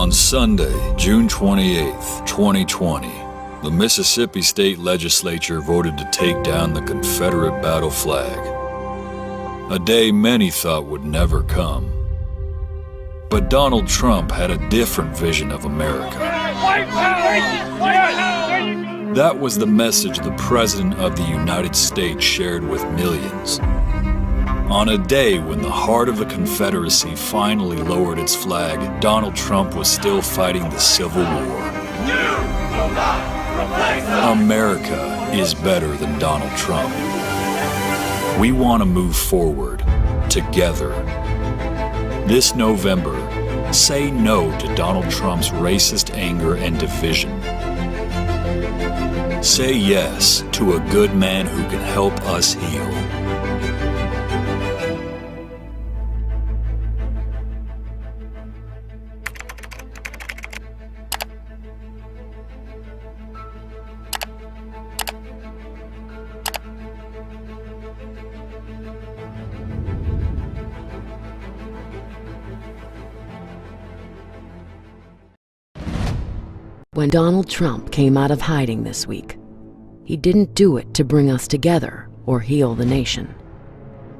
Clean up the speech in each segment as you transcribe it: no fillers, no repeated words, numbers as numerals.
On Sunday, June 28, 2020, the Mississippi State Legislature voted to take down the Confederate battle flag. A day many thought would never come. But Donald Trump had a different vision of America. That was the message the President of the United States shared with millions. On a day when the heart of the Confederacy finally lowered its flag, Donald Trump was still fighting the Civil War. America is better than Donald Trump. We want to move forward, together. This November, say no to Donald Trump's racist anger and division. Say yes to a good man who can help us heal. When Donald Trump came out of hiding this week, he didn't do it to bring us together or heal the nation.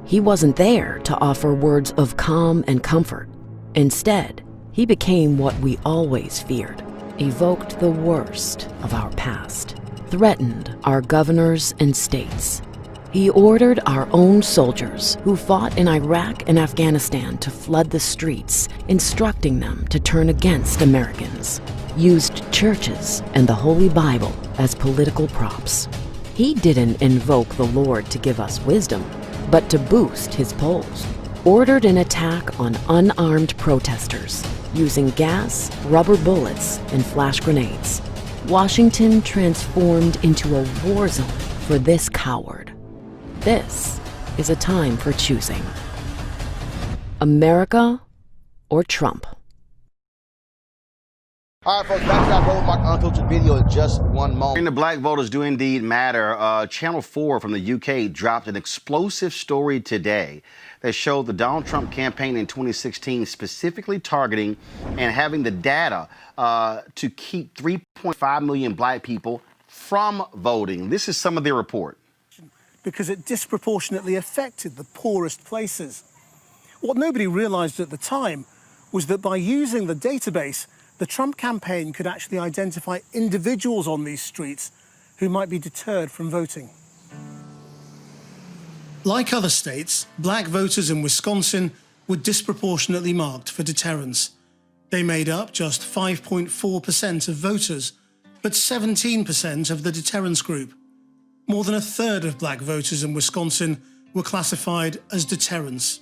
He wasn't there to offer words of calm and comfort. Instead, he became what we always feared, evoked the worst of our past, threatened our governors and states. He ordered our own soldiers who fought in Iraq and Afghanistan to flood the streets, instructing them to turn against Americans, used churches and the Holy Bible as political props. He didn't invoke the Lord to give us wisdom, but to boost his polls. Ordered an attack on unarmed protesters, using gas, rubber bullets, and flash grenades. Washington transformed into a war zone for this coward. This is a time for choosing. America or Trump? All right, folks, back to that roadblock unfiltered video in just one moment. The black voters do indeed matter. Channel 4 from the UK dropped an explosive story today that showed the Donald Trump campaign in 2016 specifically targeting and having the data to keep 3.5 million black people from voting. This is some of their report. Because it disproportionately affected the poorest places. What nobody realized at the time was that by using the database, the Trump campaign could actually identify individuals on these streets who might be deterred from voting. Like other states, black voters in Wisconsin were disproportionately marked for deterrence. They made up just 5.4% of voters, but 17% of the deterrence group. More than a third of black voters in Wisconsin were classified as deterrents.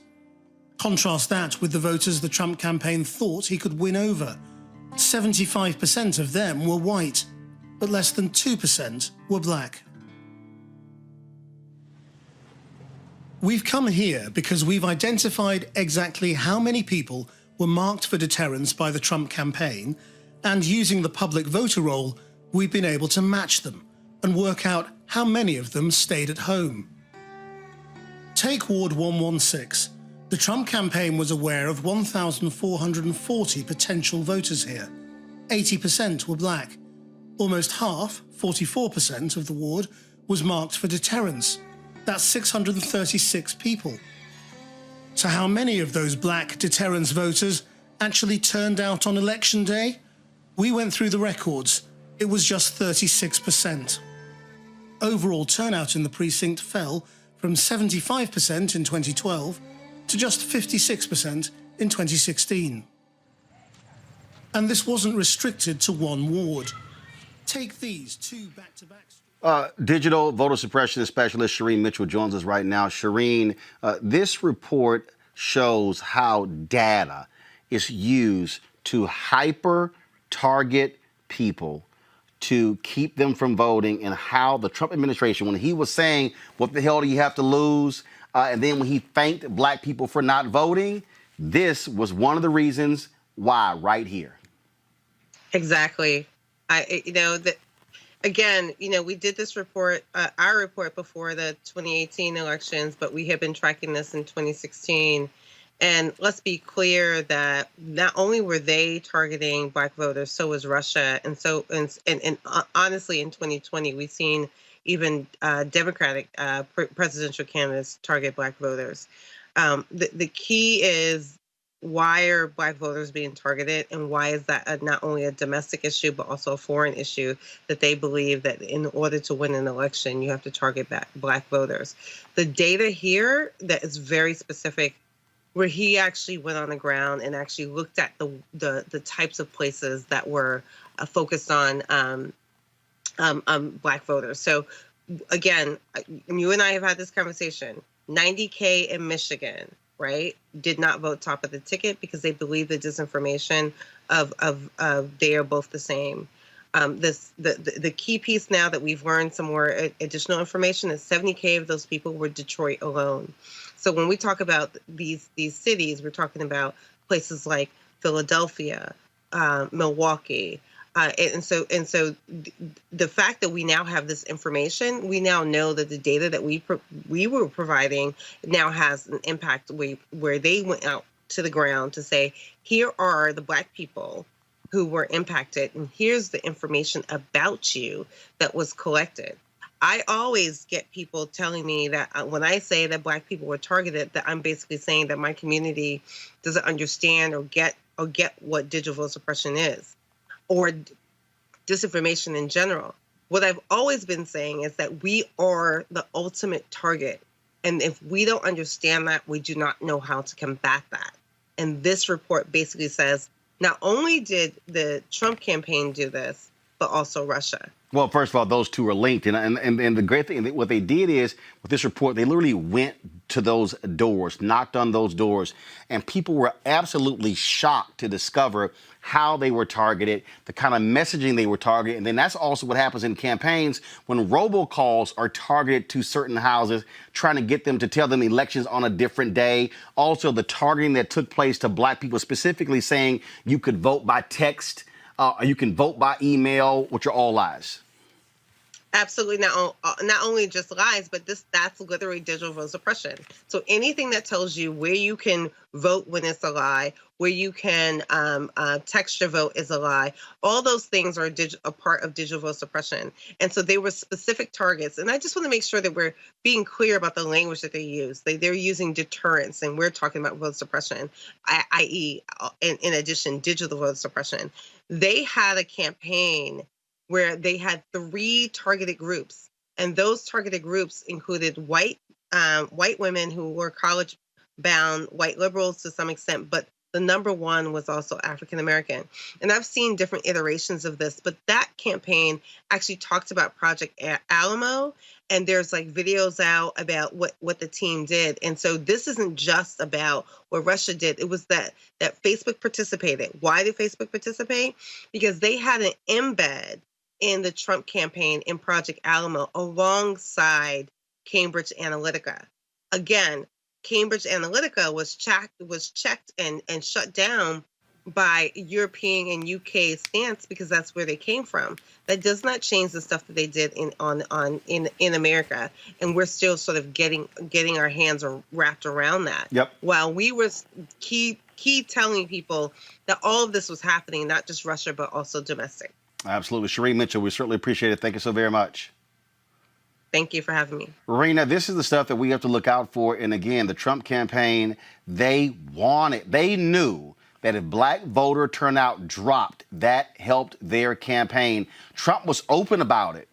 Contrast that with the voters the Trump campaign thought he could win over. 75% of them were white, but less than 2% were black. We've come here because we've identified exactly how many people were marked for deterrence by the Trump campaign, and using the public voter roll, we've been able to match them and work out how many of them stayed at home. Take Ward 116. The Trump campaign was aware of 1,440 potential voters here. 80% were black. Almost half, 44% of the ward, was marked for deterrence. That's 636 people. So how many of those black deterrence voters actually turned out on election day? We went through the records. It was just 36%. Overall turnout in the precinct fell from 75% in 2012 to just 56% in 2016. And this wasn't restricted to one ward. Take these two back-to-back. Digital voter suppression specialist Shireen Mitchell joins us right now. Shireen, this report shows how data is used to hyper-target people to keep them from voting, and how the Trump administration, when he was saying, what the hell do you have to lose? And then when he thanked black people for not voting, this was one of the reasons why right here. Exactly. Again, we did this report, our report before the 2018 elections, but we have been tracking this in 2016. And let's be clear that not only were they targeting black voters, so was Russia. And so, and honestly, in 2020, we've seen even Democratic presidential candidates target black voters. The key is, why are black voters being targeted, and why is that not only a domestic issue, but also a foreign issue, that they believe that in order to win an election, you have to target black voters. The data here that is very specific, where he actually went on the ground and actually looked at the types of places that were focused on black voters. So again, you and I have had this conversation. 90K in Michigan, right, did not vote top of the ticket because they believe the disinformation of they are both the same. The key piece now that we've learned some more additional information is 70K of those people were Detroit alone. So when we talk about these cities, we're talking about places like Philadelphia, Milwaukee. And so the fact that we now have this information, we now know that the data that we were providing now has an impact where they went out to the ground to say, here are the black people who were impacted, and here's the information about you that was collected. I always get people telling me that when I say that black people were targeted, that I'm basically saying that my community doesn't understand or get what digital vote suppression is, or disinformation in general. What I've always been saying is that we are the ultimate target. And if we don't understand that, we do not know how to combat that. And this report basically says, not only did the Trump campaign do this, but also Russia. Well, first of all, those two are linked. And the great thing, what they did is, with this report, they literally went to those doors, knocked on those doors, and people were absolutely shocked to discover how they were targeted, the kind of messaging they were targeted. And then that's also what happens in campaigns when robocalls are targeted to certain houses, trying to get them to tell them elections on a different day. Also, the targeting that took place to black people, specifically saying you could vote by text, or you can vote by email, which are all lies. Absolutely. Not only just lies, but that's literally digital vote suppression. So anything that tells you where you can vote when it's a lie, where you can text your vote is a lie, all those things are a part of digital vote suppression. And so they were specific targets. And I just want to make sure that we're being clear about the language that they use. They're using deterrence, and we're talking about vote suppression, i.e., in addition, digital vote suppression. They had a campaign where they had 3 targeted groups, and those targeted groups included white women who were college-bound, white liberals to some extent, but the number one was also African American. And I've seen different iterations of this, but that campaign actually talked about Project Alamo, and there's like videos out about what the team did. And so this isn't just about what Russia did. It was that Facebook participated. Why did Facebook participate? Because they had an embed in the Trump campaign in Project Alamo alongside Cambridge Analytica. again, Cambridge Analytica was checked and shut down by European and UK stance because that's where they came from. That does not change the stuff that they did in America, and we're still sort of getting our hands wrapped around that. Yep. While we were keep telling people that all of this was happening, not just Russia but also domestic. Absolutely, Shereen Mitchell, we certainly appreciate it. Thank you so very much. Thank you for having me. Rena, this is the stuff that we have to look out for. And again, the Trump campaign, they knew that if black voter turnout dropped, that helped their campaign. Trump was open about it.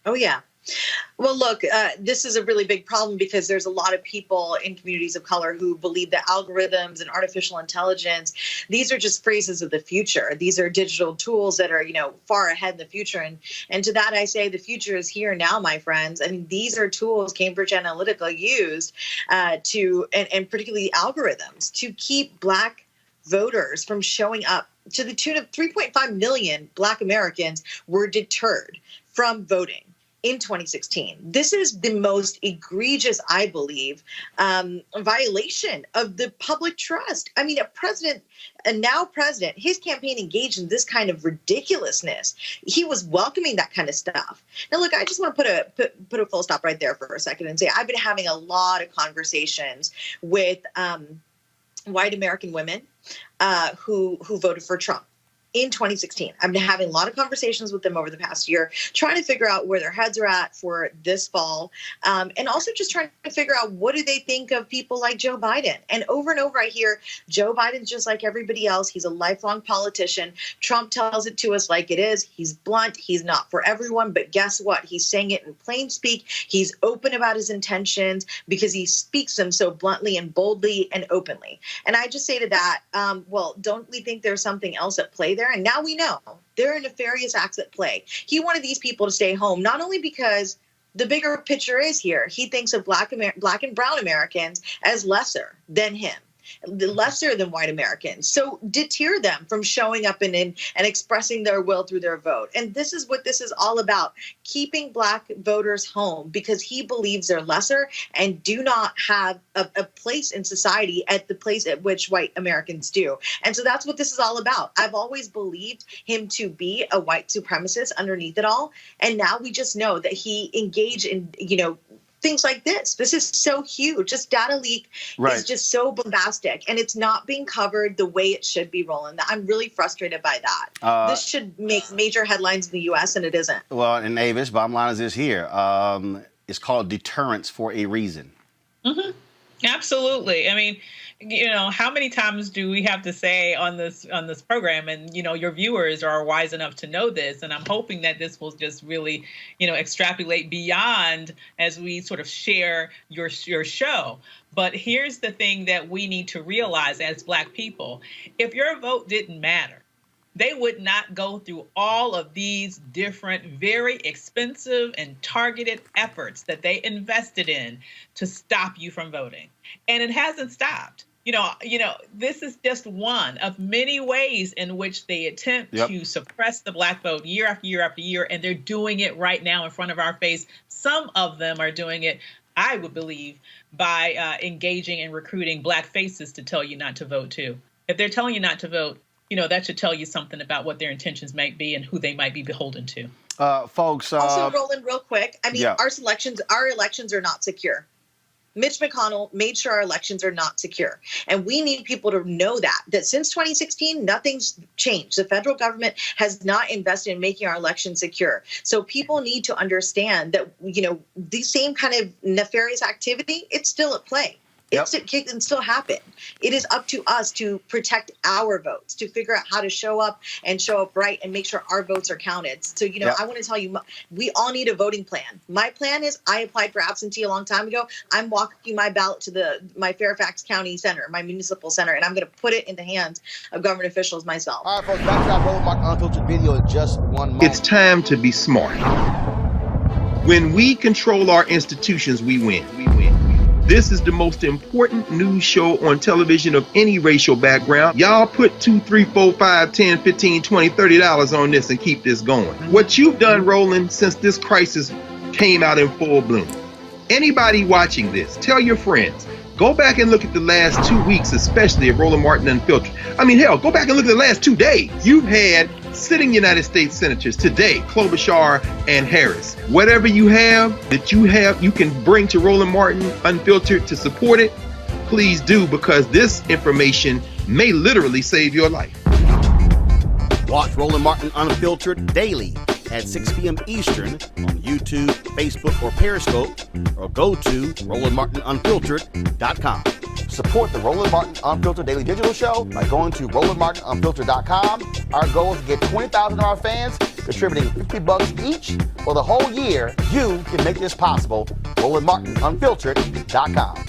Oh, yeah. Well, look, this is a really big problem because there's a lot of people in communities of color who believe that algorithms and artificial intelligence, these are just phrases of the future. These are digital tools that are, far ahead in the future. And to that, I say the future is here now, my friends. I mean, these are tools Cambridge Analytica used and particularly algorithms to keep black voters from showing up. To the tune of 3.5 million black Americans were deterred from voting in 2016. This is the most egregious, I believe, violation of the public trust. I mean, a now president, his campaign engaged in this kind of ridiculousness. He was welcoming that kind of stuff. Now, look, I just want to put a full stop right there for a second and say I've been having a lot of conversations with white American women who voted for Trump in 2016. I've been having a lot of conversations with them over the past year, trying to figure out where their heads are at for this fall, and also just trying to figure out what do they think of people like Joe Biden. And over I hear Joe Biden's just like everybody else. He's a lifelong politician. Trump tells it to us like it is. He's blunt. He's not for everyone. But guess what? He's saying it in plain speak. He's open about his intentions because he speaks them so bluntly and boldly and openly. And I just say to that, well, don't we think there's something else at play there? And now we know there are nefarious acts at play. He wanted these people to stay home, not only because the bigger picture is here. He thinks of black and brown Americans as lesser than him, lesser than white Americans. So deter them from showing up and expressing their will through their vote. And this is what this is all about, keeping black voters home because he believes they're lesser and do not have a place in society at the place at which white Americans do. And so that's what this is all about. I've always believed him to be a white supremacist underneath it all. And now we just know that he engaged in, things like this. This is so huge. This data leak is just so bombastic, and it's not being covered the way it should be, Roland. I'm really frustrated by that. This should make major headlines in the U.S., and it isn't. Well, and Avis, bottom line is this here. It's called deterrence for a reason. Mm-hmm. Absolutely. I mean, how many times do we have to say on this program? And, your viewers are wise enough to know this. And I'm hoping that this will just really, extrapolate beyond as we sort of share your show. But here's the thing that we need to realize as Black people. If your vote didn't matter, they would not go through all of these different, very expensive and targeted efforts that they invested in to stop you from voting. And it hasn't stopped. This is just one of many ways in which they attempt to suppress the Black vote year after year after year. And they're doing it right now in front of our face. Some of them are doing it, I would believe, by engaging and recruiting Black faces to tell you not to vote too. If they're telling you not to vote, that should tell you something about what their intentions might be and who they might be beholden to. Folks. Also, Roland, real quick. I mean, our elections are not secure. Mitch McConnell made sure our elections are not secure. And we need people to know that since 2016, nothing's changed. The federal government has not invested in making our elections secure. So people need to understand that, the same kind of nefarious activity, it's still at play. It can still happen. It is up to us to protect our votes, to figure out how to show up right and make sure our votes are counted. So, I want to tell you, we all need a voting plan. My plan is I applied for absentee a long time ago. I'm walking my ballot to my Fairfax County Center, my municipal center, and I'm going to put it in the hands of government officials myself. All right, folks, back to that Roland Mark Unfiltered video in just 1 moment. It's time to be smart. When we control our institutions, we win. This is the most important news show on television of any racial background. Y'all put $2, $3, $4, $5, $10, $15, $20, $30 on this and keep this going. What you've done, Roland, since this crisis came out in full bloom, Anybody watching this, tell your friends. Go back and look at the last 2 weeks, especially of Roland Martin Unfiltered. I mean, hell, go back and look at the last 2 days. You've had sitting United States senators today, Klobuchar and Harris. Whatever you have that you can bring to Roland Martin Unfiltered to support it, please do, because this information may literally save your life. Watch Roland Martin Unfiltered daily at 6 p.m. Eastern on YouTube, Facebook, or Periscope, or go to RolandMartinUnfiltered.com. Support the Roland Martin Unfiltered Daily Digital Show by going to RolandMartinUnfiltered.com. Our goal is to get 20,000 of our fans contributing $50 each for the whole year. You can make this possible. RolandMartinUnfiltered.com.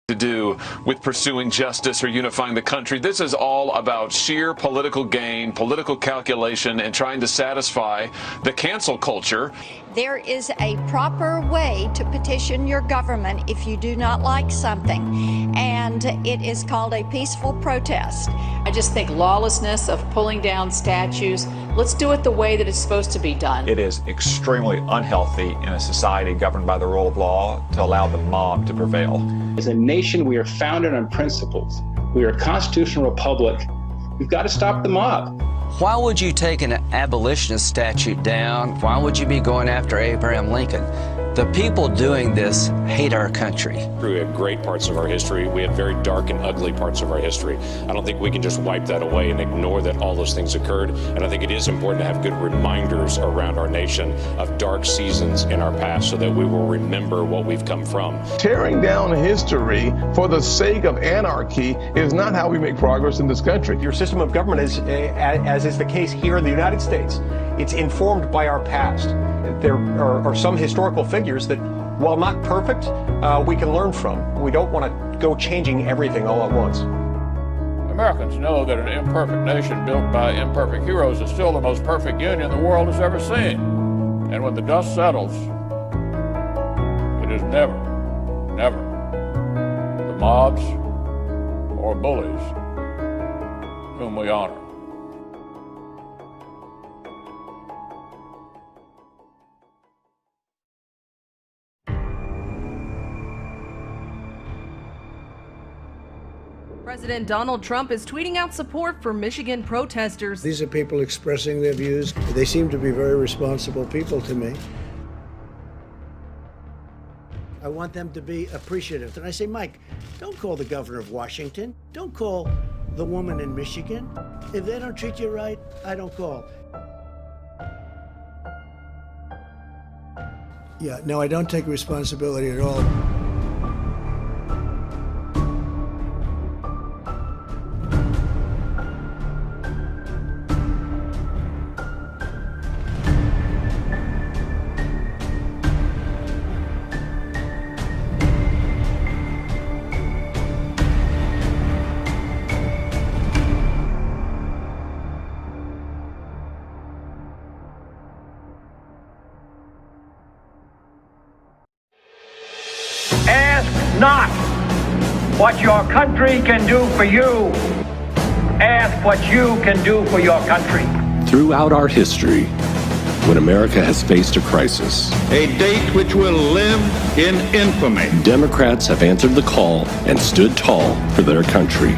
To do with pursuing justice or unifying the country. This is all about sheer political gain, political calculation, and trying to satisfy the cancel culture. There is a proper way to petition your government if you do not like something, and it is called a peaceful protest. I just think lawlessness of pulling down statues, let's do it the way that it's supposed to be done. It is extremely unhealthy in a society governed by the rule of law to allow the mob to prevail. As a nation, we are founded on principles. We are a constitutional republic. We've got to stop the mob. Why would you take an abolitionist statute down? Why would you be going after Abraham Lincoln? The people doing this hate our country. We have great parts of our history. We have very dark and ugly parts of our history. I don't think we can just wipe that away and ignore that all those things occurred. And I think it is important to have good reminders around our nation of dark seasons in our past so that we will remember what we've come from. Tearing down history for the sake of anarchy is not how we make progress in this country. Your system of government is, as is the case here in the United States, it's informed by our past. There are some historical figures that, while not perfect, we can learn from. We don't want to go changing everything all at once. Americans know that an imperfect nation built by imperfect heroes is still the most perfect union the world has ever seen. And when the dust settles, it is never, never the mobs or bullies whom we honor. President Donald Trump is tweeting out support for Michigan protesters. These are people expressing their views. They seem to be very responsible people to me. I want them to be appreciative. And I say, Mike, don't call the governor of Washington. Don't call the woman in Michigan. If they don't treat you right, I don't call. Yeah, no, I don't take responsibility at all. Not what your country can do for you. Ask what you can do for your country. Throughout our history, when America has faced a crisis, a date which will live in infamy, Democrats have answered the call and stood tall for their country.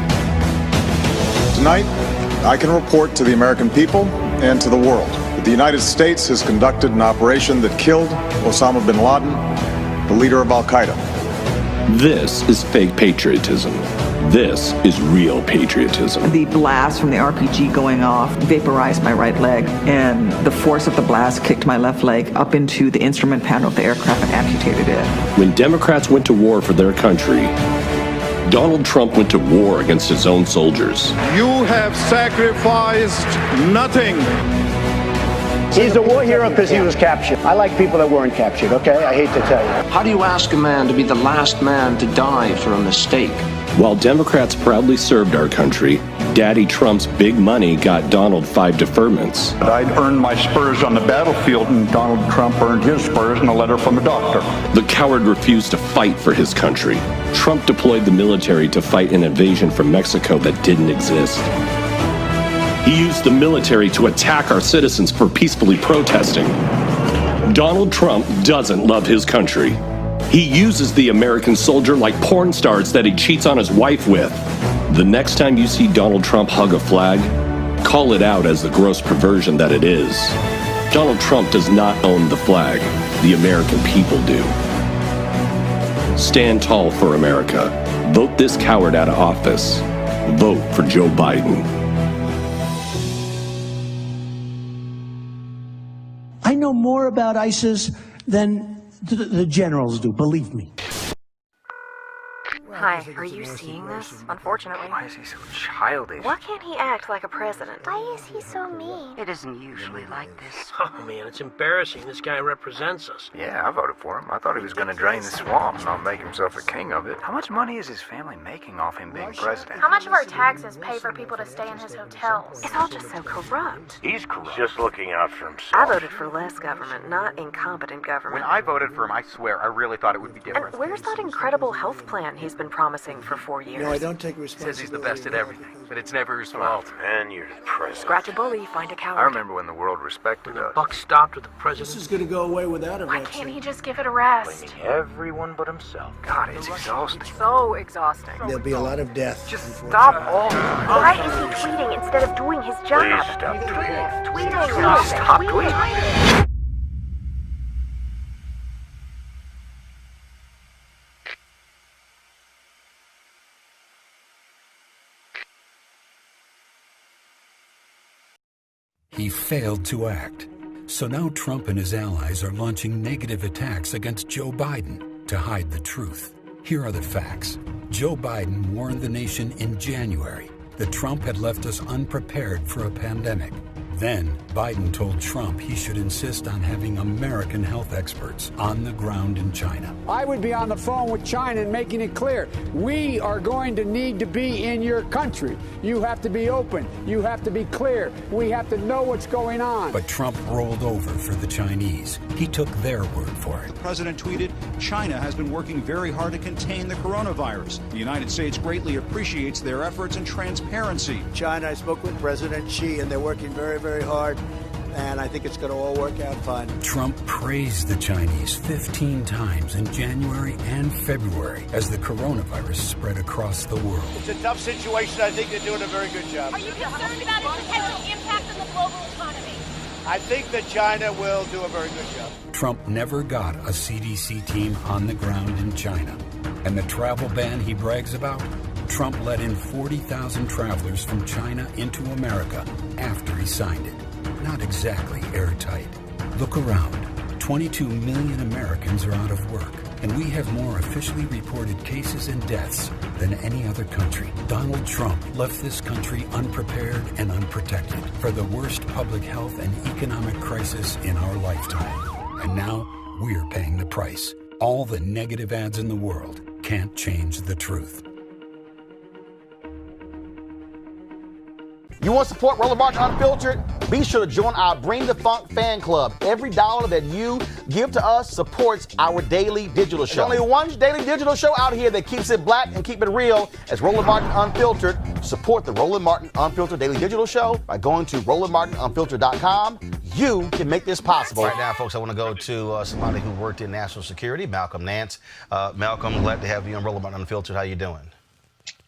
Tonight, I can report to the American people and to the world that the United States has conducted an operation that killed Osama bin Laden, the leader of Al-Qaeda. This is fake patriotism. This is real patriotism. The blast from the RPG going off vaporized my right leg, and the force of the blast kicked my left leg up into the instrument panel of the aircraft and amputated it. When Democrats went to war for their country, Donald Trump went to war against his own soldiers. You have sacrificed nothing. He's a war hero because he was captured. I like people that weren't captured, okay? I hate to tell you. How do you ask a man to be the last man to die for a mistake? While Democrats proudly served our country, Daddy Trump's big money got Donald 5 deferments. I'd earned my spurs on the battlefield, and Donald Trump earned his spurs in a letter from a doctor. The coward refused to fight for his country. Trump deployed the military to fight an invasion from Mexico that didn't exist. He used the military to attack our citizens for peacefully protesting. Donald Trump doesn't love his country. He uses the American soldier like porn stars that he cheats on his wife with. The next time you see Donald Trump hug a flag, call it out as the gross perversion that it is. Donald Trump does not own the flag. The American people do. Stand tall for America. Vote this coward out of office. Vote for Joe Biden. I know more about ISIS than the generals do, believe me. Hi, are you seeing this? Unfortunately. Why is he so childish? Why can't he act like a president? Why is he so mean? It isn't usually like this. Oh, man, it's embarrassing. This guy represents us. Yeah, I voted for him. I thought he was going to drain the swamp, not make himself a king of it. How much money is his family making off him being president? How much of our taxes pay for people to stay in his hotels? It's all just so corrupt. He's corrupt. Just looking out for himself. I voted for less government, not incompetent government. When I voted for him, I swear, I really thought it would be different. And where's that incredible health plan he's been promising for 4 years? No, I don't take responsibility. Says he's the best at everything, but it's never his fault. And you're the president. Scratch a bully, find a coward. I remember when the world respected us. Buck stopped with the president. This is going to go away without a Why vaccine. can't he just give it a rest? Blaming everyone but himself. God, it's exhausting. So exhausting. There'll be a lot of death. Just stop all. Why is he tweeting instead of doing his job? Please stop tweeting. Tweeting. Stop tweeting. He failed to act. So now Trump and his allies are launching negative attacks against Joe Biden to hide the truth. Here are the facts. Joe Biden warned the nation in January that Trump had left us unprepared for a pandemic. Then, Biden told Trump he should insist on having American health experts on the ground in China. I would be on the phone with China and making it clear, we are going to need to be in your country. You have to be open. You have to be clear. We have to know what's going on. But Trump rolled over for the Chinese. He took their word for it. The president tweeted, China has been working very hard to contain the coronavirus. The United States greatly appreciates their efforts and transparency. China, I spoke with President Xi, and they're working very, very hard, and I think it's going to all work out fine. Trump praised the Chinese 15 times in January and February as the coronavirus spread across the world. It's a tough situation. I think they're doing a very good job. Are you concerned about its potential impact on the global economy? I think that China will do a very good job. Trump never got a CDC team on the ground in China. And the travel ban he brags about? Trump let in 40,000 travelers from China into America after he signed it. Not exactly airtight. Look around. 22 million Americans are out of work, and we have more officially reported cases and deaths than any other country. Donald Trump left this country unprepared and unprotected for the worst public health and economic crisis in our lifetime. And now we're paying the price. All the negative ads in the world can't change the truth. You want to support Roland Martin Unfiltered? Be sure to join our Bring the Funk fan club. Every dollar that you give to us supports our daily digital show. There's only one daily digital show out here that keeps it black and keep it real. As Roland Martin Unfiltered. Support the Roland Martin Unfiltered daily digital show by going to RolandMartinUnfiltered.com. You can make this possible. Right now, folks, I want to go to somebody who worked in national security, Malcolm Nance. Malcolm, glad to have you on Roland Martin Unfiltered. How you doing?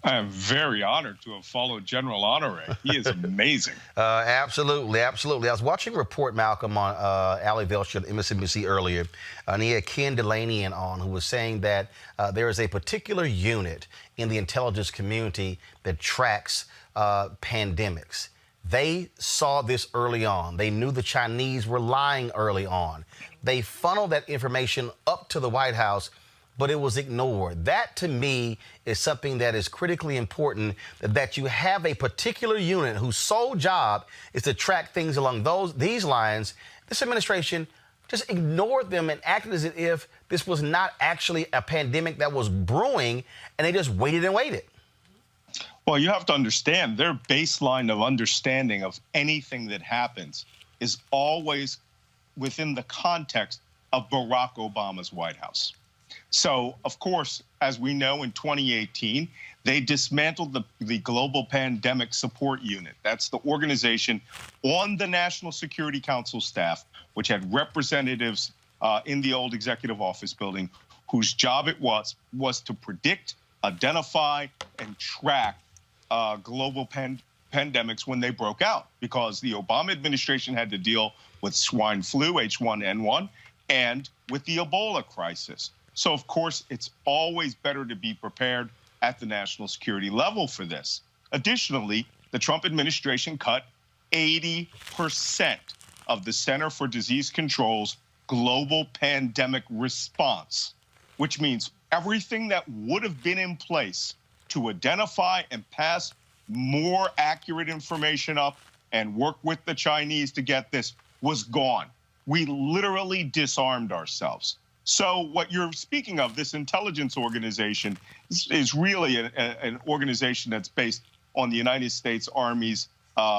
I am very honored to have followed General Honore. He is amazing. Absolutely, absolutely. I was watching a report, Malcolm, on Ali Velshi on MSNBC earlier, and he had Ken Delaney on, who was saying that there is a particular unit in the intelligence community that tracks pandemics. They saw this early on. They knew the Chinese were lying early on. They funneled that information up to the White House, but it was ignored. That, to me, is something that is critically important, that you have a particular unit whose sole job is to track things along these lines. This administration just ignored them and acted as if this was not actually a pandemic that was brewing, and they just waited and waited. Well, you have to understand, their baseline of understanding of anything that happens is always within the context of Barack Obama's White House. So, of course, as we know, in 2018, they dismantled the Global Pandemic Support Unit. That's the organization on the National Security Council staff, which had representatives in the old executive office building, whose job it was to predict, identify, and track global pandemics when they broke out, because the Obama administration had to deal with swine flu, H1N1, and with the Ebola crisis. So, of course, it's always better to be prepared at the national security level for this. Additionally, the Trump administration cut 80% of the Center for Disease Control's global pandemic response, which means everything that would have been in place to identify and pass more accurate information up and work with the Chinese to get this was gone. We literally disarmed ourselves. So what you're speaking of, this intelligence organization, is really an organization that's based on the United States Army's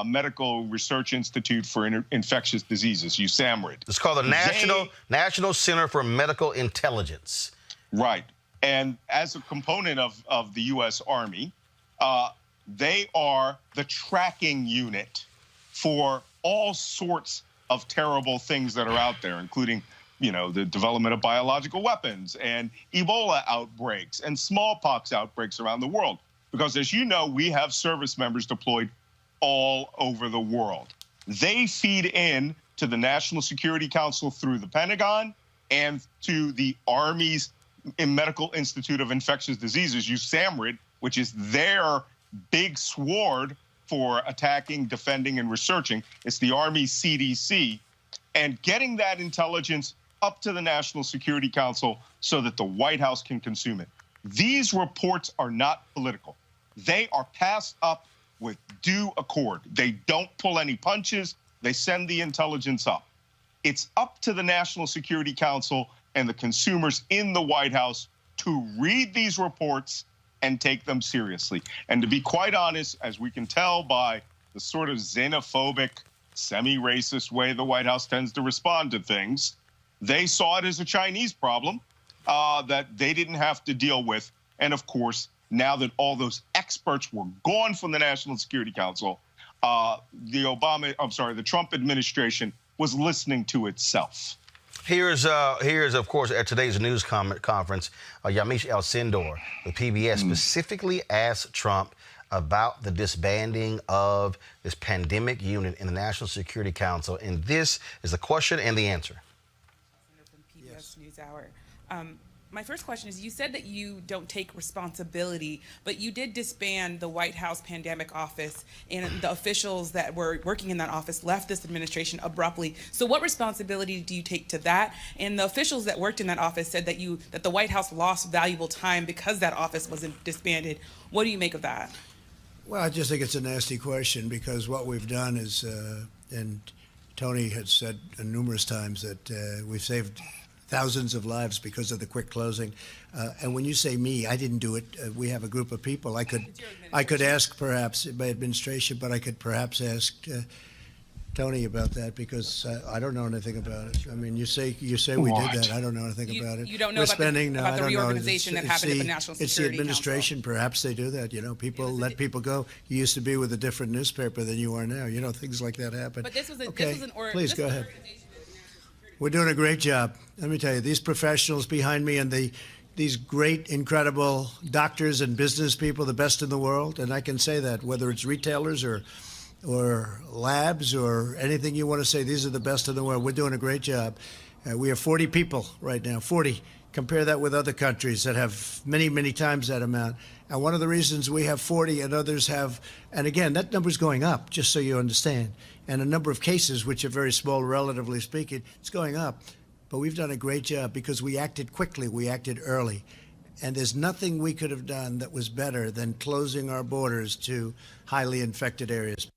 Medical Research Institute for Infectious Diseases, USAMRIID. It's called the National Center for Medical Intelligence. Right. And as a component of the U.S. Army, they are the tracking unit for all sorts of terrible things that are out there, including, you know, the development of biological weapons and Ebola outbreaks and smallpox outbreaks around the world. Because, as you know, we have service members deployed all over the world. They feed in to the National Security Council through the Pentagon and to the Army's Medical Institute of Infectious Diseases, USAMRIID, which is their big sword for attacking, defending, and researching. It's the Army CDC. And getting that intelligence up to the National Security Council so that the White House can consume it. These reports are not political. They are passed up with due accord. They don't pull any punches. They send the intelligence up. It's up to the National Security Council and the consumers in the White House to read these reports and take them seriously. And to be quite honest, as we can tell by the sort of xenophobic, semi-racist way the White House tends to respond to things, they saw it as a Chinese problem that they didn't have to deal with. And of course, now that all those experts were gone from the National Security Council, the Trump administration was listening to itself. Here's of course, at today's news conference, Yamiche Alcindor, the PBS, specifically asked Trump about the disbanding of this pandemic unit in the National Security Council. And this is the question and the answer. From PBS NewsHour. My first question is, you said that you don't take responsibility, but you did disband the White House Pandemic Office, and the officials that were working in that office left this administration abruptly. So what responsibility do you take to that? And the officials that worked in that office said that the White House lost valuable time because that office wasn't disbanded. What do you make of that? Well, I just think it's a nasty question, because what we've done is, and Tony had said numerous times that we've saved thousands of lives because of the quick closing. And when you say me, I didn't do it. We have a group of people. I could ask perhaps my administration, but I could perhaps ask Tony about that, because I don't know anything about it. I mean, you say we did that. I don't know anything about it. You don't know about the reorganization that happened at the National Security It's the administration. Council. Perhaps they do that. You know, people let people go. You used to be with a different newspaper than you are now. You know, things like that happen. But this was Please go ahead. We're doing a great job. Let me tell you, these professionals behind me and these great, incredible doctors and business people, the best in the world, and I can say that, whether it's retailers or labs or anything you want to say, these are the best in the world. We're doing a great job. We have 40 people right now, 40. Compare that with other countries that have many, many times that amount. And one of the reasons we have 40 and others have, and again, that number's going up, just so you understand. And a number of cases, which are very small, relatively speaking, it's going up. But we've done a great job because we acted quickly, we acted early. And there's nothing we could have done that was better than closing our borders to highly infected areas.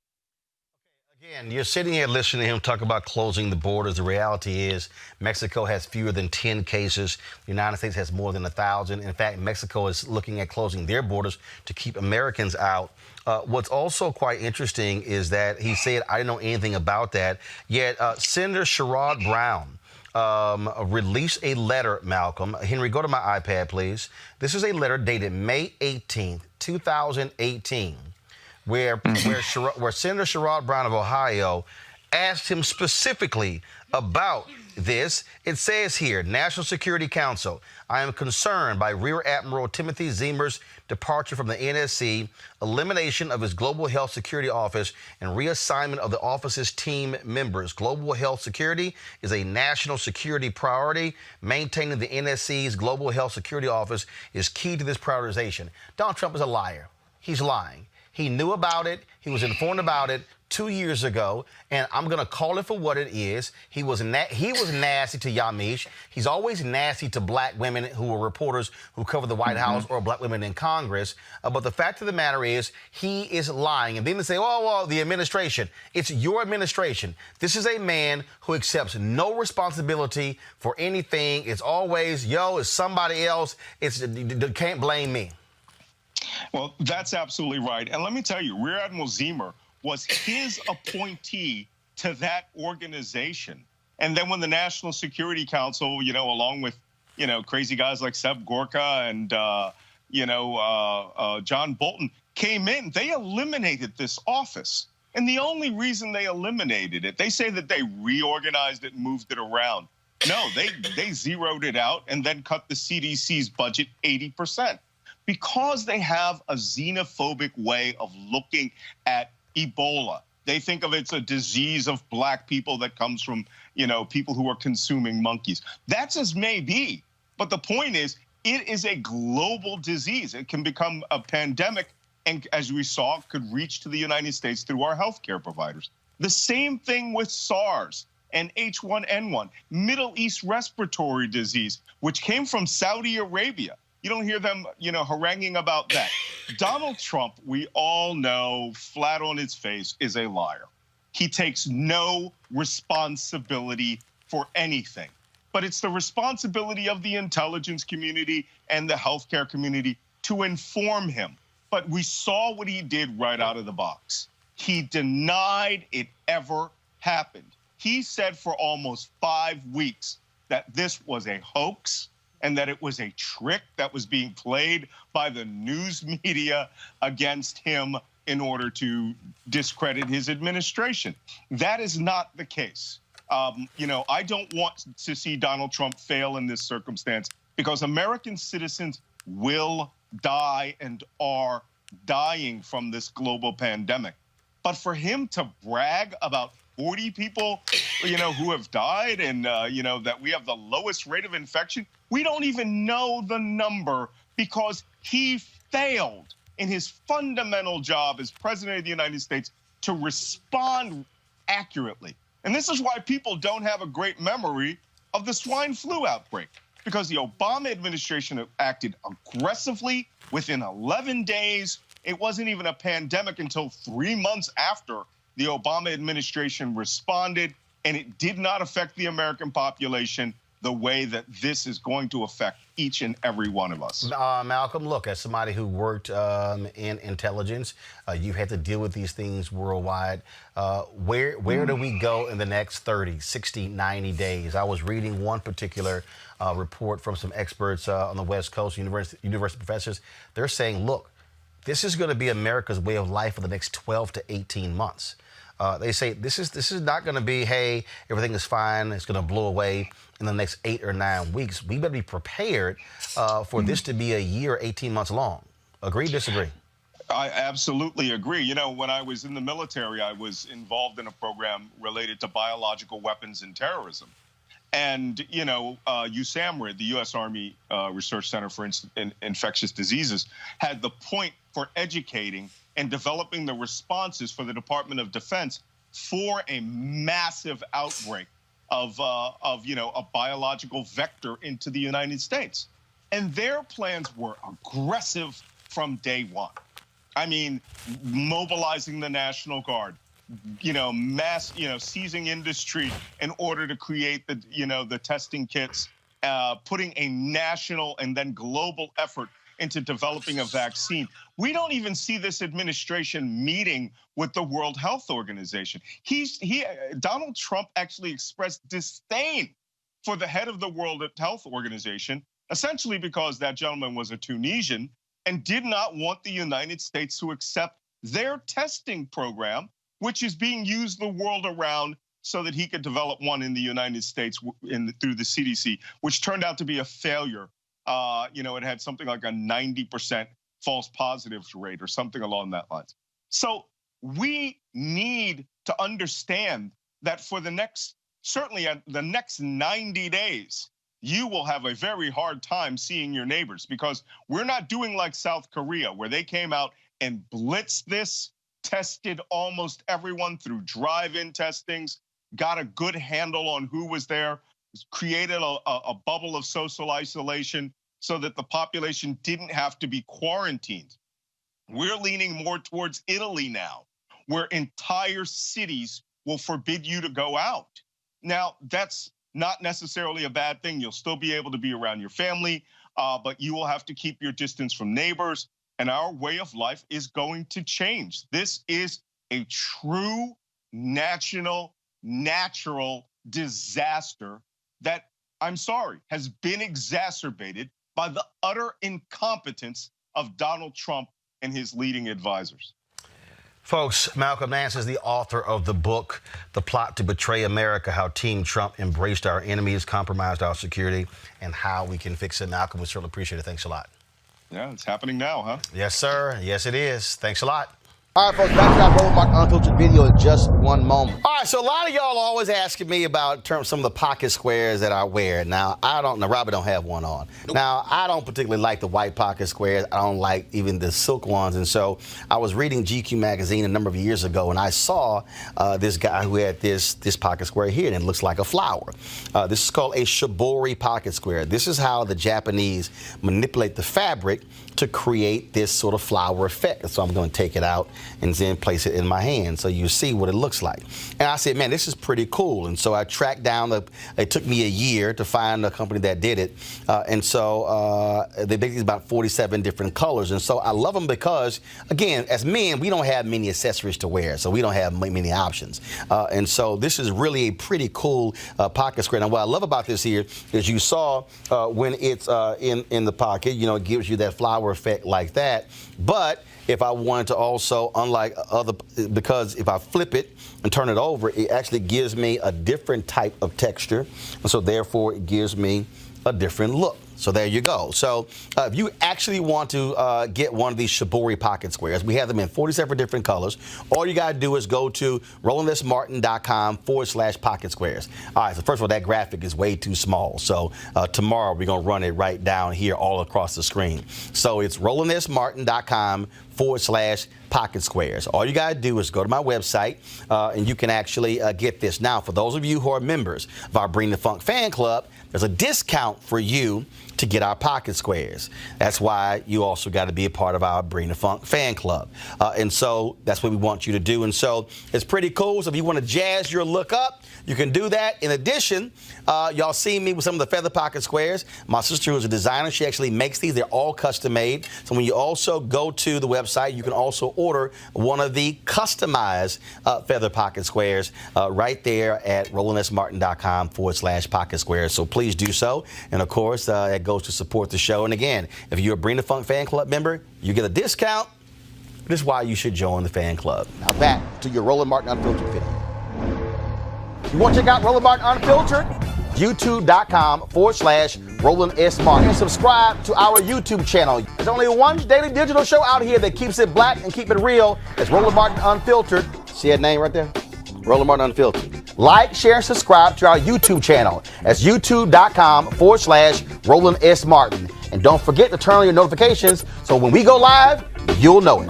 Again, you're sitting here listening to him talk about closing the borders. The reality is Mexico has fewer than 10 cases. The United States has more than 1,000. In fact, Mexico is looking at closing their borders to keep Americans out. What's also quite interesting is that he said, I didn't know anything about that. Yet Senator Sherrod Brown released a letter, Malcolm. Henry, go to my iPad, please. This is a letter dated May 18th, 2018, where Senator Sherrod Brown of Ohio asked him specifically about this. It says here, National Security Council, I am concerned by Rear Admiral Timothy Zimmer's departure from the NSC, elimination of his Global Health Security Office, and reassignment of the office's team members. Global health security is a national security priority. Maintaining the NSC's Global Health Security Office is key to this prioritization. Donald Trump is a liar. He's lying. He knew about it. He was informed about it 2 years ago, and I'm going to call it for what it is. He was nasty to Yamiche. He's always nasty to black women who are reporters who cover the White House or black women in Congress. But the fact of the matter is, he is lying. And then they say, oh, well, the administration. It's your administration. This is a man who accepts no responsibility for anything. It's always, it's somebody else. You can't blame me. Well, that's absolutely right. And let me tell you, Rear Admiral Zimmer was his appointee to that organization. And then when the National Security Council, along with, crazy guys like Seb Gorka and, John Bolton came in, they eliminated this office. And the only reason they eliminated it, they say that they reorganized it and moved it around. No, they zeroed it out and then cut the CDC's budget 80%. Because they have a xenophobic way of looking at Ebola. They think of it as a disease of black people that comes from, people who are consuming monkeys. That's as may be. But the point is, it is a global disease. It can become a pandemic, and as we saw, could reach to the United States through our healthcare providers. The same thing with SARS and H1N1, Middle East respiratory disease, which came from Saudi Arabia. You don't hear them, haranguing about that. Donald Trump, we all know, flat on his face, is a liar. He takes no responsibility for anything. But it's the responsibility of the intelligence community and the healthcare community to inform him. But we saw what he did right out of the box. He denied it ever happened. He said for almost 5 weeks that this was a hoax, and that it was a trick that was being played by the news media against him in order to discredit his administration. That is not the case. I don't want to see Donald Trump fail in this circumstance because American citizens will die and are dying from this global pandemic. But for him to brag about 40 people, who have died and, that we have the lowest rate of infection, we don't even know the number because he failed in his fundamental job as president of the United States to respond accurately. And this is why people don't have a great memory of the swine flu outbreak, because the Obama administration acted aggressively within 11 days. It wasn't even a pandemic until 3 months after the Obama administration responded, and it did not affect the American population the way that this is going to affect each and every one of us. Malcolm, look, as somebody who worked in intelligence, you had to deal with these things worldwide. Where do we go in the next 30, 60, 90 days? I was reading one particular report from some experts on the West Coast, university professors. They're saying, look, this is going to be America's way of life for the next 12 to 18 months. They say this is not going to be, hey, everything is fine, it's going to blow away in the next 8 or 9 weeks. We better be prepared for this to be a year, 18 months long. Agree, disagree? I absolutely agree. When I was in the military, I was involved in a program related to biological weapons and terrorism. And, USAMRIID, the U.S. Army Research Center for Infectious Diseases, had the point for educating and developing the responses for the Department of Defense for a massive outbreak of a biological vector into the United States. And their plans were aggressive from day one. I mean, mobilizing the National Guard, seizing industry in order to create the testing kits, putting a national and then global effort into developing a vaccine. We don't even see this administration meeting with the World Health Organization. Donald Trump actually expressed disdain for the head of the World Health Organization, essentially because that gentleman was a Tunisian and did not want the United States to accept their testing program, which is being used the world around so that he could develop one in the United States through the CDC, which turned out to be a failure. It had something like a 90% false positives rate or something along that lines. So we need to understand that for the next 90 days, you will have a very hard time seeing your neighbors, because we're not doing like South Korea, where they came out and blitzed this, tested almost everyone through drive-in testings, got a good handle on who was there, created a bubble of social isolation so that the population didn't have to be quarantined. We're leaning more towards Italy now, where entire cities will forbid you to go out. Now, that's not necessarily a bad thing. You'll still be able to be around your family, but you will have to keep your distance from neighbors, and our way of life is going to change. This is a true natural disaster that, I'm sorry, has been exacerbated by the utter incompetence of Donald Trump and his leading advisors. Folks, Malcolm Nance is the author of the book, The Plot to Betray America, How Team Trump Embraced Our Enemies, Compromised Our Security, and How We Can Fix It. Malcolm, we certainly appreciate it. Thanks a lot. Yeah, it's happening now, huh? Yes, sir. Yes, it is. Thanks a lot. All right, folks, back to our Roland Martin Unfiltered video in just one moment. All right, so a lot of y'all are always asking me about some of the pocket squares that I wear. Now, Robert don't have one on. Nope. Now, I don't particularly like the white pocket squares. I don't like even the silk ones. And so I was reading GQ magazine a number of years ago, and I saw this guy who had this pocket square here, and it looks like a flower. This is called a shibori pocket square. This is how the Japanese manipulate the fabric to create this sort of flower effect. So I'm going to take it out and then place it in my hand so you see what it looks like. And I said, man, this is pretty cool. And so I tracked down, it took me a year to find a company that did it. And so they make these about 47 different colors. And so I love them because, again, as men, we don't have many accessories to wear, so we don't have many options. And so this is really a pretty cool pocket square. Now, what I love about this here is you saw when it's in the pocket, it gives you that flower effect like that. But if I wanted to also, because if I flip it and turn it over, it actually gives me a different type of texture. And so therefore it gives me a different look. So there you go. So if you actually want to get one of these shibori pocket squares, we have them in 47 different colors. All you got to do is go to RolandSMartin.com/pocket squares. All right, so first of all, that graphic is way too small. So tomorrow we're going to run it right down here all across the screen. So it's RolandSMartin.com/pocket squares. All you got to do is go to my website and you can actually get this. Now, for those of you who are members of our Bring the Funk fan club, there's a discount for you to get our pocket squares. That's why you also got to be a part of our Bring the Funk fan club. And so that's what we want you to do. And so it's pretty cool. So if you want to jazz your look up, you can do that. In addition, y'all see me with some of the feather pocket squares. My sister, who's a designer, she actually makes these. They're all custom made. So when you also go to the website, you can also order one of the customized feather pocket squares right there at RolandSMartin.com/pocket squares. So please do so. And of course, it goes to support the show. And again, if you're a Bring the Funk fan club member, you get a discount. This is why you should join the fan club. Now back to your Roland Martin Unfiltered video. You want to check out Roland Martin Unfiltered? YouTube.com/Roland S. Martin. And subscribe to our YouTube channel. There's only one daily digital show out here that keeps it black and keep it real. It's Roland Martin Unfiltered. See that name right there? Roland Martin Unfiltered. Like, share, and subscribe to our YouTube channel. That's YouTube.com/Roland S. Martin. And don't forget to turn on your notifications so when we go live, you'll know it.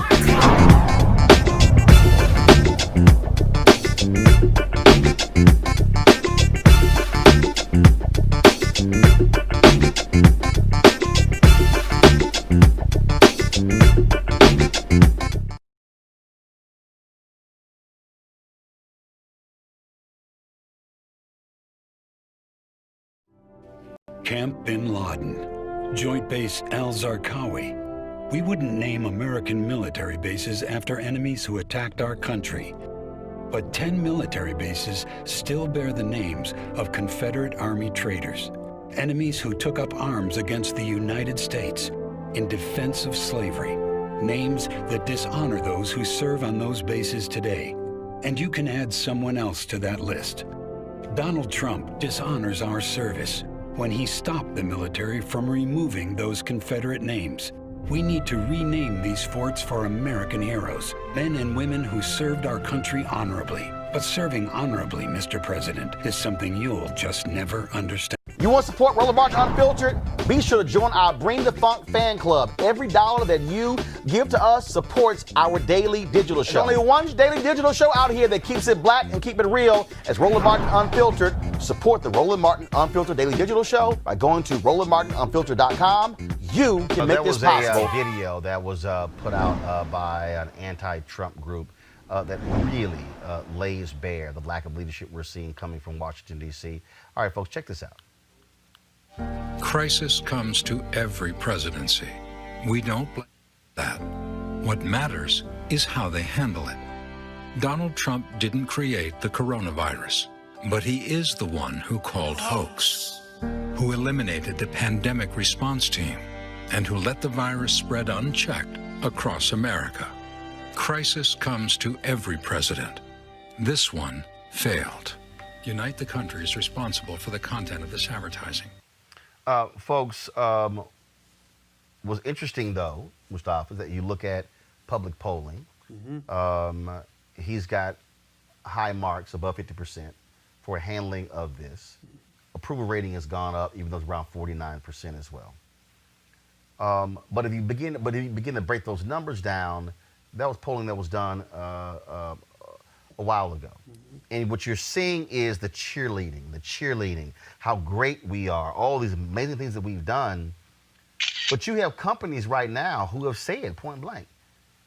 Camp Bin Laden, Joint Base al-Zarqawi. We wouldn't name American military bases after enemies who attacked our country. But 10 military bases still bear the names of Confederate Army traitors, enemies who took up arms against the United States in defense of slavery, names that dishonor those who serve on those bases today. And you can add someone else to that list. Donald Trump dishonors our service when he stopped the military from removing those Confederate names. We need to rename these forts for American heroes, men and women who served our country honorably. But serving honorably, Mr. President, is something you'll just never understand. You want to support Roland Martin Unfiltered? Be sure to join our Bring the Funk fan club. Every dollar that you give to us supports our daily digital show. There's only one daily digital show out here that keeps it black and keep it real. As Roland Martin Unfiltered. Support the Roland Martin Unfiltered daily digital show by going to RolandMartinUnfiltered.com. You can make this possible. There was a video that was put out by an anti-Trump group that really lays bare the lack of leadership we're seeing coming from Washington, D.C. All right, folks, check this out. Crisis comes to every presidency. We don't blame that. What matters is how they handle it. Donald Trump didn't create the coronavirus, but he is the one who called hoax, who eliminated the pandemic response team, and who let the virus spread unchecked across America. Crisis comes to every president. This one failed. Unite the country is responsible for the content of this advertising. Folks, what's interesting, though, Mustafa, is that you look at public polling. He's got high marks, above 50%, for handling of this. Approval rating has gone up, even though it's around 49% as well. But if you begin to break those numbers down, that was polling that was done a while ago. And what you're seeing is the cheerleading, how great we are, all these amazing things that we've done. But you have companies right now who have said point blank,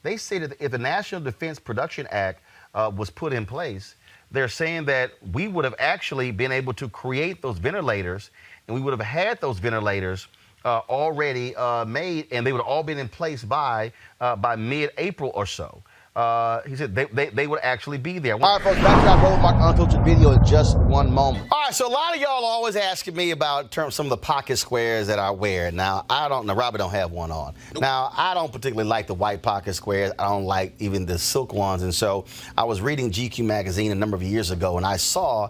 they say that if the National Defense Production Act was put in place, they're saying that we would have actually been able to create those ventilators, and we would have had those ventilators already made, and they would have all been in place by mid-April or so. He said they would actually be there. All right, folks, back to that Roland Martin Unfiltered video in just one moment. All right, so a lot of y'all always asking me about some of the pocket squares that I wear. Now, Robert don't have one on. Now, I don't particularly like the white pocket squares. I don't like even the silk ones. And so I was reading GQ magazine a number of years ago, and I saw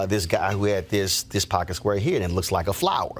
this guy who had this pocket square here, and it looks like a flower.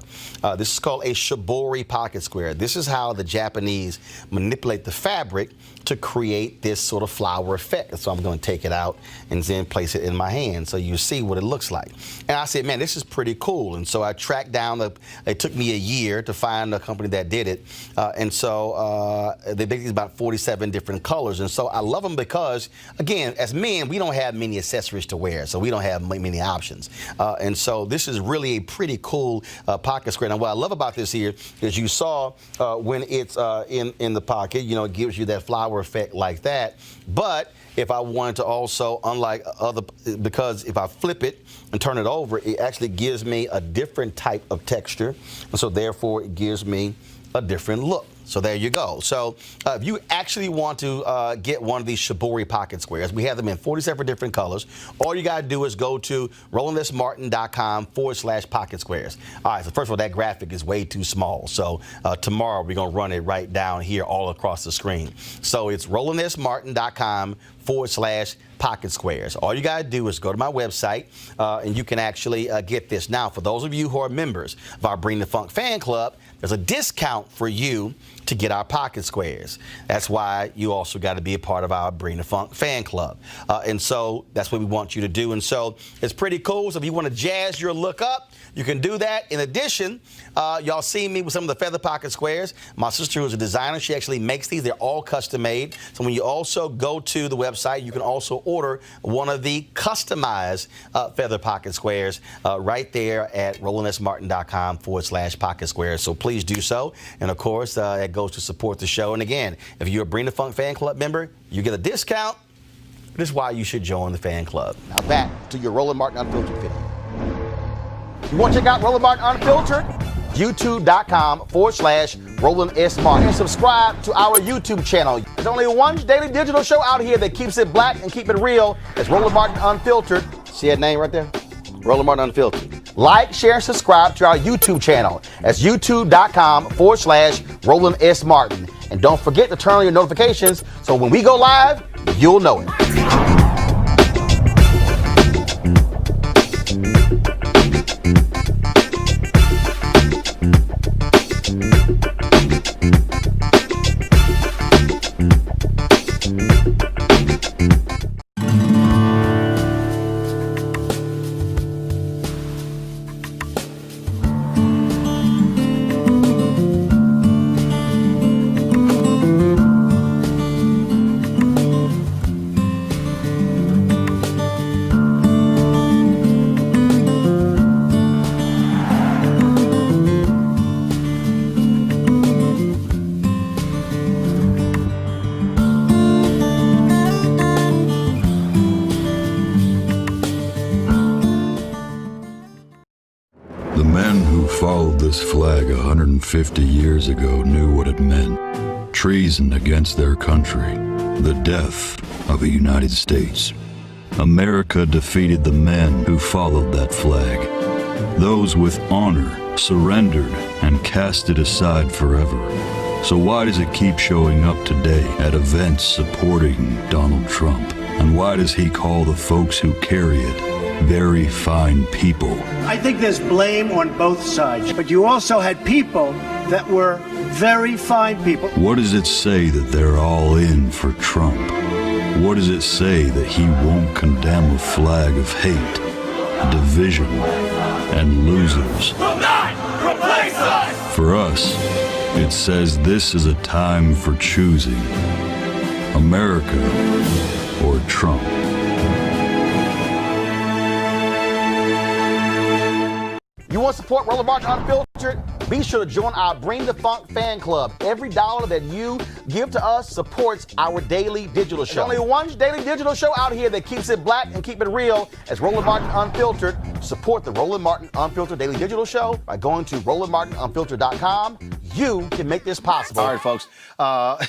This is called a shibori pocket square. This is how the Japanese manipulate the fabric to create this sort of flower effect. So I'm going to take it out and then place it in my hand so you see what it looks like. And I said, man, this is pretty cool. And so I tracked down, it took me a year to find a company that did it. And so they make these about 47 different colors. And so I love them because, again, as men, we don't have many accessories to wear, so we don't have many options. And so this is really a pretty cool pocket square. Now, what I love about this here is you saw when it's in the pocket, it gives you that flower effect like that. But if I wanted to also, unlike because if I flip it and turn it over, it actually gives me a different type of texture. And so therefore it gives me a different look. So there you go. So if you actually want to get one of these shibori pocket squares, we have them in 47 different colors. All you got to do is go to RolandSMartin.com/pocket squares. All right, so first of all, that graphic is way too small. So tomorrow we're going to run it right down here all across the screen. So it's RolandSMartin.com/pocket squares. All you got to do is go to my website and you can actually get this. Now, for those of you who are members of our Bring the Funk fan club, there's a discount for you to get our pocket squares. That's why you also got to be a part of our Bring the Funk fan club. And so that's what we want you to do. And so it's pretty cool. So if you want to jazz your look up, you can do that. In addition, y'all see me with some of the feather pocket squares. My sister, who's a designer, she actually makes these. They're all custom made. So when you also go to the website, you can also order one of the customized feather pocket squares right there at RolandSMartin.com/pocket squares. So please do so. And of course, that goes to support the show. And again, if you're a Bring the Funk fan club member, you get a discount. This is why you should join the fan club. Now back to your Roland Martin Unfiltered video. You want to check out Roland Martin Unfiltered? youtube.com/Roland S. Martin. And subscribe to our YouTube channel. There's only one daily digital show out here that keeps it black and keep it real. It's Roland Martin Unfiltered. See that name right there? Roland Martin Unfiltered. Like, share, and subscribe to our YouTube channel. That's youtube.com/Roland S. Martin. And don't forget to turn on your notifications so when we go live, you'll know it. The men who followed this flag 150 years ago knew what it meant. Treason against their country. The death of the United States. America defeated the men who followed that flag. Those with honor surrendered and cast it aside forever. So why does it keep showing up today at events supporting Donald Trump? And why does he call the folks who carry it very fine people? I think there's blame on both sides, but you also had people that were very fine people. What does it say that they're all in for Trump? What does it say that he won't condemn a flag of hate, division, and losers? Will not replace us! For us, it says this is a time for choosing America or Trump. You want to support Roland Martin Unfiltered? Be sure to join our Bring the Funk fan club. Every dollar that you give to us supports our daily digital show. There's only one daily digital show out here that keeps it black and keep it real. It's Roland Martin Unfiltered. Support the Roland Martin Unfiltered daily digital show by going to RolandMartinUnfiltered.com. You can make this possible. All right, folks.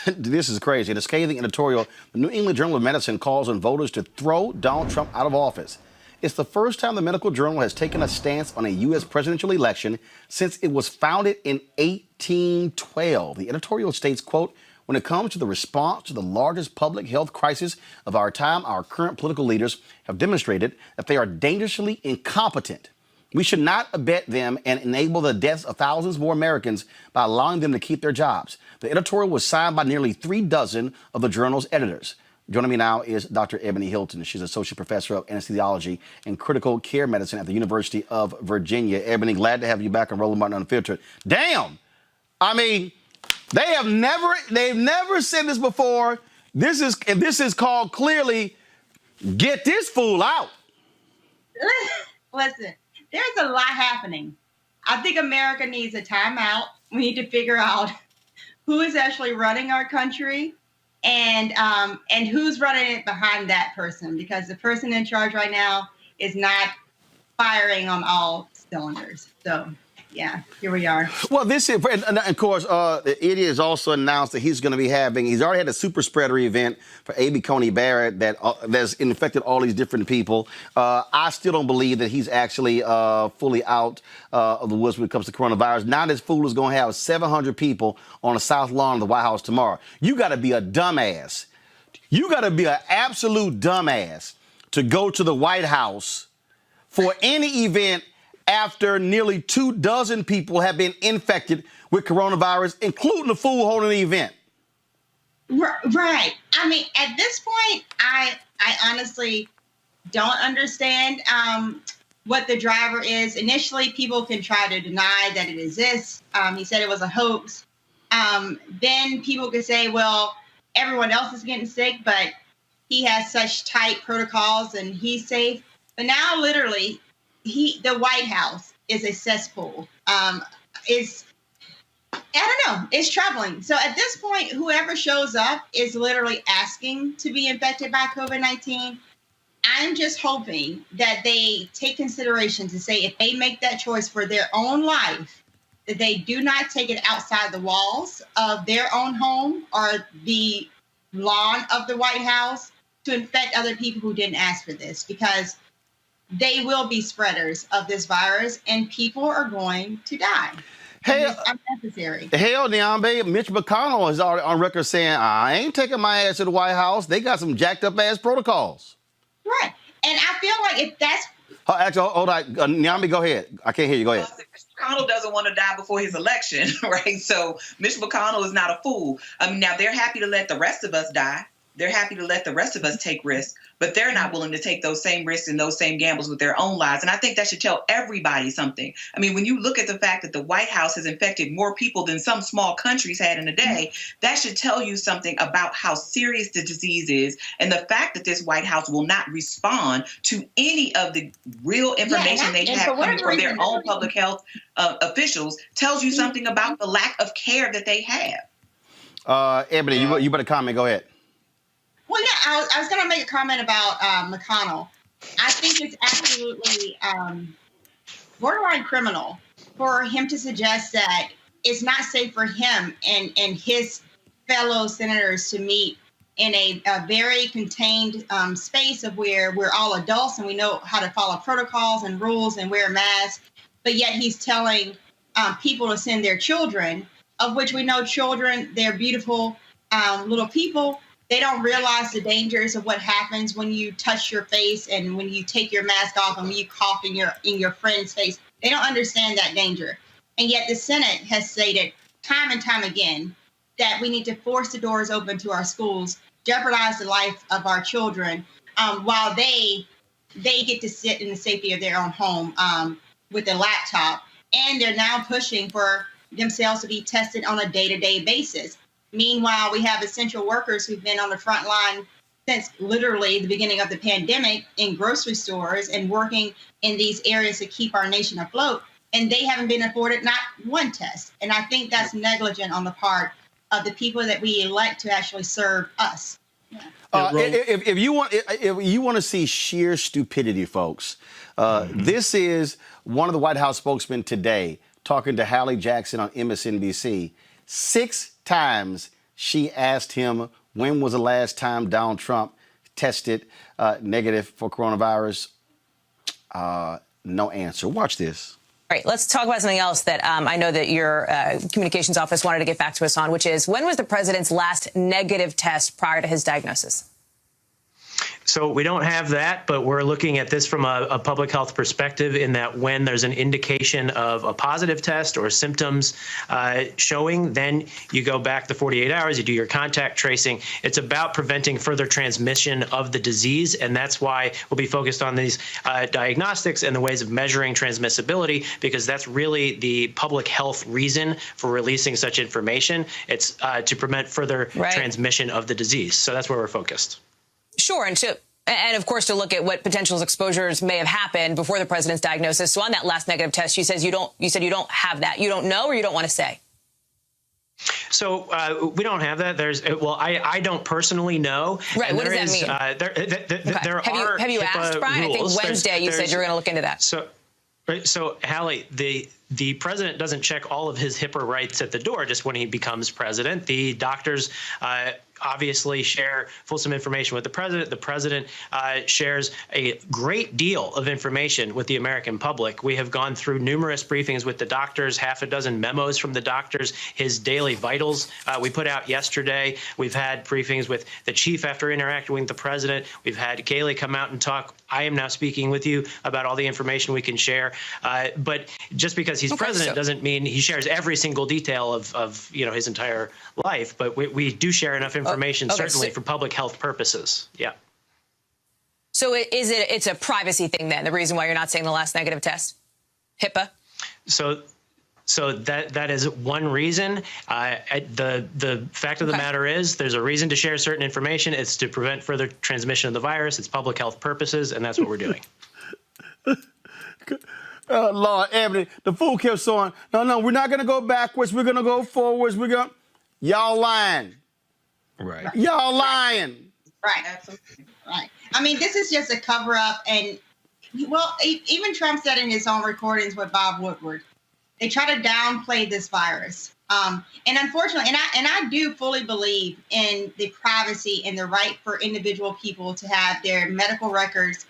This is crazy. In a scathing editorial, the New England Journal of Medicine calls on voters to throw Donald Trump out of office. It's the first time the medical journal has taken a stance on a U.S. presidential election since it was founded in 1812. The editorial states, quote, when it comes to the response to the largest public health crisis of our time, our current political leaders have demonstrated that they are dangerously incompetent. We should not abet them and enable the deaths of thousands more Americans by allowing them to keep their jobs. The editorial was signed by nearly 36 of the journal's editors. Joining me now is Dr. Ebony Hilton. She's Associate Professor of Anesthesiology and Critical Care Medicine at the University of Virginia. Ebony, glad to have you back on Roland Martin Unfiltered. Damn! I mean, they've never said this before. This is called clearly, get this fool out. Listen, there's a lot happening. I think America needs a timeout. We need to figure out who is actually running our country. And who's running it behind that person? Because the person in charge right now is not firing on all cylinders. So, yeah, here we are. Well, this is, and of course, it is also announced that he's going to be he's already had a super spreader event for A.B. Coney Barrett that's infected all these different people. I still don't believe that he's actually fully out of the woods when it comes to coronavirus. Now this fool is going to have 700 people on the south lawn of the White House tomorrow. You got to be a dumbass. You got to be an absolute dumbass to go to the White House for any event after nearly 24 people have been infected with coronavirus, including the fool holding the event. Right. I mean, at this point, I honestly don't understand what the driver is. Initially, people can try to deny that it exists. He said it was a hoax. Then people could say, well, everyone else is getting sick, but he has such tight protocols and he's safe. But now, literally, the White House is a cesspool. I don't know. It's troubling. So at this point, whoever shows up is literally asking to be infected by COVID-19. I'm just hoping that they take consideration to say if they make that choice for their own life, that they do not take it outside the walls of their own home or the lawn of the White House to infect other people who didn't ask for this, because they will be spreaders of this virus and people are going to die. It's unnecessary. Hell, Niambe, Mitch McConnell is already on record saying, I ain't taking my ass to the White House. They got some jacked up ass protocols. Right. And I feel like if that's... Actually, hold on. Niambe, go ahead. I can't hear you. Go ahead. McConnell doesn't want to die before his election, right? So Mitch McConnell is not a fool. I mean, now they're happy to let the rest of us die. They're happy to let the rest of us take risks, but they're not willing to take those same risks and those same gambles with their own lives. And I think that should tell everybody something. I mean, when you look at the fact that the White House has infected more people than some small countries had in a day, that should tell you something about how serious the disease is. And the fact that this White House will not respond to any of the real information they have coming from their own public health officials tells you something about the lack of care that they have. Ebony, you better comment. Go ahead. Well, yeah, I was going to make a comment about McConnell. I think it's absolutely borderline criminal for him to suggest that it's not safe for him and his fellow senators to meet in a very contained space of where we're all adults and we know how to follow protocols and rules and wear masks. But yet he's telling people to send their children, of which we know children, they're beautiful little people. They don't realize the dangers of what happens when you touch your face and when you take your mask off and when you cough in your friend's face. They don't understand that danger. And yet the Senate has stated time and time again that we need to force the doors open to our schools, jeopardize the life of our children, while they get to sit in the safety of their own home with a laptop. And they're now pushing for themselves to be tested on a day-to-day basis. Meanwhile, we have essential workers who've been on the front line since literally the beginning of the pandemic in grocery stores and working in these areas to keep our nation afloat. And they haven't been afforded not one test. And I think that's negligent on the part of the people that we elect to actually serve us. If you want to see sheer stupidity, folks, this is one of the White House spokesmen today talking to Hallie Jackson on MSNBC. 6 times she asked him when was the last time Donald Trump tested negative for coronavirus. No answer. Watch this. All right, let's talk about something else that I know that your communications office wanted to get back to us on, which is when was the president's last negative test prior to his diagnosis? So we don't have that, but we're looking at this from a public health perspective in that when there's an indication of a positive test or symptoms showing, then you go back the 48 hours, you do your contact tracing. It's about preventing further transmission of the disease, and that's why we'll be focused on these diagnostics and the ways of measuring transmissibility, because that's really the public health reason for releasing such information. It's to prevent further transmission of the disease. So that's where we're focused. Sure, and of course to look at what potential exposures may have happened before the president's diagnosis. So on that last negative test, you said you don't have that. You don't know, or you don't want to say? So we don't have that. I don't personally know. Right. What does that mean? Have you asked, Brian? I think Wednesday you said you were going to look into that. So Hallie, the president doesn't check all of his HIPAA rights at the door just when he becomes president. The doctors obviously share fulsome information with the president. The president shares a great deal of information with the American public. We have gone through numerous briefings with the doctors, half a dozen memos from the doctors, his daily vitals we put out yesterday. We've had briefings with the chief after interacting with the president. We've had Kayleigh come out and talk. I am now speaking with you about all the information we can share. But just because he's president doesn't mean he shares every single detail of his entire life. But we do share enough information, certainly for public health purposes. Yeah. So it's a privacy thing then, the reason why you're not saying the last negative test? HIPAA? So that is one reason. The fact of the matter is there's a reason to share certain information. It's to prevent further transmission of the virus. It's public health purposes, and that's what we're doing. Lord, Ebony, the fool kept saying, no, we're not going to go backwards. We're going to go forwards. Y'all lying. Right. Y'all lying. Right. Absolutely. Right. I mean, this is just a cover up. And, well, even Trump said in his own recordings with Bob Woodward They try to downplay this virus. And unfortunately, and I do fully believe in the privacy and the right for individual people to have their medical records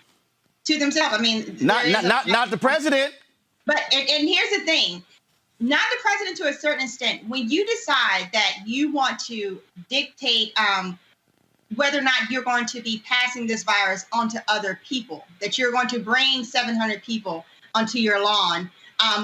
to themselves. I mean, not the president. But and here's the thing. Not the president to a certain extent. When you decide that you want to dictate whether or not you're going to be passing this virus onto other people, that you're going to bring 700 people onto your lawn,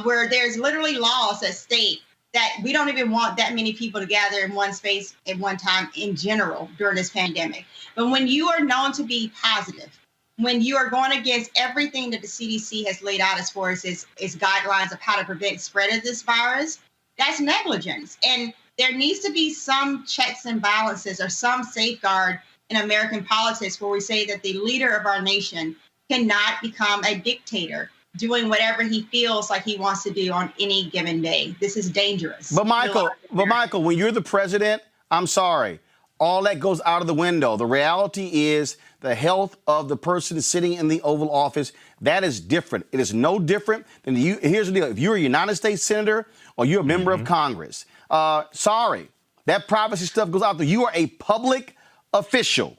where there's literally laws that state that we don't even want that many people to gather in one space at one time in general during this pandemic. But when you are known to be positive, when you are going against everything that the CDC has laid out as far as its guidelines of how to prevent spread of this virus, that's negligence. And there needs to be some checks and balances or some safeguard in American politics where we say that the leader of our nation cannot become a dictator doing whatever he feels like he wants to do on any given day. This is dangerous. But Michael, when you're the president, I'm sorry, all that goes out of the window. The reality is the health of the person sitting in the Oval Office. That is different. It is no different than you. Here's the deal. If you're a United States senator or you're a member of Congress, sorry, that privacy stuff goes out there. You are a public official.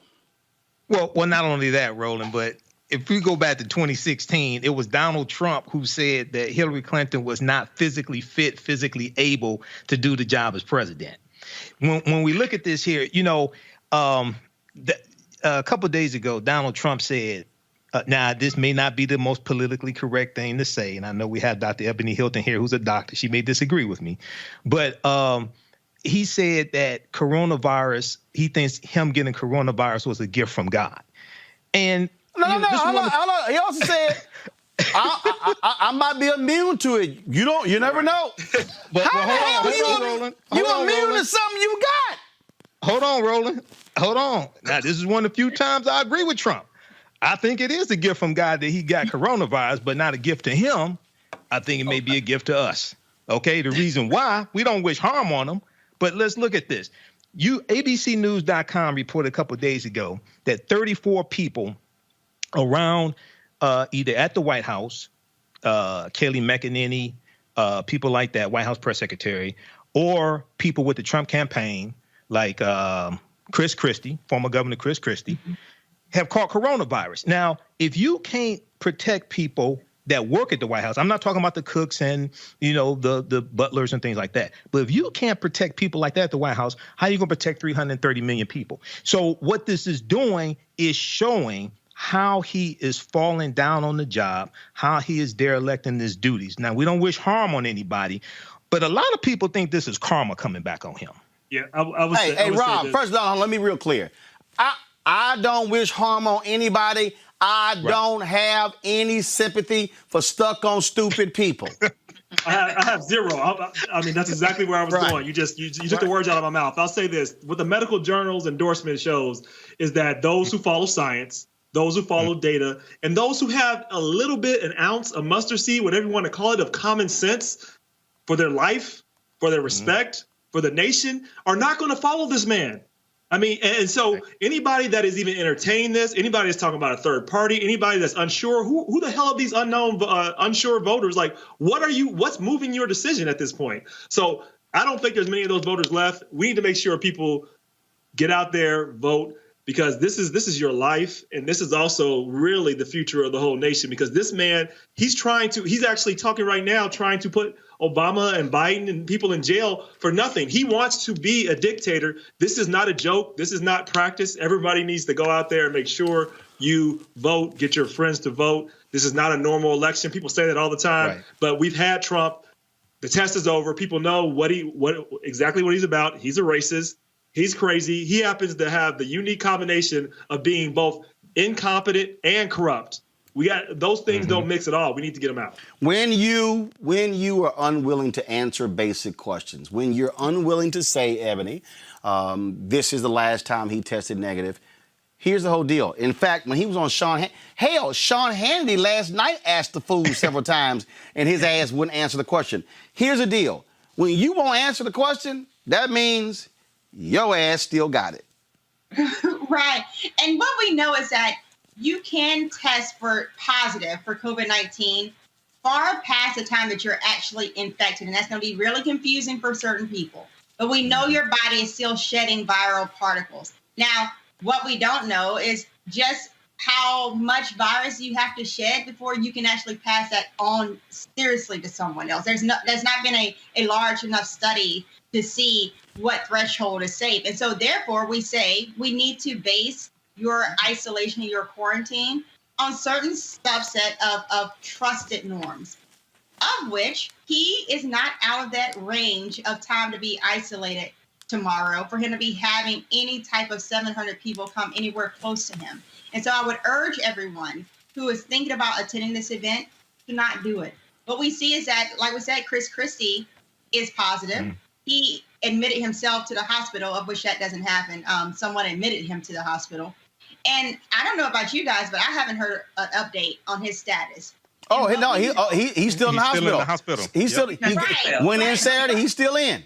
Well, not only that, Roland, but if we go back to 2016, it was Donald Trump who said that Hillary Clinton was not physically fit, physically able to do the job as president. When we look at this here, a couple of days ago, Donald Trump said, now, this may not be the most politically correct thing to say, and I know we have Dr. Ebony Hilton here, who's a doctor. She may disagree with me. But he said that coronavirus, he thinks him getting coronavirus was a gift from God. And No. He also said, I might be immune to it. You never know. But How the hell you immune to something you got? Hold on, Roland. Hold on. Now, this is one of the few times I agree with Trump. I think it is a gift from God that he got coronavirus, but not a gift to him. I think it may be a gift to us. Okay, the reason why, we don't wish harm on him, but let's look at this. ABCnews.com reported a couple of days ago that 34 people around either at the White House, Kayleigh McEnany, people like that, White House press secretary, or people with the Trump campaign, like Chris Christie, former Governor Chris Christie, have caught coronavirus. Now, if you can't protect people that work at the White House, I'm not talking about the cooks and, the butlers and things like that. But if you can't protect people like that at the White House, how are you going to protect 330 million people? So what this is doing is showing how he is falling down on the job, how he is derelict in his duties. Now, we don't wish harm on anybody, but a lot of people think this is karma coming back on him. Yeah, I would Hey, Rob, first of all, let me be real clear. I don't wish harm on anybody. I don't have any sympathy for stuck-on stupid people. I have zero. I mean, that's exactly where I was going. You took the words out of my mouth. I'll say this. What the medical journal's endorsement shows is that those who follow science, those who follow data, and those who have a little bit, an ounce, a mustard seed, whatever you want to call it, of common sense for their life, for their respect, for the nation, are not going to follow this man. I mean, and so anybody that is even entertaining this, anybody that's talking about a third party, anybody that's unsure, who the hell are these unsure voters? Like, what's moving your decision at this point? So I don't think there's many of those voters left. We need to make sure people get out there, vote, because this is your life. And this is also really the future of the whole nation, because this man, he's actually talking right now, trying to put Obama and Biden and people in jail for nothing. He wants to be a dictator. This is not a joke. This is not practice. Everybody needs to go out there and make sure you vote, get your friends to vote. This is not a normal election. People say that all the time, but we've had Trump. The test is over. People know exactly what he's about. He's a racist. He's crazy. He happens to have the unique combination of being both incompetent and corrupt. We got those things don't mix at all. We need to get them out. When you are unwilling to answer basic questions, when you're unwilling to say, Ebony, this is the last time he tested negative, here's the whole deal. In fact, when he was on Sean Hannity last night asked the fool several times, and his ass wouldn't answer the question. Here's the deal. When you won't answer the question, that means your ass still got it. Right. And what we know is that you can test for positive for COVID-19 far past the time that you're actually infected. And that's going to be really confusing for certain people. But we know your body is still shedding viral particles. Now, what we don't know is just how much virus you have to shed before you can actually pass that on seriously to someone else. There's not been a large enough study to see what threshold is safe. And so therefore we say we need to base your isolation and your quarantine on certain subset of trusted norms, of which he is not out of that range of time to be isolated tomorrow for him to be having any type of 700 people come anywhere close to him. And so I would urge everyone who is thinking about attending this event to not do it. What we see is that, like we said, Chris Christie is positive. He admitted himself to the hospital, of which that doesn't happen. Someone admitted him to the hospital. And I don't know about you guys, but I haven't heard an update on his status. Oh, no, he's still in the hospital. He's still went in Saturday. He's still in.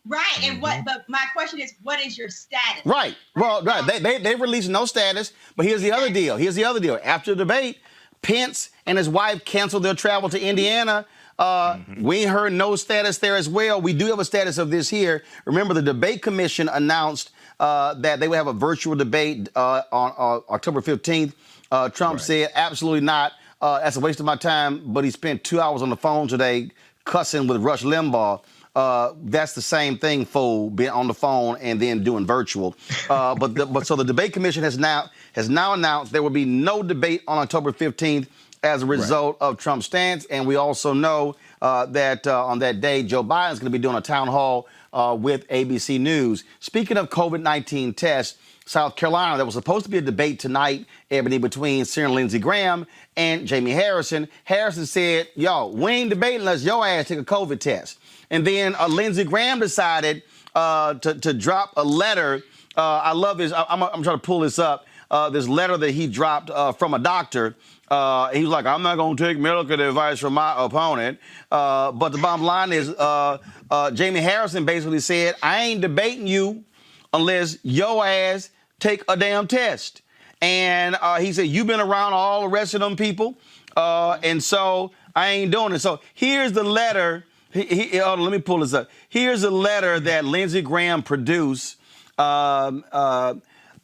Right. And but my question is, what is your status? Right. Well, right. They released no status. But here's the other deal. After the debate, Pence and his wife canceled their travel to Indiana. We heard no status there as well. We do have a status of this here. Remember, the debate commission announced that they would have a virtual debate on October 15th. Trump said, absolutely not. That's a waste of my time. But he spent 2 hours on the phone today cussing with Rush Limbaugh. That's the same thing, fool, being on the phone and then doing virtual. So the debate commission has now announced there will be no debate on October 15th as a result of Trump's stance. And we also know that on that day, Joe Biden is going to be doing a town hall with ABC News. Speaking of COVID-19 tests, South Carolina, there was supposed to be a debate tonight, Ebony, between Senator Lindsey Graham and Jamie Harrison. Harrison said, yo, we ain't debating unless your ass take a COVID test. And then Lindsey Graham decided to drop a letter. I love this. I'm trying to pull this up. This letter that he dropped from a doctor. He was like, I'm not going to take medical advice from my opponent. But the bottom line is Jamie Harrison basically said, I ain't debating you unless your ass take a damn test. And he said, you've been around all the rest of them people. And so I ain't doing it. So here's the letter. Let me pull this up. Here's a letter that Lindsey Graham produced. I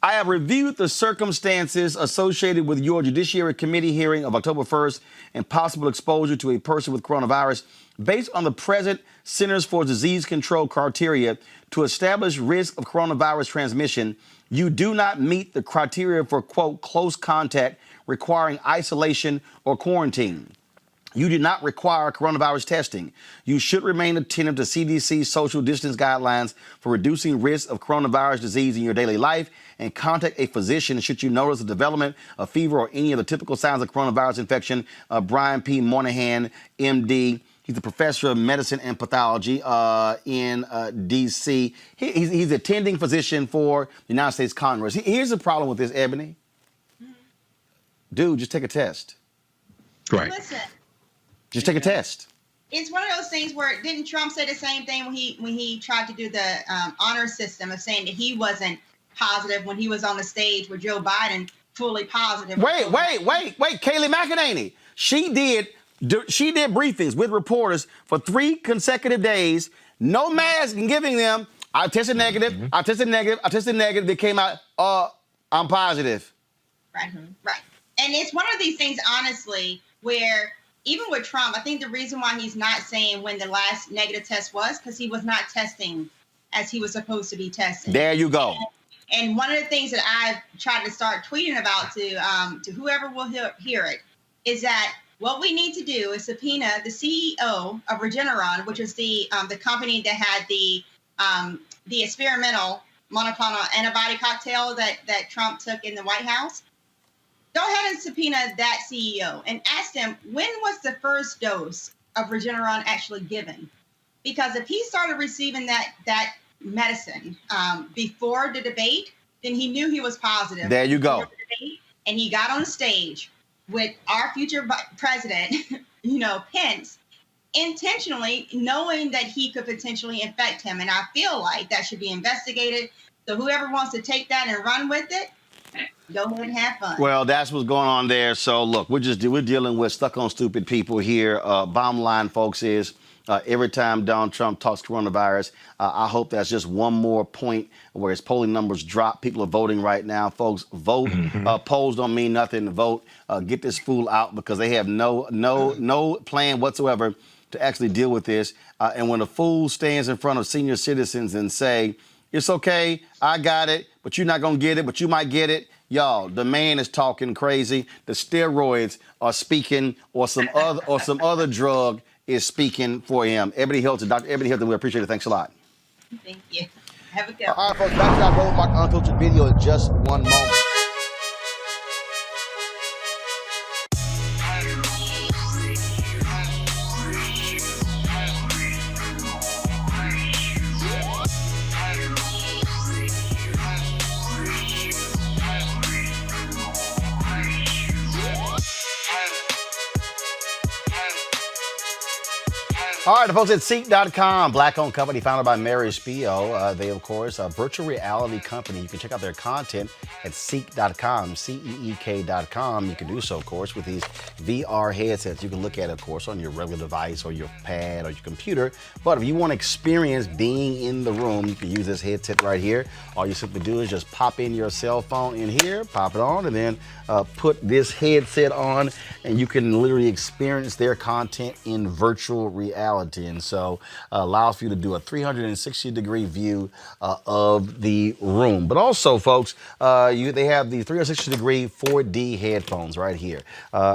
have reviewed the circumstances associated with your Judiciary Committee hearing of October 1st and possible exposure to a person with coronavirus. Based on the present Centers for Disease Control criteria to establish risk of coronavirus transmission, you do not meet the criteria for, quote, close contact requiring isolation or quarantine. You do not require coronavirus testing. You should remain attentive to CDC social distance guidelines for reducing risk of coronavirus disease in your daily life and contact a physician should you notice the development of fever or any of the typical signs of coronavirus infection. Brian P. Moynihan, MD. He's a professor of medicine and pathology in D.C. He's attending physician for the United States Congress. Here's the problem with this, Ebony. Dude, just take a test. Right. Listen. Just take a test. It's one of those things where didn't Trump say the same thing when he tried to do the honor system of saying that he wasn't positive when he was on the stage with Joe Biden fully positive. Wait, Kayleigh McEnany. She did briefings with reporters for 3 consecutive days, no mask and giving them, I tested negative, I tested negative. They came out, I'm positive. Right. And it's one of these things, honestly, where even with Trump, I think the reason why he's not saying when the last negative test was because he was not testing as he was supposed to be testing. There you go. And one of the things that I've tried to start tweeting about to whoever will hear it is that what we need to do is subpoena the CEO of Regeneron, which is the company that had the experimental monoclonal antibody cocktail that Trump took in the White House. Go ahead and subpoena that CEO and ask them, when was the first dose of Regeneron actually given? Because if he started receiving that medicine before the debate, then he knew he was positive. There you go. And he got on stage with our future president, Pence, intentionally knowing that he could potentially infect him. And I feel like that should be investigated. So whoever wants to take that and run with it, Go ahead and have fun. Well, that's what's going on there. So, look, we're dealing with stuck on stupid people here. Bottom line, folks, is every time Donald Trump talks coronavirus, I hope that's just one more point where his polling numbers drop. People are voting right now, folks. Vote. Polls don't mean nothing. Vote. Get this fool out because they have no plan whatsoever to actually deal with this. And when a fool stands in front of senior citizens and say, "It's okay, I got it, but you're not gonna get it, but you might get it." Y'all, the man is talking crazy. The steroids are speaking, or some other drug is speaking for him. Ebony Hilton, Dr. Ebony Hilton, we appreciate it. Thanks a lot. Thank you. Have a good one. All right, folks, back to our Roland Martin Unfiltered video in just one moment. All right, folks, at Seek.com, black-owned company founded by Mary Spio. They, of course, a virtual reality company. You can check out their content at Seek.com, CEEK.com. You can do so, of course, with these VR headsets. You can look at it, of course, on your regular device or your pad or your computer. But if you want to experience being in the room, you can use this headset right here. All you simply do is just pop in your cell phone in here, pop it on, and then put this headset on, and you can literally experience their content in virtual reality. And so allows for you to do a 360-degree view of the room. But also, folks, they have the 360-degree 4D headphones right here.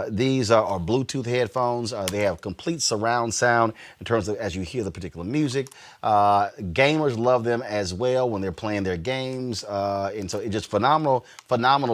These are Bluetooth headphones. They have complete surround sound in terms of as you hear the particular music. Gamers love them as well when they're playing their games. And so it's just phenomenal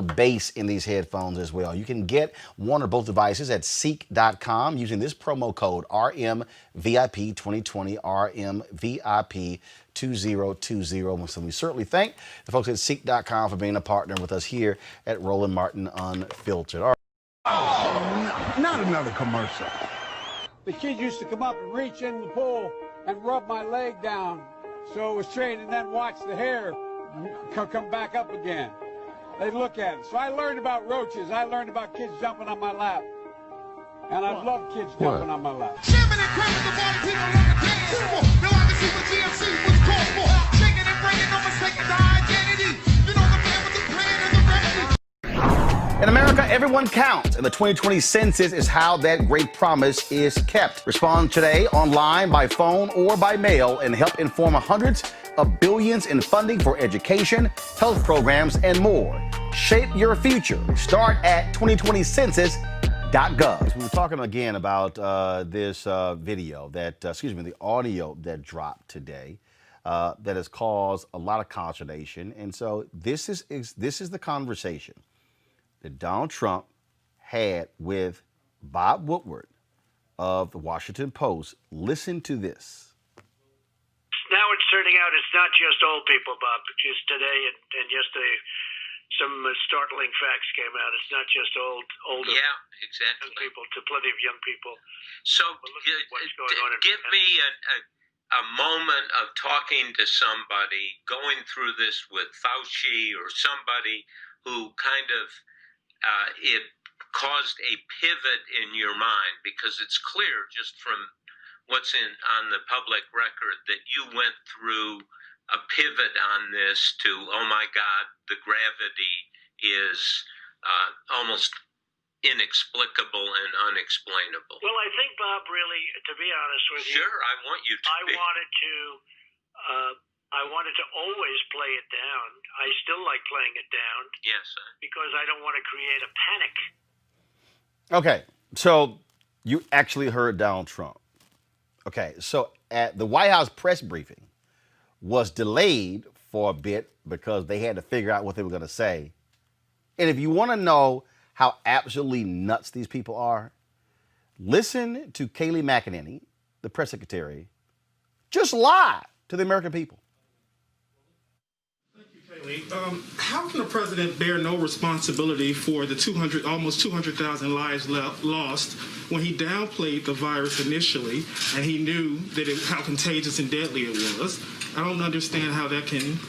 bass in these headphones as well. You can get one or both devices at Seek.com using this promo code RMVIP 2020, RMVIP 2020. So we certainly thank the folks at Seek.com for being a partner with us here at Roland Martin Unfiltered. All right. Oh, not another commercial. The kid used to come up and reach in the pool and rub my leg down so it was straight, and then watch the hair come back up again. They'd look at it. So I learned about roaches. I learned about kids jumping on my lap. And I love kids jumping on my lap. In America, everyone counts, and the 2020 census is how that great promise is kept. Respond today online, by phone, or by mail, and help inform hundreds of billions in funding for education, health programs, and more. Shape your future. Start at 2020census.gov. We were talking again about this video that, the audio that dropped today that has caused a lot of consternation. And so this is the conversation that Donald Trump had with Bob Woodward of the Washington Post. Listen to this. Now it's turning out it's not just old people, Bob. Just today and yesterday, some startling facts came out. It's not just older young people, to plenty of young people. So what's going on give me a moment of talking to somebody, going through this with Fauci or somebody who kind of it caused a pivot in your mind, because it's clear just from what's on the public record that you went through a pivot on this to, oh my God, the gravity is almost inexplicable and unexplainable. Well, I think, Bob, really, to be honest with you, sure, I want you to be. I wanted to always play it down. I still like playing it down. Yes, because I don't want to create a panic. Okay, so you actually heard Donald Trump. Okay, so at the White House press briefing was delayed for a bit because they had to figure out what they were going to say. And if you want to know how absolutely nuts these people are, listen to Kayleigh McEnany, the press secretary, just lie to the American people. How can the president bear no responsibility for the almost 200,000 lives lost when he downplayed the virus initially and he knew that how contagious and deadly it was? I don't understand how that can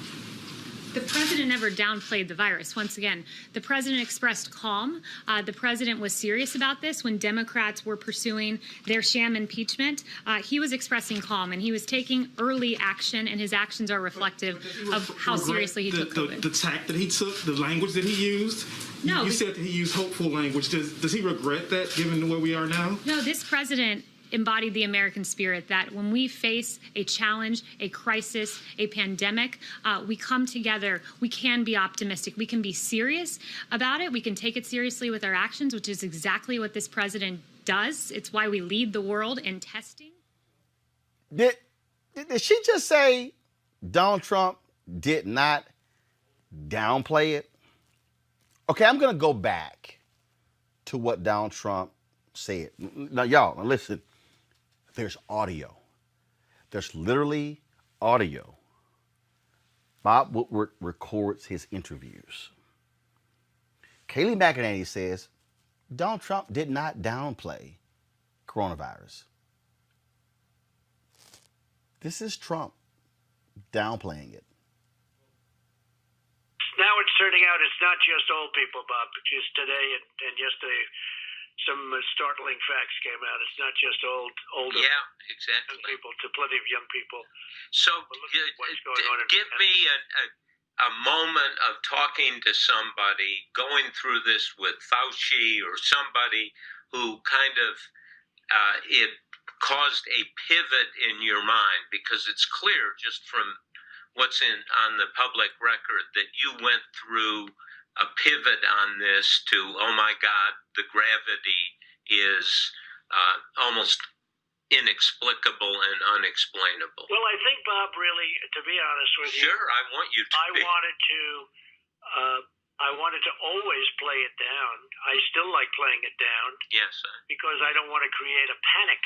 The president never downplayed the virus. Once again, the president expressed calm. The president was serious about this when Democrats were pursuing their sham impeachment. He was expressing calm, and he was taking early action, and his actions are reflective of how seriously he took COVID. The tact that he took, the language that he used. No, you said that he used hopeful language. Does he regret that, given where we are now? No, this president embodied the American spirit that when we face a challenge, a crisis, a pandemic, we come together. We can be optimistic. We can be serious about it. We can take it seriously with our actions, which is exactly what this president does. It's why we lead the world in testing. Did she just say Donald Trump did not downplay it? Okay, I'm going to go back to what Donald Trump said. Now, y'all, listen. There's audio. There's literally audio. Bob Woodward records his interviews. Kayleigh McEnany says Donald Trump did not downplay coronavirus. This is Trump downplaying it. Now it's turning out it's not just old people, Bob. Just today and yesterday, some startling facts came out. It's not just older exactly. young people, to plenty of young people. So what's going on give me a moment of talking to somebody, going through this with Fauci or somebody who kind of it caused a pivot in your mind, because it's clear just from what's on the public record that you went through a pivot on this to, oh my God, the gravity is almost inexplicable and unexplainable. Well, I think, Bob, really, to be honest with you, sure, I want you to. I wanted to always play it down. I still like playing it down. Yes, because I don't want to create a panic.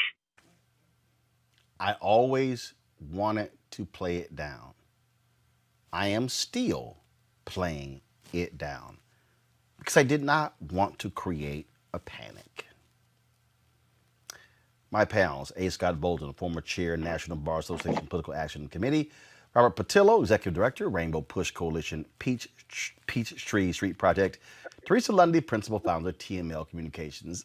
I always wanted to play it down. I am still playing it down because I did not want to create a panic. My pals, A. Scott Bolton, former chair, National Bar Association Political Action Committee, Robert Patillo, Executive Director, Rainbow Push Coalition, Peachtree Street Project, Teresa Lundy, Principal Founder, TML Communications.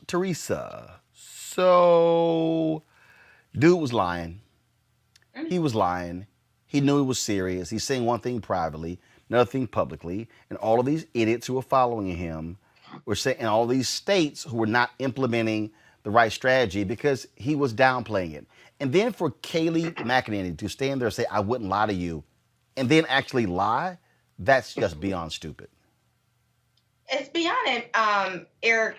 Teresa, so dude was lying. He was lying. He knew he was serious. He's saying one thing privately, another thing publicly, and all of these idiots who are following him were saying, and all these states who were not implementing the right strategy because he was downplaying it. And then for Kayleigh McEnany to stand there and say, I wouldn't lie to you, and then actually lie, that's just beyond stupid. It's beyond it, Eric.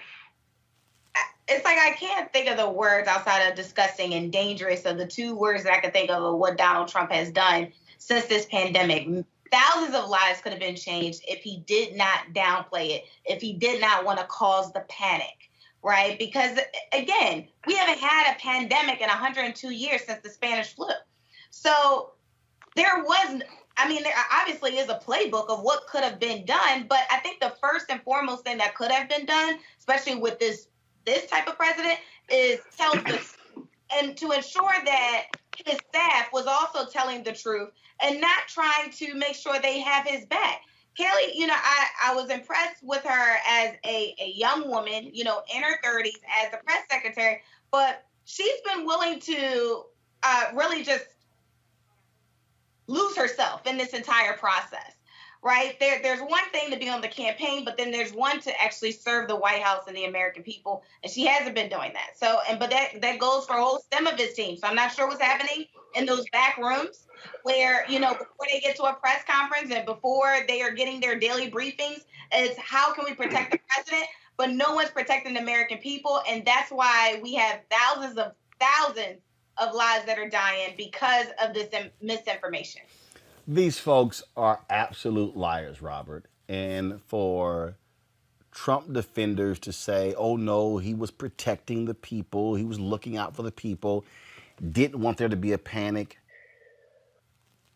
It's like I can't think of the words outside of disgusting and dangerous of the two words that I can think of what Donald Trump has done since this pandemic. Thousands of lives could have been changed if he did not downplay it, if he did not want to cause the panic, right? Because, again, we haven't had a pandemic in 102 years since the Spanish flu. So there obviously is a playbook of what could have been done, but I think the first and foremost thing that could have been done, especially with this type of president, is tell the truth and to ensure that his staff was also telling the truth and not trying to make sure they have his back. Kayleigh, I was impressed with her as a young woman, in her 30s as a press secretary, but she's been willing to really just lose herself in this entire process. Right? There's one thing to be on the campaign, but then there's one to actually serve the White House and the American people, and she hasn't been doing that. So, but that goes for a whole stem of his team. So I'm not sure what's happening in those back rooms where, before they get to a press conference and before they are getting their daily briefings, it's how can we protect the president? But no one's protecting the American people, and that's why we have thousands of lives that are dying because of this misinformation. These folks are absolute liars, Robert. And for Trump defenders to say, oh, no, he was protecting the people, he was looking out for the people, didn't want there to be a panic.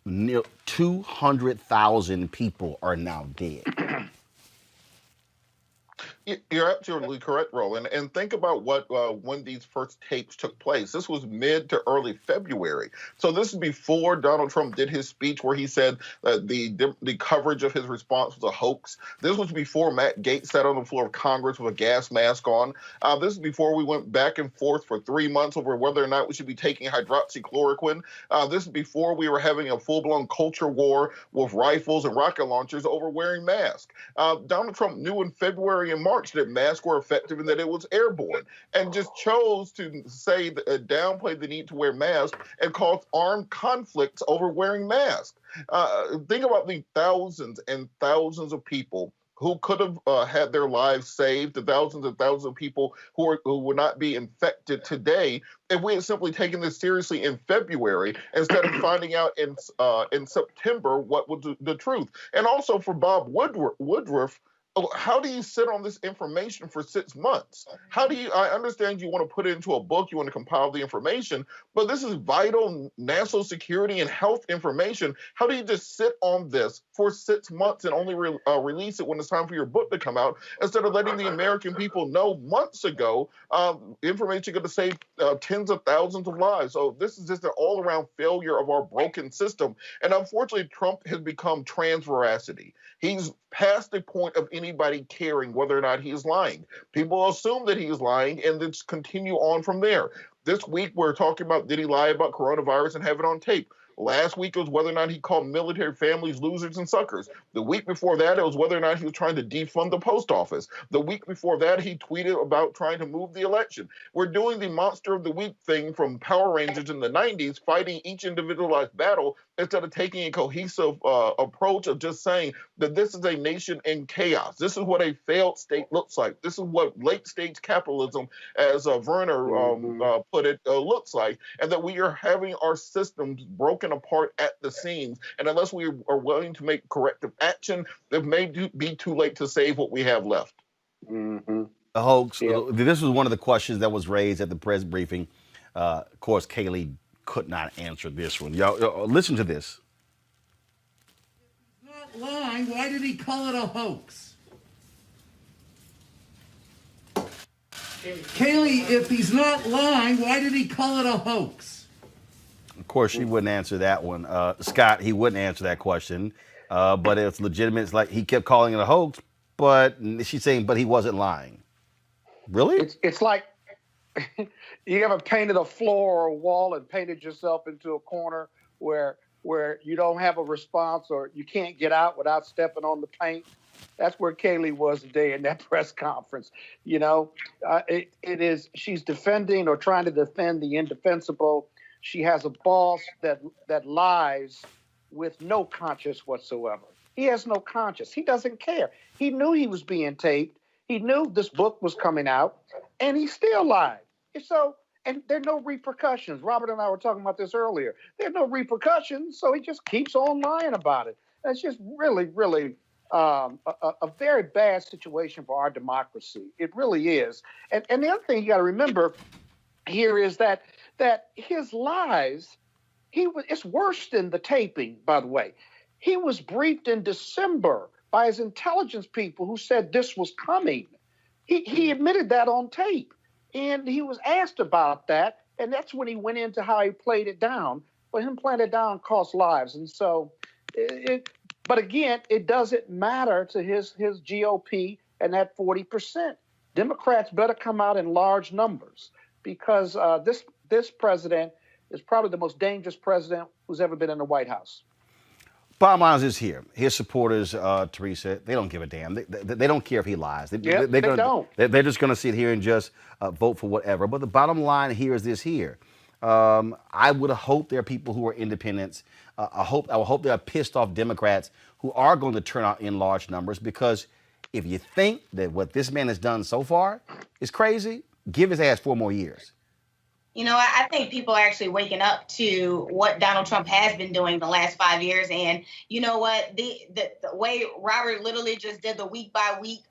200,000 people are now dead. You're absolutely correct, Roland. And think about what when these first tapes took place. This was mid to early February. So this is before Donald Trump did his speech where he said the coverage of his response was a hoax. This was before Matt Gaetz sat on the floor of Congress with a gas mask on. This is before we went back and forth for 3 months over whether or not we should be taking hydroxychloroquine. This is before we were having a full-blown culture war with rifles and rocket launchers over wearing masks. Donald Trump knew in February and March that masks were effective and that it was airborne, and just chose to say downplay the need to wear masks and cause armed conflicts over wearing masks. Think about the thousands and thousands of people who could have had their lives saved, the thousands and thousands of people who would not be infected today if we had simply taken this seriously in February instead of finding out in September what was the truth. And also for Bob Woodruff, how do you sit on this information for 6 months? I understand you want to put it into a book, you want to compile the information, but this is vital national security and health information. How do you just sit on this for 6 months and only release it when it's time for your book to come out, instead of letting the American people know months ago information going to save tens of thousands of lives? So this is just an all-around failure of our broken system. And unfortunately, Trump has become trans veracity. He's past the point of anybody caring whether or not he's lying. People assume that he's lying and then continue on from there. This week, we're talking about, did he lie about coronavirus and have it on tape? Last week, it was whether or not he called military families losers and suckers. The week before that, it was whether or not he was trying to defund the post office. The week before that, he tweeted about trying to move the election. We're doing the monster of the week thing from Power Rangers in the 90s, fighting each individualized battle instead of taking a cohesive approach of just saying that this is a nation in chaos. This is what a failed state looks like. This is what late-stage capitalism, as Werner put it, looks like, and that we are having our systems broken apart at the seams. And unless we are willing to make corrective action, it may be too late to save what we have left. A hoax. Yeah. This was one of the questions that was raised at the press briefing. Of course, Kayleigh could not answer this one. Y'all, listen to this. Not lying. Why did he call it a hoax? Kayleigh, if he's not lying, why did he call it a hoax? Of course, she wouldn't answer that one. Scott, he wouldn't answer that question. But it's legitimate. It's like he kept calling it a hoax, but she's saying, but he wasn't lying. Really? It's like you ever painted a floor or a wall and painted yourself into a corner where you don't have a response or you can't get out without stepping on the paint. That's where Kayleigh was today in that press conference. You know, it is, she's defending or trying to defend the indefensible. She has a boss that lies with no conscience whatsoever. He has no conscience. He doesn't care. He knew he was being taped. He knew this book was coming out, and he still lied. So, and there are no repercussions. Robert and I were talking about this earlier. There are no repercussions, so he just keeps on lying about it. That's just really, really a very bad situation for our democracy. It really is. And the other thing you got to remember here is that his lies, it's worse than the taping, by the way. He was briefed in December by his intelligence people who said this was coming. He admitted that on tape. And he was asked about that. And that's when he went into how he played it down. But him playing it down cost lives. And so, but again, it doesn't matter to his GOP and that 40%. Democrats better come out in large numbers because this president is probably the most dangerous president who's ever been in the White House. Bottom line is here. His supporters, Teresa, they don't give a damn. They don't care if he lies. They don't. They're just going to sit here and just vote for whatever. But the bottom line here is this here. I would hope there are people who are independents. I would hope there are pissed off Democrats who are going to turn out in large numbers, because if you think that what this man has done so far is crazy, give his ass 4 more years. You know, I think people are actually waking up to what Donald Trump has been doing the last 5 years. And you know what? The way Robert literally just did the week by week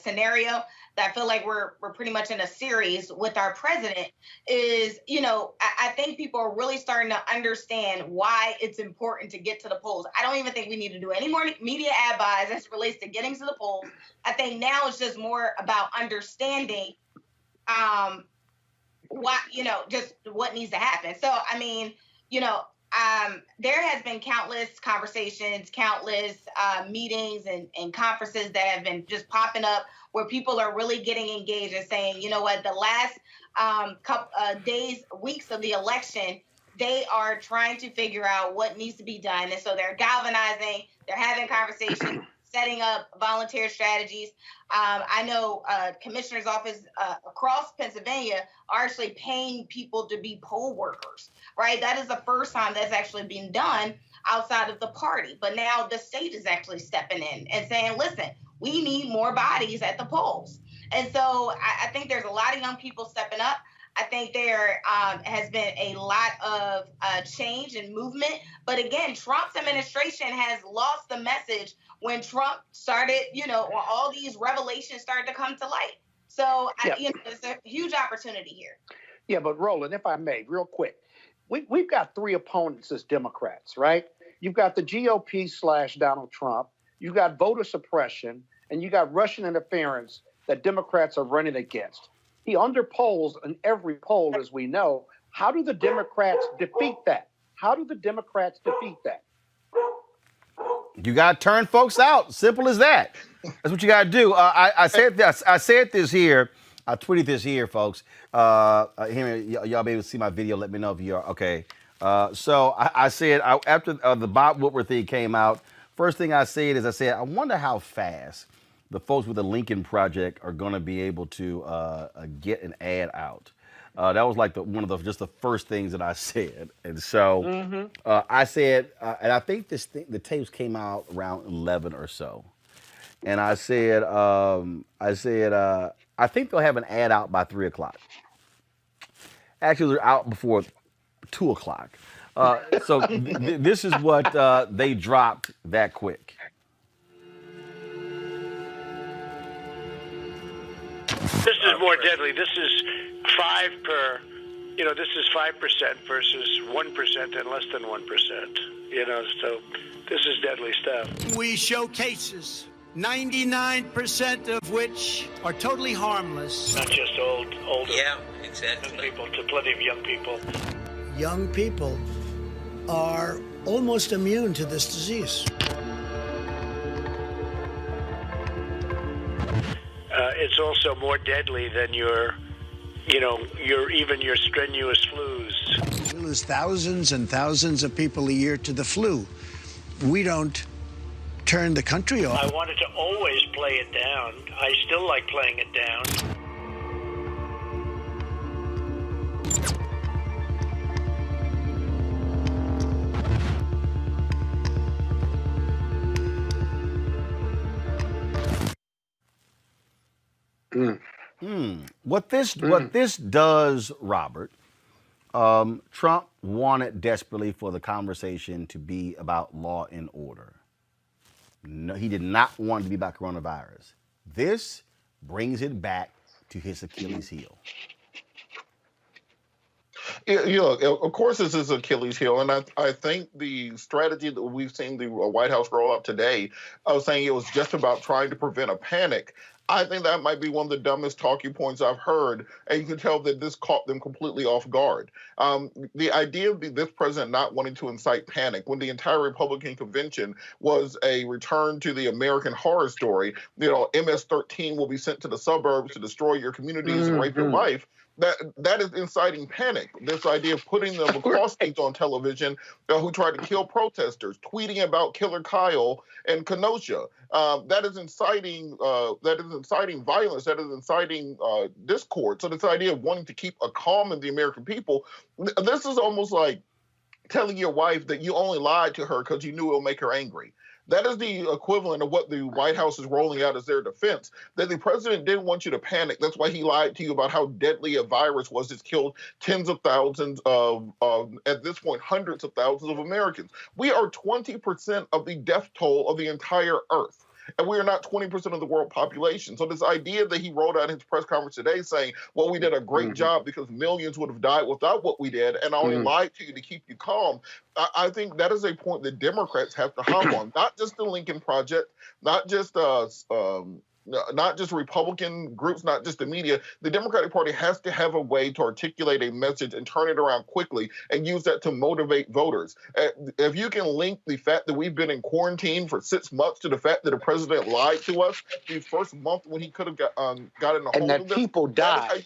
scenario that I feel like we're pretty much in a series with our president is, I think people are really starting to understand why it's important to get to the polls. I don't even think we need to do any more media ad buys as it relates to getting to the polls. I think now it's just more about understanding just what needs to happen. So, I mean, there has been countless conversations, countless meetings and conferences that have been just popping up where people are really getting engaged and saying, you know what, the last couple days, weeks of the election, they are trying to figure out what needs to be done. And so they're galvanizing, they're having conversations, setting up volunteer strategies. I know commissioner's office across Pennsylvania are actually paying people to be poll workers, right? That is the first time that's actually been done outside of the party. But now the state is actually stepping in and saying, listen, we need more bodies at the polls. And so I think there's a lot of young people stepping up. I think there has been a lot of change and movement. But again, Trump's administration has lost the message when Trump started, when all these revelations started to come to light. So, there's a huge opportunity here. Yeah, but Roland, if I may, real quick, we've got three opponents as Democrats, right? You've got the GOP / Donald Trump, you've got voter suppression, and you got Russian interference that Democrats are running against. He underpolls in every poll, as we know. How do the Democrats defeat that? You got to turn folks out. Simple as that. That's what you got to do. I said this. I said this here. I tweeted this here, folks. Y'all be able to see my video. Let me know if you are okay. So I said after the Bob Woodward thing came out, first thing I said is I wonder how fast the folks with the Lincoln Project are going to be able to get an ad out. That was like one of the first things that I said. And so I said, and I think the tapes came out around 11 or so. And I said, I think they'll have an ad out by 3 o'clock. Actually, they're out before 2 o'clock. So this is what they dropped that quick. This is more deadly. This is 5 per, this is 5% versus 1% and less than 1%, so this is deadly stuff. We show cases, 99% of which are totally harmless. Not just older. Yeah, exactly. People, to plenty of young people. Young people are almost immune to this disease. It's also more deadly than your strenuous flus. We lose thousands and thousands of people a year to the flu. We don't turn the country off. I wanted to always play it down. I still like playing it down. What this does, Robert, Trump wanted desperately for the conversation to be about law and order. No, he did not want it to be about coronavirus. This brings it back to his Achilles heel. Of course this is Achilles heel, and I think the strategy that we've seen the White House roll out today, saying it was just about trying to prevent a panic, I think that might be one of the dumbest talking points I've heard, and you can tell that this caught them completely off guard. The idea of this president not wanting to incite panic when the entire Republican convention was a return to the American Horror Story, MS-13 will be sent to the suburbs to destroy your communities and rape your wife. That is inciting panic. This idea of putting the lacrosse teams on television who tried to kill protesters, tweeting about Killer Kyle and Kenosha. That is inciting violence. That is inciting discord. So this idea of wanting to keep a calm in the American people, this is almost like telling your wife that you only lied to her because you knew it would make her angry. That is the equivalent of what the White House is rolling out as their defense, that the president didn't want you to panic. That's why he lied to you about how deadly a virus was. It's killed tens of thousands of, at this point, hundreds of thousands of Americans. We are 20% of the death toll of the entire earth. and we are not 20% of the world population. So this idea that he rolled out in his press conference today saying, well, we did a great job because millions would have died without what we did, and I only lied to you to keep you calm, I think that is a point that Democrats have to hop on. Not just the Lincoln Project, not just Republican groups, not just the media. The Democratic Party has to have a way to articulate a message and turn it around quickly and use that to motivate voters. If you can link the fact that we've been in quarantine for 6 months to the fact that the president lied to us the first month when he could have gotten a hold of this, people died.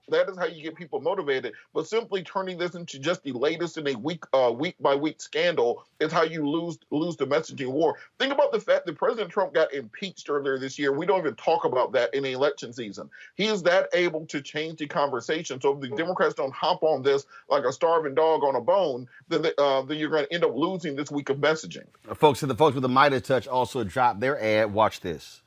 That is how you get people motivated. But simply turning this into just the latest in a week by week scandal is how you lose the messaging war. Think about the fact that President Trump got impeached earlier this year. We don't even talk about that in the election season. He is that able to change the conversation. So if the Democrats don't hop on this like a starving dog on a bone, then you're going to end up losing this week of messaging. The folks with the Midas touch also dropped their ad. Watch this.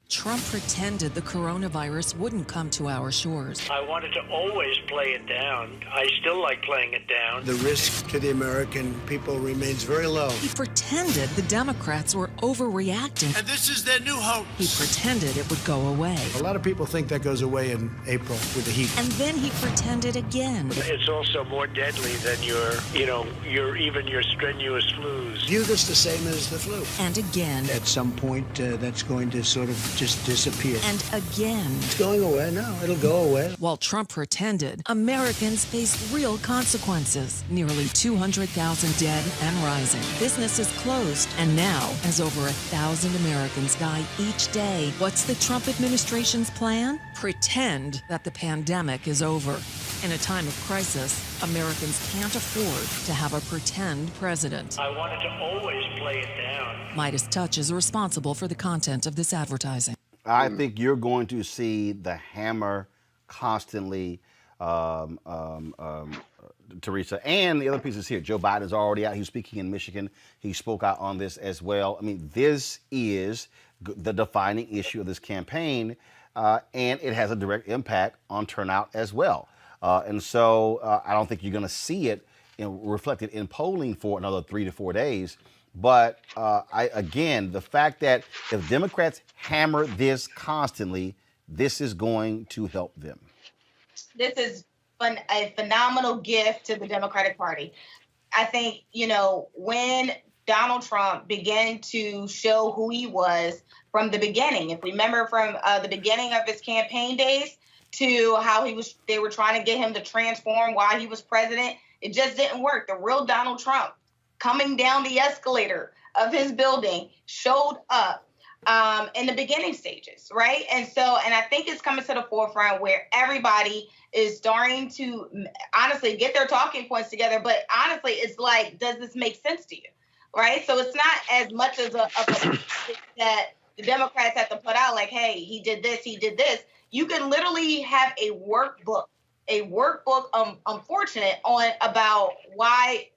Trump pretended the coronavirus wouldn't come to our shores. I wanted to always play it down. I still like playing it down. The risk to the American people remains very low. He pretended the Democrats were overreacting. And this is their new hope. He pretended it would go away. A lot of people think that goes away in April with the heat. And then he pretended again. It's also more deadly than your strenuous flus. View this the same as the flu. And again. At some point, that's going to sort of just disappear. And again. It's going away. No, it'll go away. While Trump pretended, Americans faced real consequences. Nearly 200,000 dead and rising. Businesses closed. And now, as over 1,000 Americans die each day, what's the Trump administration's plan? Pretend that the pandemic is over. In a time of crisis, Americans can't afford to have a pretend president. I wanted to always play it down. Midas Touch is responsible for the content of this advertising. I think you're going to see the hammer constantly, Teresa. And the other piece is here. Joe Biden's already out. He was speaking in Michigan. He spoke out on this as well. I mean, this is the defining issue of this campaign, and it has a direct impact on turnout as well. And so I don't think you're going to see it reflected in polling for another 3 to 4 days. But again, the fact that if Democrats hammer this constantly, this is going to help them. This is a phenomenal gift to the Democratic Party. I think, when Donald Trump began to show who he was from the beginning, if we remember from the beginning of his campaign days to how they were trying to get him to transform while he was president, it just didn't work. The real Donald Trump coming down the escalator of his building showed up in the beginning stages, right? And I think it's coming to the forefront where everybody is starting to honestly get their talking points together. But honestly, it's like, does this make sense to you, right? So it's not as much as a that the Democrats have to put out like, hey, he did this, he did this. You can literally have a workbook, unfortunate, about why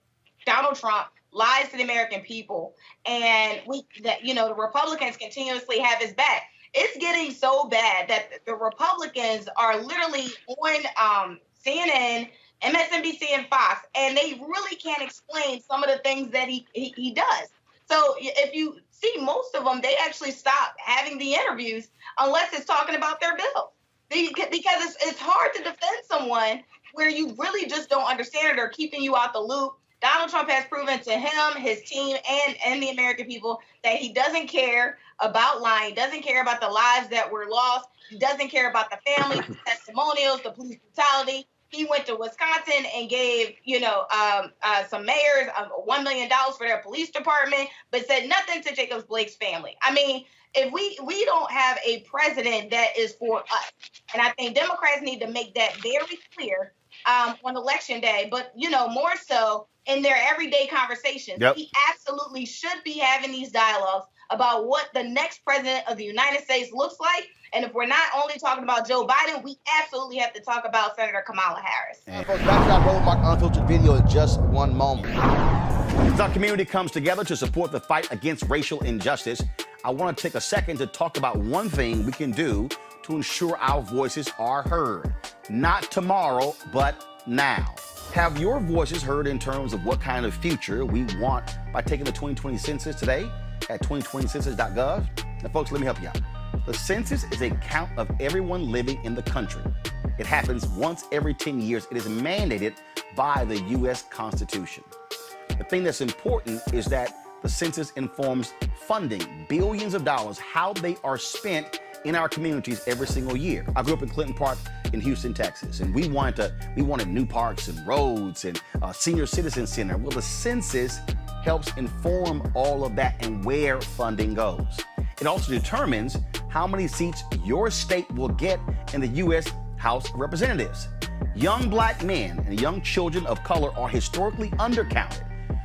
Donald Trump lies to the American people, and the Republicans continuously have his back. It's getting so bad that the Republicans are literally on CNN, MSNBC, and Fox, and they really can't explain some of the things that he does. So if you see most of them, they actually stop having the interviews unless it's talking about their bill. Because it's hard to defend someone where you really just don't understand it or keeping you out the loop. Donald Trump has proven to him, his team, and the American people that he doesn't care about lying. He doesn't care about the lives that were lost. He doesn't care about the families, the testimonials, the police brutality. He went to Wisconsin and gave, some mayors $1 million for their police department, but said nothing to Jacob Blake's family. I mean, if we don't have a president that is for us, and I think Democrats need to make that very clear on election day, but, more so in their everyday conversations. Yep. We absolutely should be having these dialogues about what the next president of the United States looks like. And if we're not only talking about Joe Biden, we absolutely have to talk about Senator Kamala Harris. And folks, back to our Roland Martin Unfiltered video in just one moment. As our community comes together to support the fight against racial injustice, I want to take a second to talk about one thing we can do to ensure our voices are heard. Not tomorrow, but now. Have your voices heard in terms of what kind of future we want by taking the 2020 census today at 2020census.gov? Now, folks, let me help you out. The census is a count of everyone living in the country. It happens once every 10 years. It is mandated by the U.S. Constitution. The thing that's important is that the census informs funding, billions of dollars, how they are spent in our communities every single year. I grew up in Clinton Park in Houston, Texas, and we wanted new parks and roads and a senior citizen center. Well, the census helps inform all of that and where funding goes. It also determines how many seats your state will get in the U.S. House of Representatives. Young black men and young children of color are historically undercounted,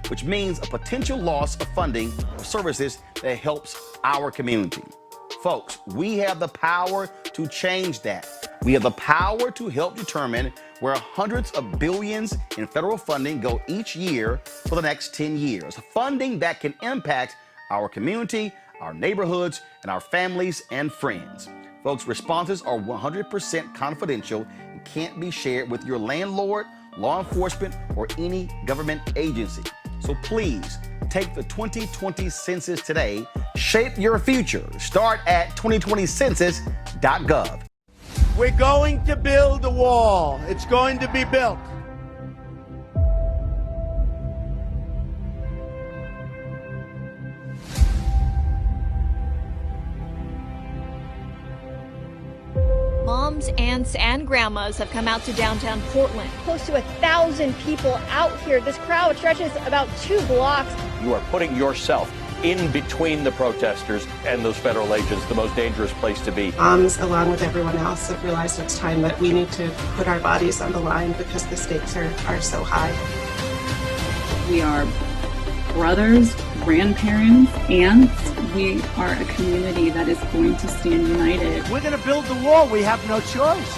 which means a potential loss of funding for services that helps our community. Folks, we have the power to change that. We have the power to help determine where hundreds of billions in federal funding go each year for the next 10 years. Funding that can impact our community, our neighborhoods, and our families and friends. Folks, responses are 100% confidential and can't be shared with your landlord, law enforcement, or any government agency. So please take the 2020 census today. Shape your future. Start at 2020census.gov. We're going to build a wall. It's going to be built. Moms, aunts, and grandmas have come out to downtown Portland. Close to 1,000 people out here. This crowd stretches about 2 blocks. You are putting yourself in between the protesters and those federal agents, the most dangerous place to be. Moms, along with everyone else, have realized it's time that we need to put our bodies on the line because the stakes are so high. We are brothers, grandparents, aunts. We are a community that is going to stand united. We're going to build the wall. We have no choice.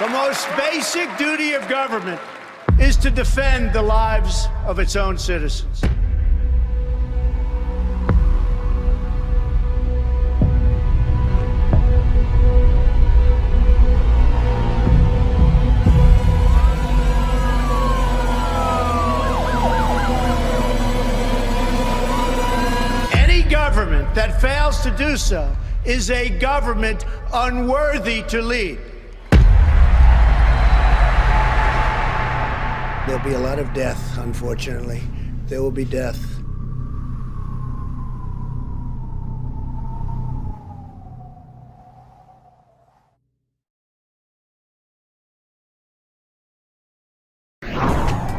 The most basic duty of government is to defend the lives of its own citizens. Any government that fails to do so is a government unworthy to lead. There'll be a lot of death, unfortunately. There will be death.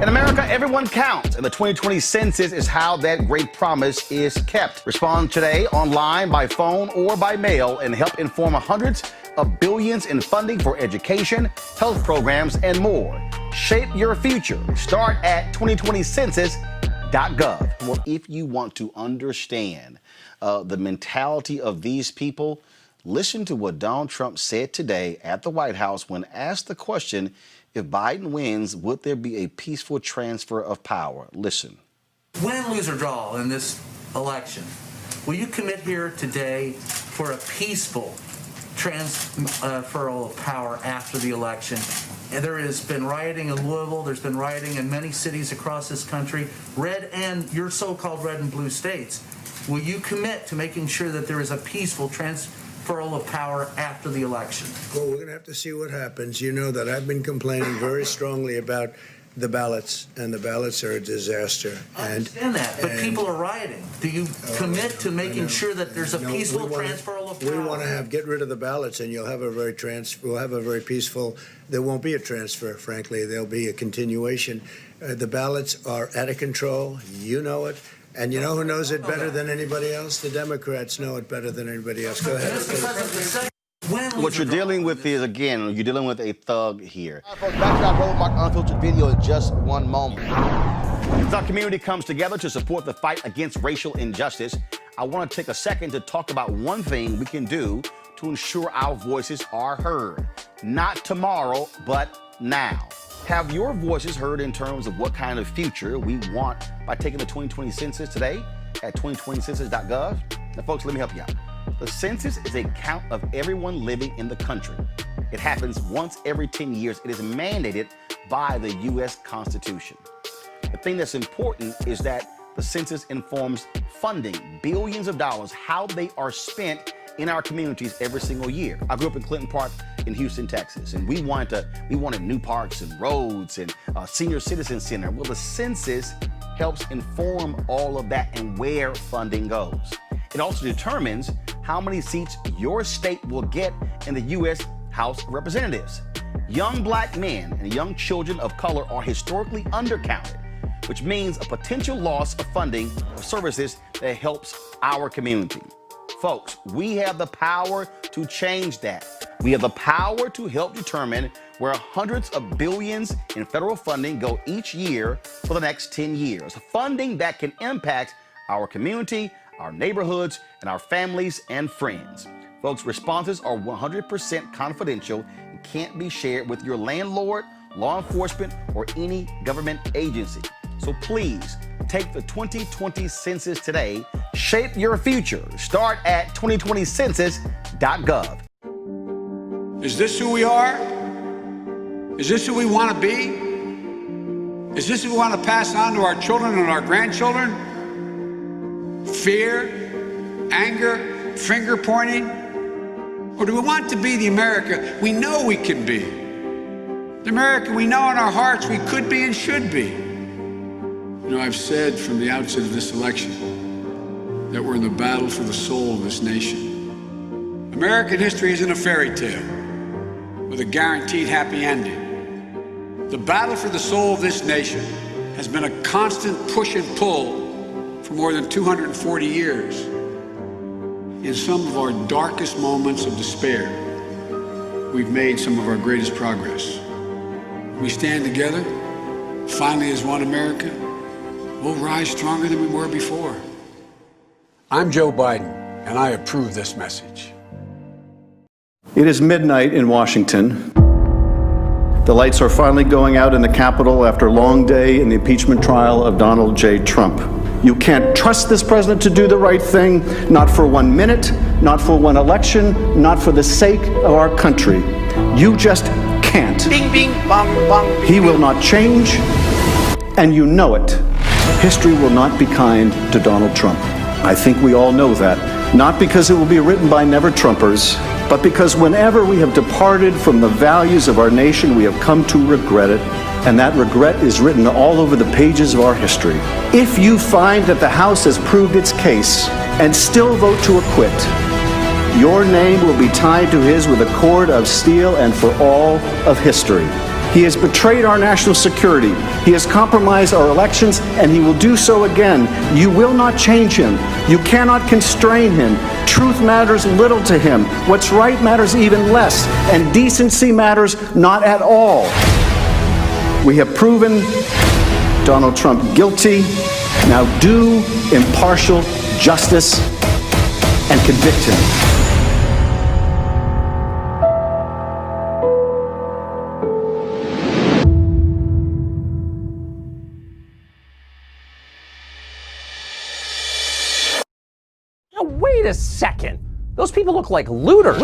In America, everyone counts, and the 2020 census is how that great promise is kept. Respond today online, by phone, or by mail, and help inform hundreds of billions in funding for education, health programs, and more. Shape your future. Start at 2020census.gov. Well, if you want to understand the mentality of these people, listen to what Donald Trump said today at the White House when asked the question, if Biden wins, would there be a peaceful transfer of power? Listen. Win, lose, or draw in this election, will you commit here today for a peaceful transferal of power after the election? And there has been rioting in Louisville. There's been rioting in many cities across this country, red and your so-called red and blue states. Will you commit to making sure that there is a peaceful transferal of power after the election? Well, we're going to have to see what happens. You know that I've been complaining very strongly about the ballots, and the ballots are a disaster. I understand that, but people are rioting. Do you commit to making sure that there's a peaceful transferal of power? We want to get rid of the ballots, and we'll have a very peaceful. There won't be a transfer, frankly. There'll be a continuation. The ballots are out of control. You know it. And you know who knows it better than anybody else? The Democrats know it better than anybody else. Go ahead. What you're dealing with is, again, you're dealing with a thug here. Folks, back to our Roland Martin Unfiltered video in just one moment. As our community comes together to support the fight against racial injustice, I want to take a second to talk about one thing we can do to ensure our voices are heard. Not tomorrow, but now. Have your voices heard in terms of what kind of future we want by taking the 2020 census today at 2020census.gov? Now, folks, let me help you out. The census is a count of everyone living in the country. It happens once every 10 years. It is mandated by the U.S. Constitution. The thing that's important is that the census informs funding, billions of dollars, how they are spent in our communities every single year. I grew up in Clinton Park in Houston, Texas, and we wanted new parks and roads and a senior citizen center. Well, the census helps inform all of that and where funding goes. It also determines how many seats your state will get in the U.S. House of Representatives. Young black men and young children of color are historically undercounted, which means a potential loss of funding for services that helps our community. Folks, we have the power to change that. We have the power to help determine where hundreds of billions in federal funding go each year for the next 10 years. Funding that can impact our community, our neighborhoods, and our families and friends. Folks, responses are 100% confidential and can't be shared with your landlord, law enforcement, or any government agency. So please, take the 2020 census today. Shape your future. Start at 2020census.gov. Is this who we are? Is this who we want to be? Is this who we want to pass on to our children and our grandchildren? Fear, anger, finger pointing? Or do we want to be the America we know we can be? The America we know in our hearts we could be and should be. You know, I've said from the outset of this election that we're in the battle for the soul of this nation. American history isn't a fairy tale with a guaranteed happy ending. The battle for the soul of this nation has been a constant push and pull for more than 240 years. In some of our darkest moments of despair, we've made some of our greatest progress. We stand together, finally as one America, we'll rise stronger than we were before. I'm Joe Biden, and I approve this message. It is midnight in Washington. The lights are finally going out in the Capitol after a long day in the impeachment trial of Donald J. Trump. You can't trust this president to do the right thing, not for 1 minute, not for one election, not for the sake of our country. You just can't. Bing, bing, bong, bong. He will not change, and you know it. History will not be kind to Donald Trump. I think we all know that, not because it will be written by never-Trumpers, but because whenever we have departed from the values of our nation, we have come to regret it, and that regret is written all over the pages of our history. If you find that the House has proved its case and still vote to acquit, your name will be tied to his with a cord of steel and for all of history. He has betrayed our national security. He has compromised our elections, and he will do so again. You will not change him. You cannot constrain him. Truth matters little to him. What's right matters even less, and decency matters not at all. We have proven Donald Trump guilty. Now do impartial justice and convict him. Wait a second. Those people look like looters.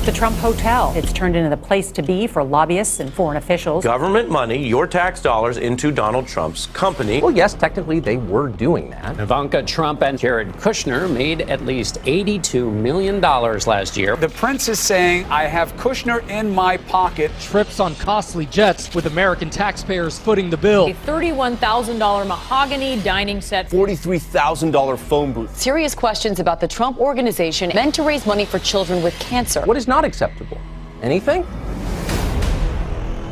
The Trump Hotel. It's turned into the place to be for lobbyists and foreign officials. Government money, your tax dollars, into Donald Trump's company. Well, yes, technically they were doing that. Ivanka Trump and Jared Kushner made at least $82 million last year. The prince is saying, I have Kushner in my pocket. Trips on costly jets with American taxpayers footing the bill. A $31,000 mahogany dining set. $43,000 phone booth. Serious questions about the Trump Organization meant to raise money for children with cancer. What is not acceptable? Anything?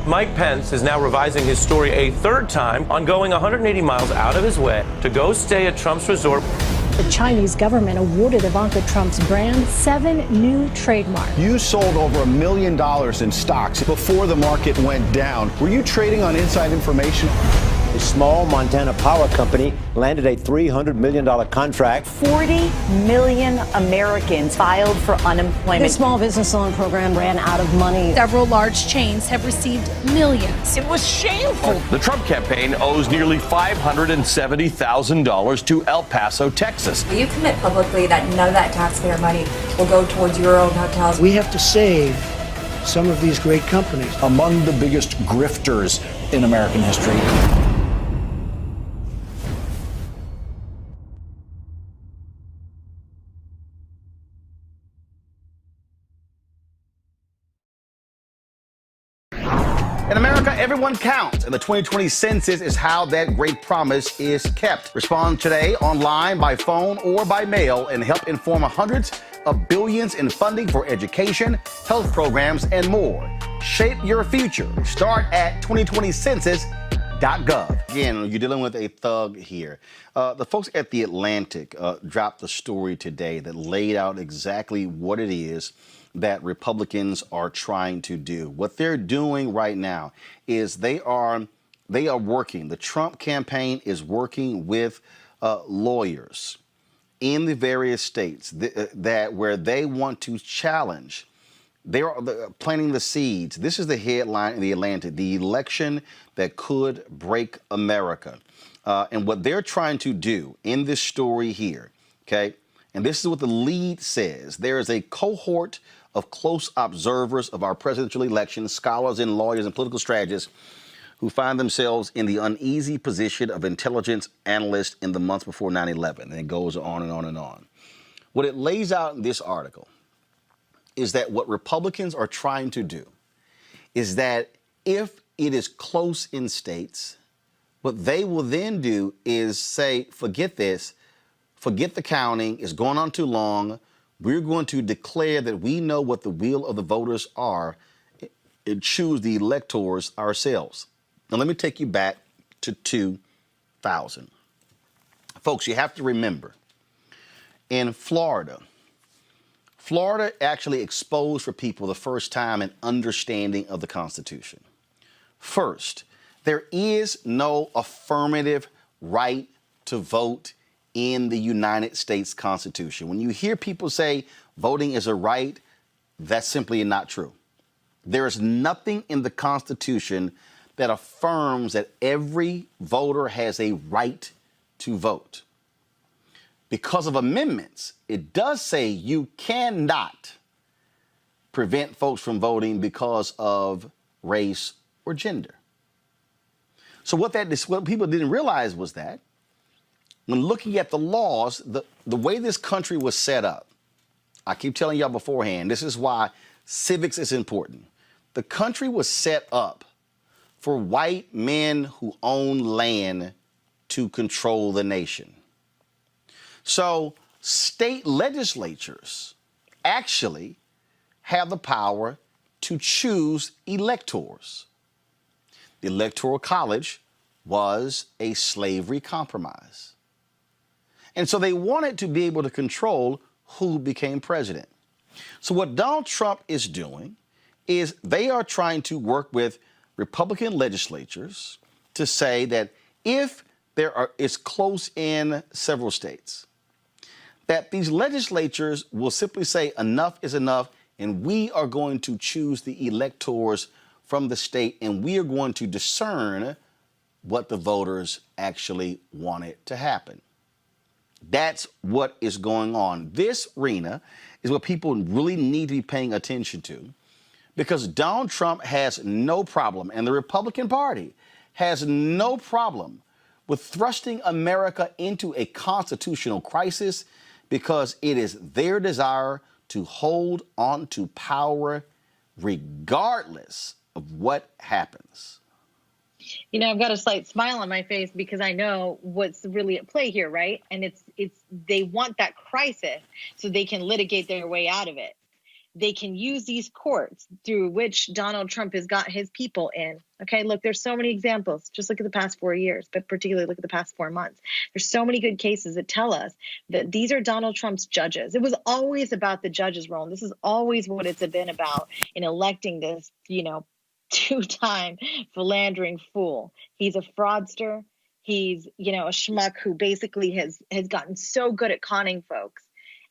Mike Pence is now revising his story a third time on going 180 miles out of his way to go stay at Trump's resort. The Chinese government awarded Ivanka Trump's brand 7 new trademarks. You sold over $1 million in stocks before the market went down. Were you trading on inside information? A small Montana power company landed a $300 million contract. 40 million Americans filed for unemployment. The small business loan program ran out of money. Several large chains have received millions. It was shameful. The Trump campaign owes nearly $570,000 to El Paso, Texas. Will you commit publicly that none of that taxpayer money will go towards your own hotels? We have to save some of these great companies. Among the biggest grifters in American history. In America, everyone counts, and the 2020 census is how that great promise is kept. Respond today online, by phone, or by mail, and help inform hundreds of billions in funding for education, health programs, and more. Shape your future. Start at 2020census.gov. Again, you're dealing with a thug here. The folks at The Atlantic dropped a story today that laid out exactly what it is that Republicans are trying to do. What they're doing right now is they are working. The Trump campaign is working with lawyers in the various states that where they want to challenge. They're planting the seeds. This is the headline in The Atlantic: the election that could break America. And what they're trying to do in this story here, okay, and this is what the lead says: there is a cohort of close observers of our presidential election, scholars and lawyers and political strategists, who find themselves in the uneasy position of intelligence analysts in the months before 9/11. And it goes on and on and on. What it lays out in this article is that what Republicans are trying to do is that if it is close in states, what they will then do is say, forget this, forget the counting, it's going on too long. We're going to declare that we know what the will of the voters are and choose the electors ourselves. Now, let me take you back to 2000. Folks, you have to remember, in Florida actually exposed for people the first time an understanding of the Constitution. First, there is no affirmative right to vote in the United States Constitution. When you hear people say voting is a right, that's simply not true. There is nothing in the Constitution that affirms that every voter has a right to vote. Because of amendments, it does say you cannot prevent folks from voting because of race or gender. So what people didn't realize was that when looking at the laws, the way this country was set up, I keep telling y'all beforehand, this is why civics is important. The country was set up for white men who own land to control the nation. So state legislatures actually have the power to choose electors. The Electoral College was a slavery compromise. And so they wanted to be able to control who became president. So what Donald Trump is doing is they are trying to work with Republican legislatures to say that if it's close in several states, that these legislatures will simply say enough is enough, and we are going to choose the electors from the state, and we are going to discern what the voters actually wanted to happen. That's what is going on. This arena is what people really need to be paying attention to, because Donald Trump has no problem, and the Republican Party has no problem with thrusting America into a constitutional crisis, because it is their desire to hold on to power regardless of what happens. You know, I've got a slight smile on my face because I know what's really at play here, right? And it's they want that crisis so they can litigate their way out of it. They can use these courts through which Donald Trump has got his people in. Okay, look, there's so many examples. Just look at the past 4 years, but particularly look at the past 4 months. There's so many good cases that tell us that these are Donald Trump's judges. It was always about the judges' role. And this is always what it's been about in electing this, two-time philandering fool. He's a fraudster. He's, a schmuck who basically has gotten so good at conning folks.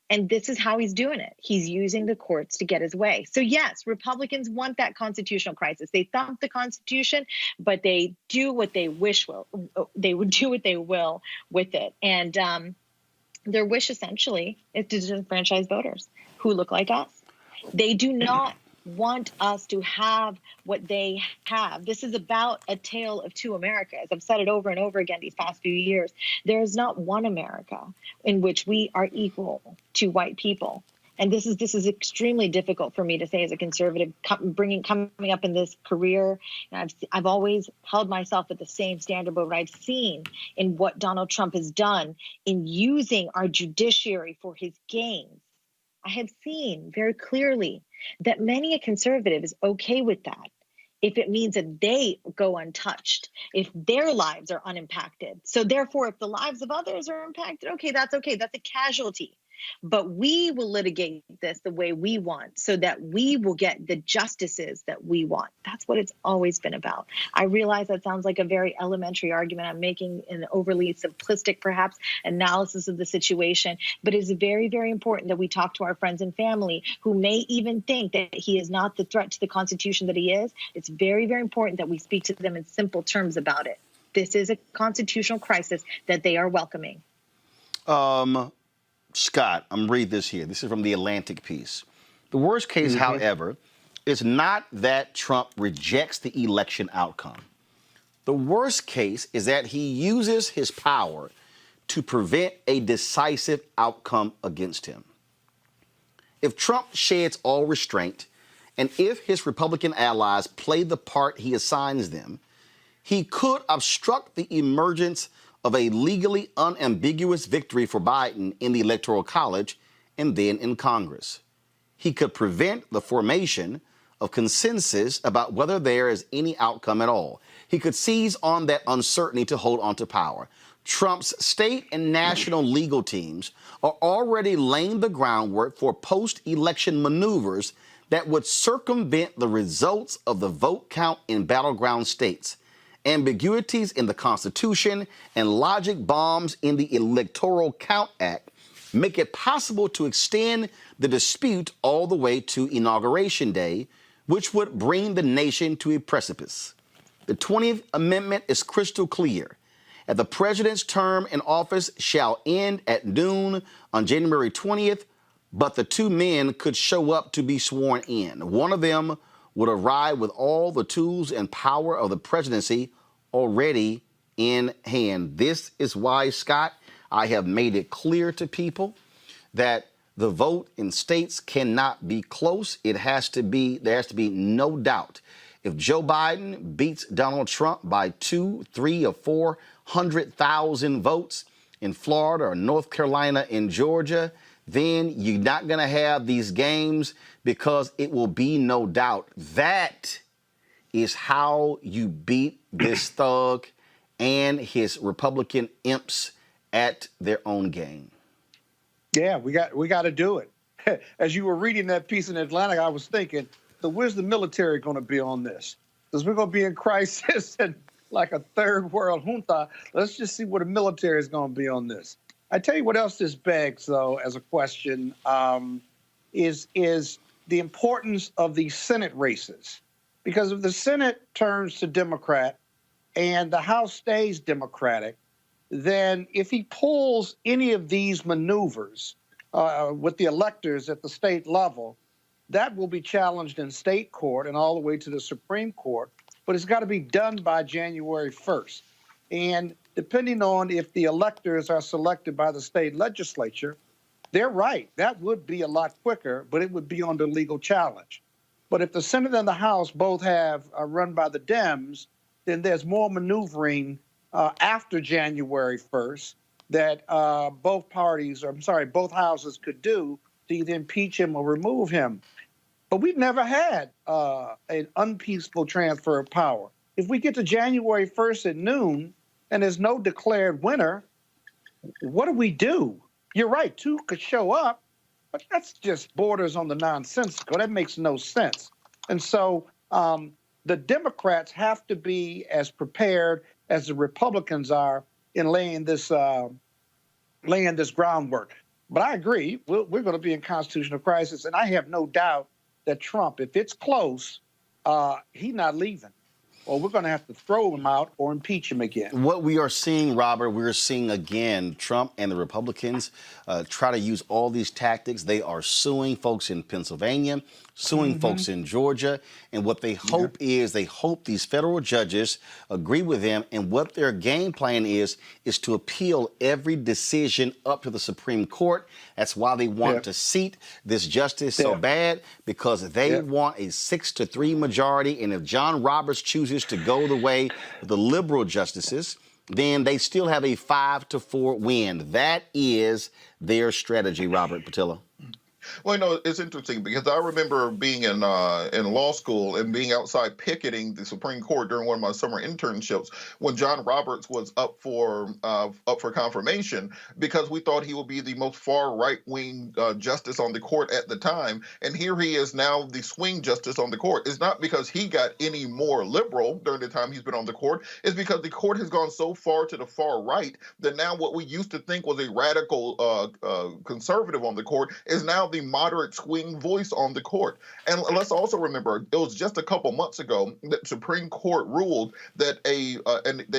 And this is how he's doing it. He's using the courts to get his way. So yes, Republicans want that constitutional crisis. They thump the Constitution, but they do what they wish will. They would do what they will with it. And their wish essentially is to disenfranchise voters who look like us. They do not want us to have what they have. This is about a tale of two Americas. I've said it over and over again these past few years. There is not one America in which we are equal to white people. And this is extremely difficult for me to say as a conservative, coming up in this career. And I've always held myself at the same standard, but what I've seen in what Donald Trump has done in using our judiciary for his gains, I have seen very clearly that many a conservative is okay with that if it means that they go untouched, if their lives are unimpacted. So therefore, if the lives of others are impacted, okay. That's a casualty. But we will litigate this the way we want so that we will get the justices that we want. That's what it's always been about. I realize that sounds like a very elementary argument. I'm making an overly simplistic, perhaps, analysis of the situation. But it's very, very important that we talk to our friends and family who may even think that he is not the threat to the Constitution that he is. It's very, very important that we speak to them in simple terms about it. This is a constitutional crisis that they are welcoming. Scott, I'm reading this here. This is from the Atlantic piece. The worst case, however, is not that Trump rejects the election outcome. The worst case is that he uses his power to prevent a decisive outcome against him. If Trump sheds all restraint, and if his Republican allies play the part he assigns them, he could obstruct the emergence of a legally unambiguous victory for Biden in the Electoral College and then in Congress. He could prevent the formation of consensus about whether there is any outcome at all. He could seize on that uncertainty to hold on to power. Trump's state and national legal teams are already laying the groundwork for post-election maneuvers that would circumvent the results of the vote count in battleground states. Ambiguities in the Constitution and logic bombs in the Electoral Count Act make it possible to extend the dispute all the way to Inauguration Day, which would bring the nation to a precipice. The 20th Amendment is crystal clear. The president's term in office shall end at noon on January 20th, but the two men could show up to be sworn in. One of them would arrive with all the tools and power of the presidency already in hand. This is why, Scott, I have made it clear to people that the vote in states cannot be close. There has to be no doubt. If Joe Biden beats Donald Trump by 200,000, 300,000, or 400,000 votes in Florida or North Carolina and Georgia, then you're not going to have these games because it will be no doubt. That is how you beat this thug and his Republican imps at their own game. Yeah, we got to do it. As you were reading that piece in Atlantic, I was thinking, so where's the military going to be on this? Because we're going to be in crisis and like a third world junta. Let's just see where the military is going to be on this. I tell you what else this begs, though, as a question, is the importance of the Senate races. Because if the Senate turns to Democrat and the House stays Democratic, then if he pulls any of these maneuvers with the electors at the state level, that will be challenged in state court and all the way to the Supreme Court. But it's got to be done by January 1st. And depending on if the electors are selected by the state legislature, they're right. That would be a lot quicker, but it would be under legal challenge. But if the Senate and the House both have run by the Dems, then there's more maneuvering after January 1st that both houses could do to either impeach him or remove him. But we've never had an unpeaceful transfer of power. If we get to January 1st at noon and there's no declared winner, what do we do? You're right, two could show up, but that's just borders on the nonsensical. That makes no sense. And so the Democrats have to be as prepared as the Republicans are in laying this groundwork. But I agree, we're going to be in constitutional crisis, and I have no doubt that Trump, if it's close, he's not leaving. or we're going to have to throw him out or impeach him again. What we are seeing, Robert, we're seeing again Trump and the Republicans try to use all these tactics. They are suing folks in Pennsylvania, suing folks in Georgia, and what they hope is they hope these federal judges agree with them, and what their game plan is to appeal every decision up to the Supreme Court. That's why they want to seat this justice so bad, because they want a 6-3 majority, and if John Roberts chooses to go the way of the liberal justices, then they still have a 5-4 win. That is their strategy, Robert Patillo. Well, you know, it's interesting because I remember being in law school and being outside picketing the Supreme Court during one of my summer internships when John Roberts was up for confirmation, because we thought he would be the most far right-wing justice on the court at the time, and here he is now the swing justice on the court. It's not because he got any more liberal during the time he's been on the court. It's because the court has gone so far to the far right that now what we used to think was a radical conservative on the court is now the moderate swing voice on the court. And let's also remember, it was just a couple months ago that the Supreme Court ruled that the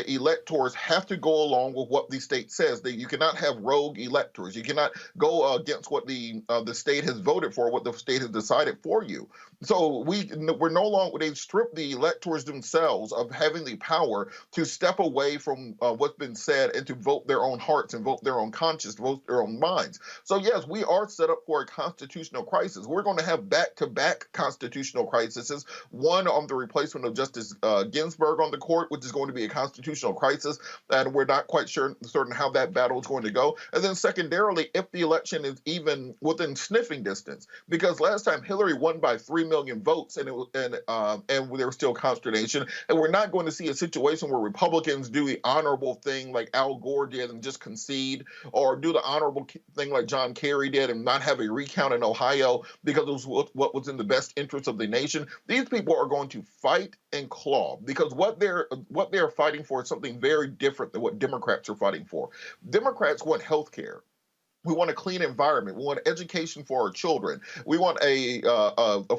electors have to go along with what the state says. That you cannot have rogue electors. You cannot go against what the state has voted for, what the state has decided for you. So we're no longer, they've stripped the electors themselves of having the power to step away from what's been said and to vote their own hearts and vote their own conscience, vote their own minds. So yes, we are set up for a constitutional crisis. We're going to have back-to-back constitutional crises. One on the replacement of Justice Ginsburg on the court, which is going to be a constitutional crisis, and we're not quite certain how that battle is going to go. And then secondarily, if the election is even within sniffing distance, because last time Hillary won by 3 million votes, and there was still consternation, and we're not going to see a situation where Republicans do the honorable thing like Al Gore did and just concede, or do the honorable thing like John Kerry did and not have a recount in Ohio because it was what was in the best interest of the nation. These people are going to fight and claw, because what they're fighting for is something very different than what Democrats are fighting for. Democrats want health care. We want a clean environment. We want education for our children. We want a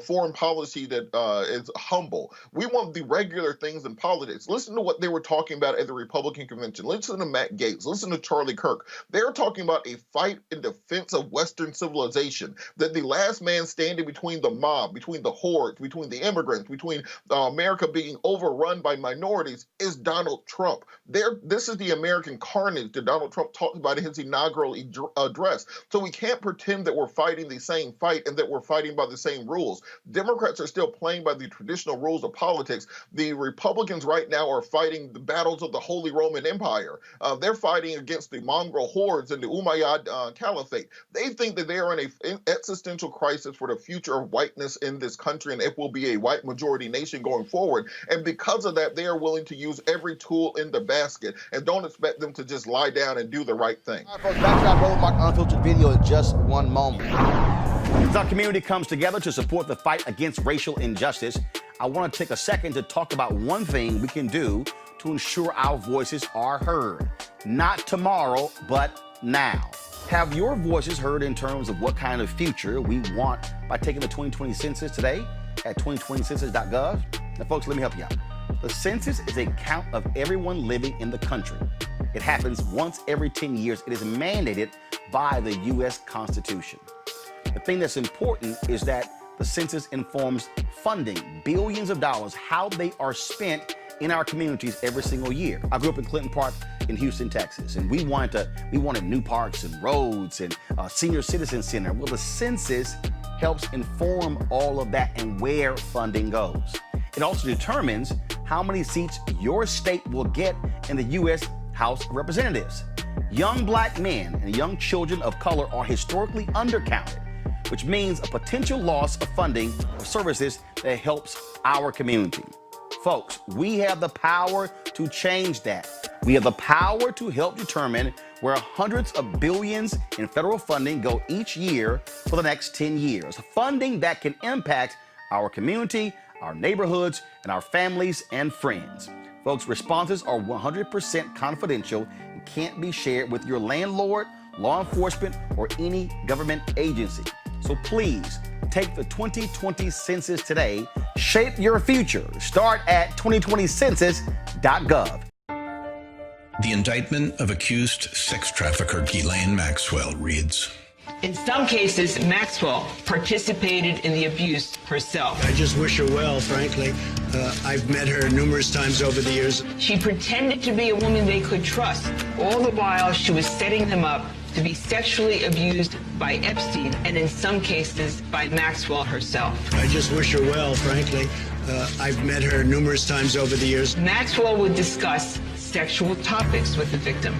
foreign policy that is humble. We want the regular things in politics. Listen to what they were talking about at the Republican convention. Listen to Matt Gaetz. Listen to Charlie Kirk. They're talking about a fight in defense of Western civilization, that the last man standing between the mob, between the hordes, between the immigrants, between America being overrun by minorities is Donald Trump. This is the American carnage that Donald Trump talked about in his inaugural address. So we can't pretend that we're fighting the same fight and that we're fighting by the same rules. Democrats are still playing by the traditional rules of politics. The Republicans right now are fighting the battles of the Holy Roman Empire. They're fighting against the mongrel hordes and the Umayyad Caliphate. They think that they are in an existential crisis for the future of whiteness in this country, and it will be a white majority nation going forward. And because of that, they are willing to use every tool in the basket, and don't expect them to just lie down and do the right thing. All right, folks, back to our Roland Martin Unfiltered video in just one moment. As our community comes together to support the fight against racial injustice, I want to take a second to talk about one thing we can do to ensure our voices are heard. Not tomorrow, but now. Have your voices heard in terms of what kind of future we want by taking the 2020 census today at 2020census.gov? Now, folks, let me help you out. The census is a count of everyone living in the country. It happens once every 10 years. It is mandated by the U.S. Constitution. The thing that's important is that the census informs funding, billions of dollars, how they are spent in our communities every single year. I grew up in Clinton Park in Houston, Texas, and we wanted new parks and roads and a senior citizen center. Well, the census helps inform all of that and where funding goes. It also determines how many seats your state will get in the U.S. House of Representatives. Young black men and young children of color are historically undercounted, which means a potential loss of funding for services that helps our community. Folks, we have the power to change that. We have the power to help determine where hundreds of billions in federal funding go each year for the next 10 years. Funding that can impact our community, our neighborhoods, and our families and friends. Folks, responses are 100% confidential and can't be shared with your landlord, law enforcement, or any government agency. So please Take the 2020 census today. Shape your future. Start at 2020census.gov. The indictment of accused sex trafficker Ghislaine Maxwell reads, in some cases, Maxwell participated in the abuse herself. I just wish her well, frankly. I've met her numerous times over the years. She pretended to be a woman they could trust. All the while, she was setting them up to be sexually abused by Epstein, and in some cases, by Maxwell herself. I just wish her well, frankly. I've met her numerous times over the years. Maxwell would discuss sexual topics with the victim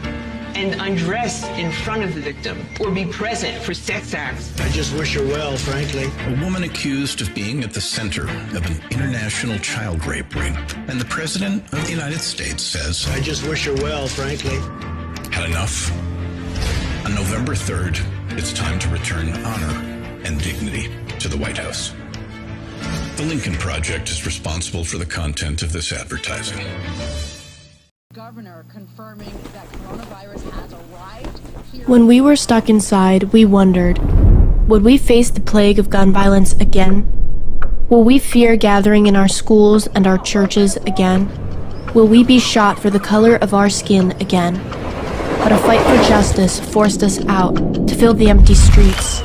and undress in front of the victim or be present for sex acts. I just wish her well, frankly. A woman accused of being at the center of an international child rape ring. And the President of the United States says, I just wish her well, frankly. Had enough? On November 3rd, it's time to return honor and dignity to the White House. The Lincoln Project is responsible for the content of this advertising. Governor confirming that coronavirus has arrived here. When we were stuck inside, we wondered, would we face the plague of gun violence again? Will we fear gathering in our schools and our churches again? Will we be shot for the color of our skin again? But a fight for justice forced us out to fill the empty streets.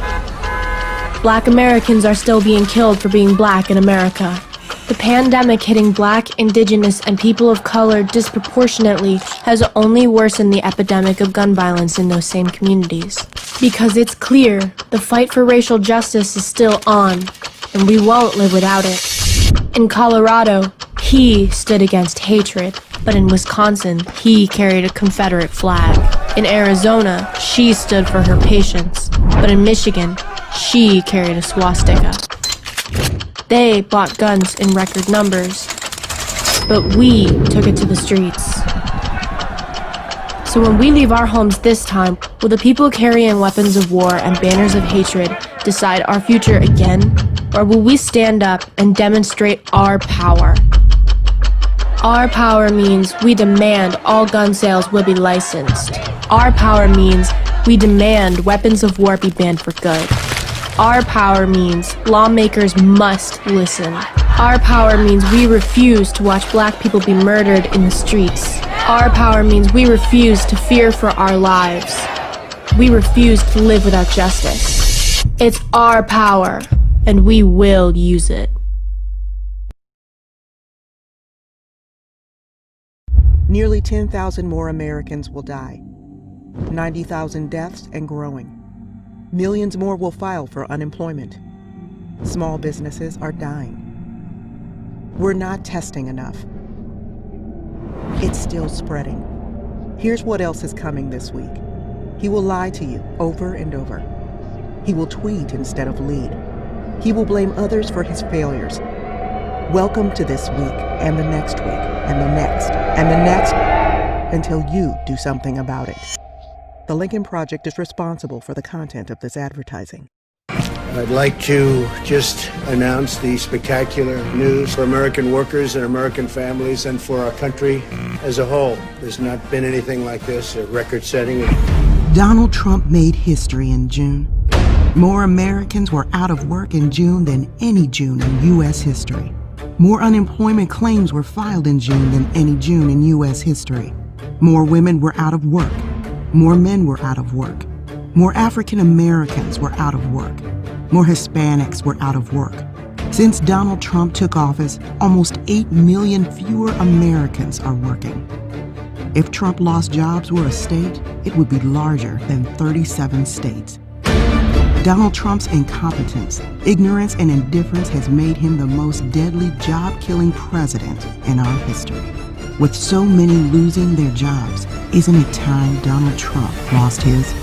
Black Americans are still being killed for being black in America. The pandemic hitting Black, Indigenous, and people of color disproportionately has only worsened the epidemic of gun violence in those same communities. Because it's clear the fight for racial justice is still on, and we won't live without it. In Colorado, he stood against hatred, but in Wisconsin, he carried a Confederate flag. In Arizona, she stood for her patients, but in Michigan, she carried a swastika. They bought guns in record numbers, but we took it to the streets. So when we leave our homes this time, will the people carrying weapons of war and banners of hatred decide our future again? Or will we stand up and demonstrate our power? Our power means we demand all gun sales will be licensed. Our power means we demand weapons of war be banned for good. Our power means lawmakers must listen. Our power means we refuse to watch black people be murdered in the streets. Our power means we refuse to fear for our lives. We refuse to live without justice. It's our power, and we will use it. Nearly 10,000 more Americans will die. 90,000 deaths and growing. Millions more will file for unemployment. Small businesses are dying. We're not testing enough. It's still spreading. Here's what else is coming this week. He will lie to you over and over. He will tweet instead of lead. He will blame others for his failures. Welcome to this week, and the next week, and the next, and the next, until you do something about it. The Lincoln Project is responsible for the content of this advertising. I'd like to just announce the spectacular news for American workers and American families and for our country as a whole. There's not been anything like this, a record-setting. Donald Trump made history in June. More Americans were out of work in June than any June in U.S. history. More unemployment claims were filed in June than any June in U.S. history. More women were out of work. More men were out of work. More African Americans were out of work. More Hispanics were out of work. Since Donald Trump took office, almost 8 million fewer Americans are working. If Trump lost jobs were a state, it would be larger than 37 states. Donald Trump's incompetence, ignorance, and indifference has made him the most deadly job-killing president in our history. With so many losing their jobs, isn't it time Donald Trump lost his?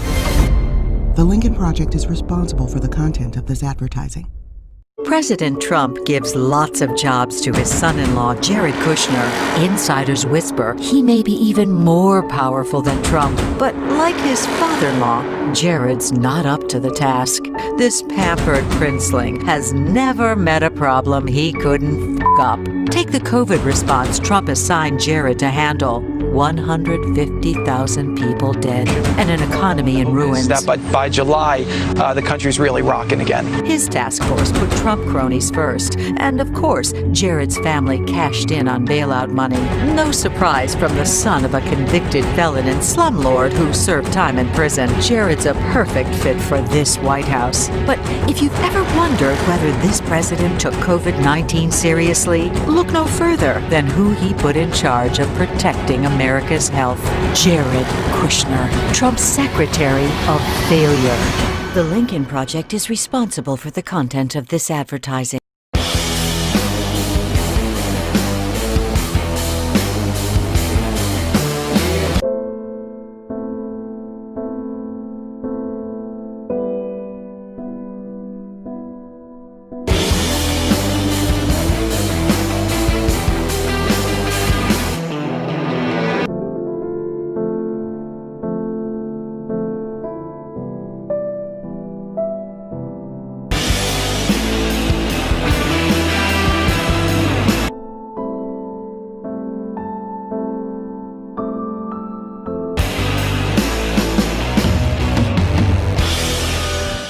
The Lincoln Project is responsible for the content of this advertising. President Trump gives lots of jobs to his son-in-law, Jared Kushner. Insiders whisper he may be even more powerful than Trump. But like his father-in-law, Jared's not up to the task. This pampered princeling has never met a problem he couldn't f*** up. Take the COVID response Trump assigned Jared to handle. 150,000 people dead, and an economy in ruins. That by July, the country's really rocking again. His task force put Trump cronies first, and of course, Jared's family cashed in on bailout money. No surprise from the son of a convicted felon and slumlord who served time in prison. Jared's a perfect fit for this White House. But if you've ever wondered whether this president took COVID-19 seriously, look no further than who he put in charge of protecting America's health. Jared Kushner, Trump's Secretary of Failure. The Lincoln Project is responsible for the content of this advertising.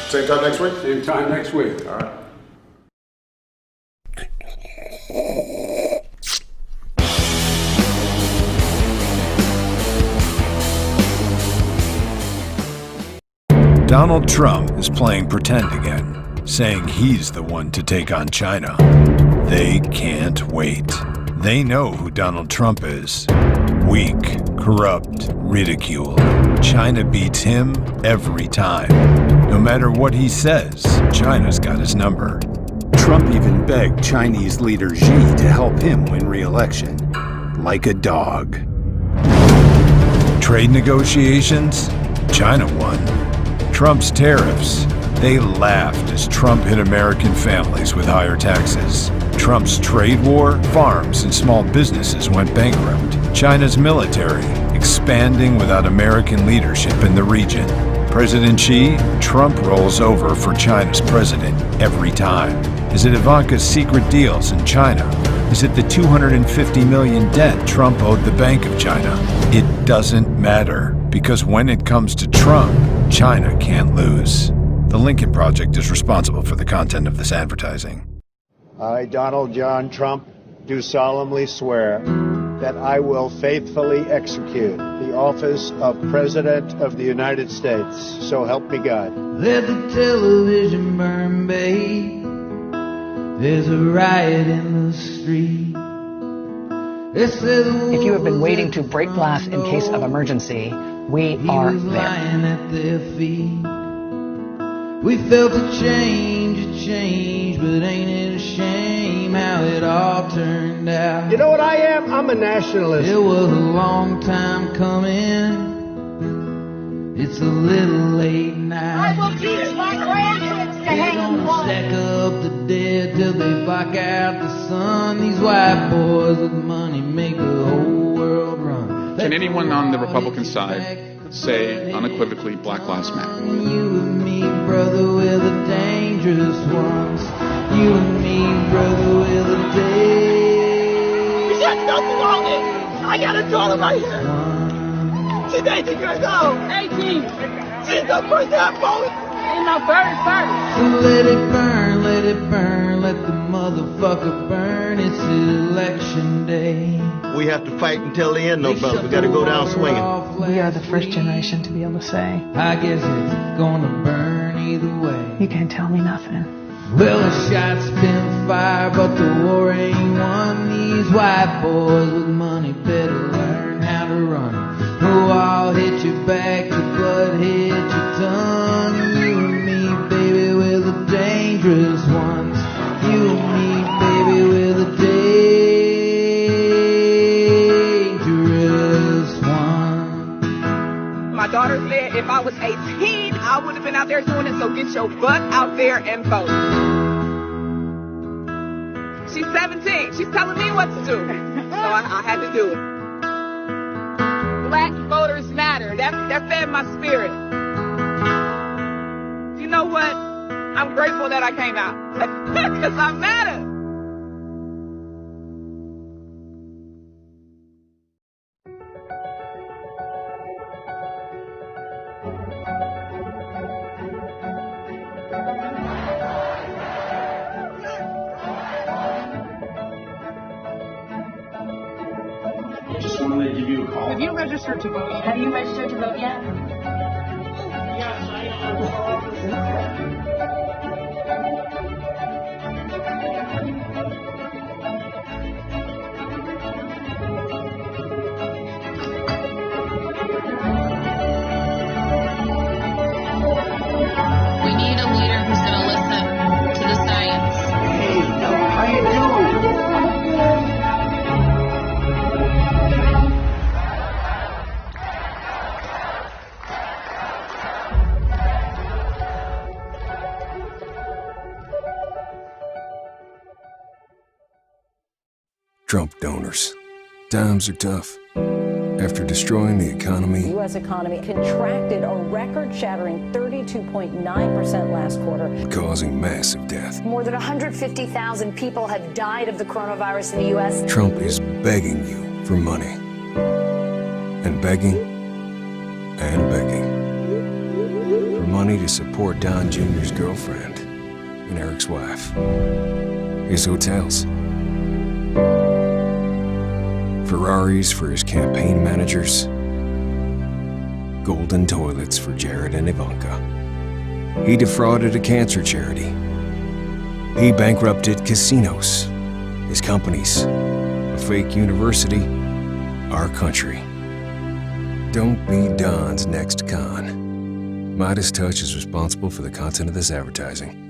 Same time next week? Same time next week. All right. Donald Trump is playing pretend again, saying he's the one to take on China. They can't wait. They know who Donald Trump is. Weak, corrupt, ridiculed. China beats him every time. No matter what he says, China's got his number. Trump even begged Chinese leader Xi to help him win re-election, like a dog. Trade negotiations? China won. Trump's tariffs? They laughed as Trump hit American families with higher taxes. Trump's trade war? Farms and small businesses went bankrupt. China's military? Expanding without American leadership in the region. President Xi? Trump rolls over for China's president every time. Is it Ivanka's secret deals in China? Is it the $250 million debt Trump owed the Bank of China? It doesn't matter, because when it comes to Trump, China can't lose. The Lincoln Project is responsible for the content of this advertising. I, Donald John Trump, do solemnly swear that I will faithfully execute the office of President of the United States. So help me God. Let the television burn, babe. There's a riot in the street. If you have been waiting to break glass in case of emergency, we are there. At their feet. We felt a change, but ain't it a shame how it all turned out? You know what I am? I'm a nationalist. It was a long time coming. It's a little late now. I will teach my grandkids to hang Gonna one. stack up the dead till they block out the sun. These white boys with money make the whole world run. Can anyone on the Republican side say unequivocally Black Lives Matter? You and me, brother, we're the dangerous ones. You and me, brother, we're the dangerous. You got nothing on it. I got a daughter right here. She's 18 years old. 18. She's the first time voting. Ain't no first. So let it burn, let it burn, let the motherfucker burn. It's election day. We have to fight until the end, though, brother. We got to go down swinging. We are the first generation to be able to say, I guess it's gonna burn either way. you can't tell me nothing. Well, the shots been fired, but the war ain't won. These white boys with money better learn how to run. Oh, I'll hit you back, the blood hit your tongue. You and me, baby, we're the dangerous ones. You and me, baby, we're the dangerous ones. My daughter said if I was 18, I would have been out there doing it, so get your butt out there and vote. She's 17. She's telling me what to do. So I had to do it. Black voters matter. That fed my spirit. You know what? I'm grateful that I came out. Because I matter. Have you registered to vote yet? Have you registered to vote yet? Yes, I We need a leader who's going to listen to the science. Hey, how you doing? Trump donors. Times are tough. After destroying the economy, The U.S. economy contracted a record-shattering 32.9% last quarter. causing massive death, More than 150,000 people have died of the coronavirus in the U.S. Trump is begging you for money. And begging, and begging. For money to support Don Jr.'s girlfriend and Eric's wife. His hotels. Ferraris for his campaign managers. Golden toilets for Jared and Ivanka. He defrauded a cancer charity. He bankrupted casinos, his companies, a fake university, our country. Don't be Don's next con. Midas Touch is responsible for the content of this advertising.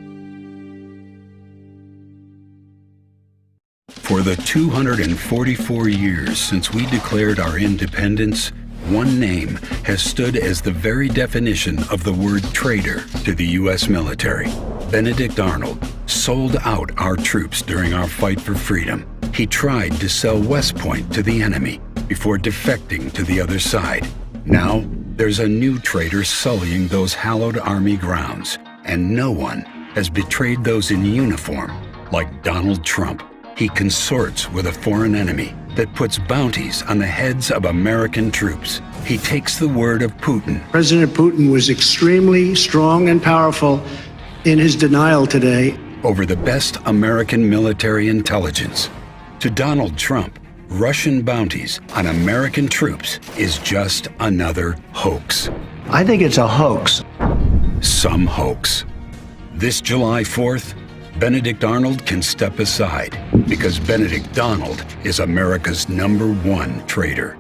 For the 244 years since we declared our independence, one name has stood as the very definition of the word traitor to the U.S. military. Benedict Arnold sold out our troops during our fight for freedom. He tried to sell West Point to the enemy before defecting to the other side. Now, there's a new traitor sullying those hallowed Army grounds, and no one has betrayed those in uniform like Donald Trump. He consorts with a foreign enemy that puts bounties on the heads of American troops. He takes the word of Putin. President Putin was extremely strong and powerful in his denial today Over the best American military intelligence. To Donald Trump, Russian bounties on American troops is just another hoax. I think it's a hoax. Some hoax. This July 4th, Benedict Arnold can step aside because Benedict Donald is America's #1 traitor.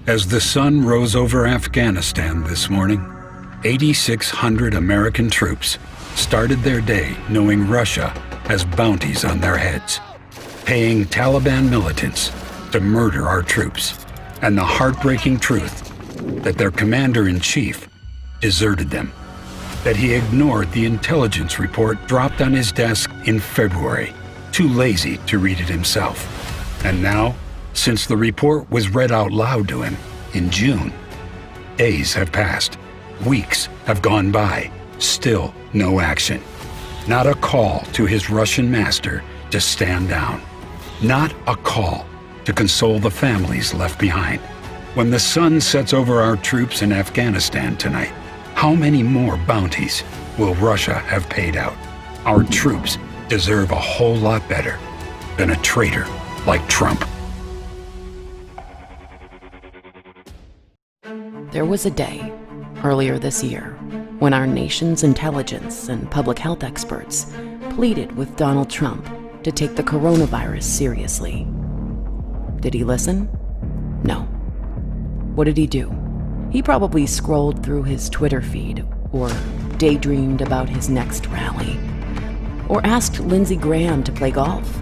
As the sun rose over Afghanistan this morning, 8,600 American troops started their day knowing Russia has bounties on their heads, paying Taliban militants to murder our troops, and the heartbreaking truth that their commander-in-chief deserted them, that he ignored the intelligence report dropped on his desk in February, too lazy to read it himself. And now, since the report was read out loud to him in June, days have passed, weeks have gone by, still no action. Not a call to his Russian master to stand down. Not a call to console the families left behind. When the sun sets over our troops in Afghanistan tonight, how many more bounties will Russia have paid out? Our troops deserve a whole lot better than a traitor like Trump. There was a day, earlier this year, when our nation's intelligence and public health experts pleaded with Donald Trump to take the coronavirus seriously. Did he listen? No. What did he do? He probably scrolled through his Twitter feed, or daydreamed about his next rally, or asked Lindsey Graham to play golf,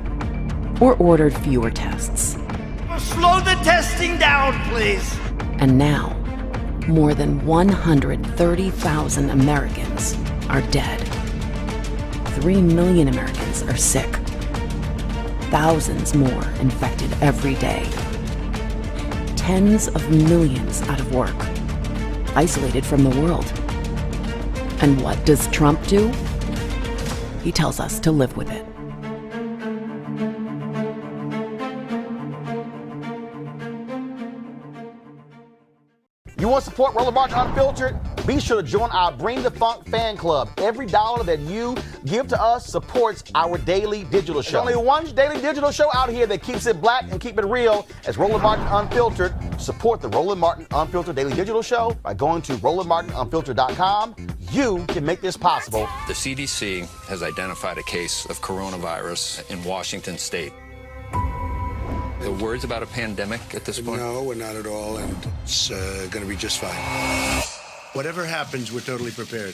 or ordered fewer tests. Slow the testing down, please. And now, more than 130,000 Americans are dead. 3 million Americans are sick. Thousands more infected every day. Tens of millions out of work, isolated from the world. And what does Trump do? He tells us to live with it. You want to support Roland Martin Unfiltered? Be sure to join our Bring the Funk fan club. Every dollar that you give to us supports our daily digital show. There's only one daily digital show out here that keeps it black and keep it real. As Roland Martin Unfiltered. Support the Roland Martin Unfiltered Daily Digital Show by going to RolandMartinUnfiltered.com. You can make this possible. The CDC has identified a case of coronavirus in Washington state. The words about a pandemic at this point? No, we're not at all, and it's going to be just fine. Whatever happens, we're totally prepared.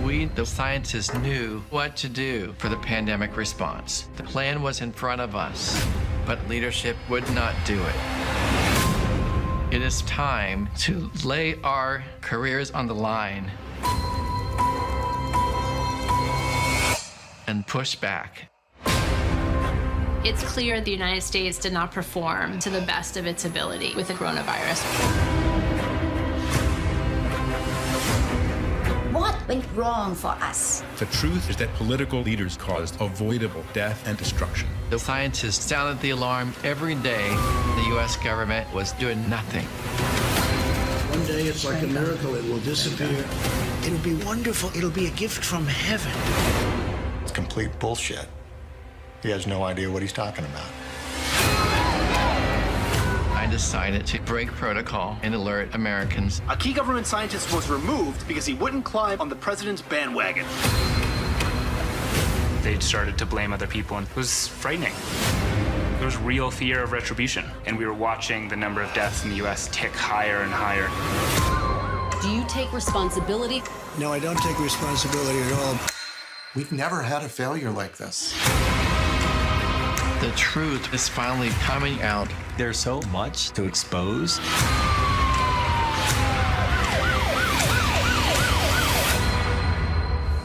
We, the scientists, knew what to do for the pandemic response. The plan was in front of us, but leadership would not do it. It is time to lay our careers on the line and push back. It's clear the United States did not perform to the best of its ability with the coronavirus. What went wrong for us? The truth is that political leaders caused avoidable death and destruction. The scientists sounded the alarm every day. The U.S. government was doing nothing. One day it's like a miracle. It will disappear. It'll be wonderful. It'll be a gift from heaven. It's complete bullshit. He has no idea what he's talking about. I decided to break protocol and alert Americans. A key government scientist was removed because he wouldn't climb on the president's bandwagon. They started to blame other people, and it was frightening. There was real fear of retribution, and we were watching the number of deaths in the U.S. tick higher and higher. Do you take responsibility? No, I don't take responsibility at all. We've never had a failure like this. The truth is finally coming out. There's so much to expose.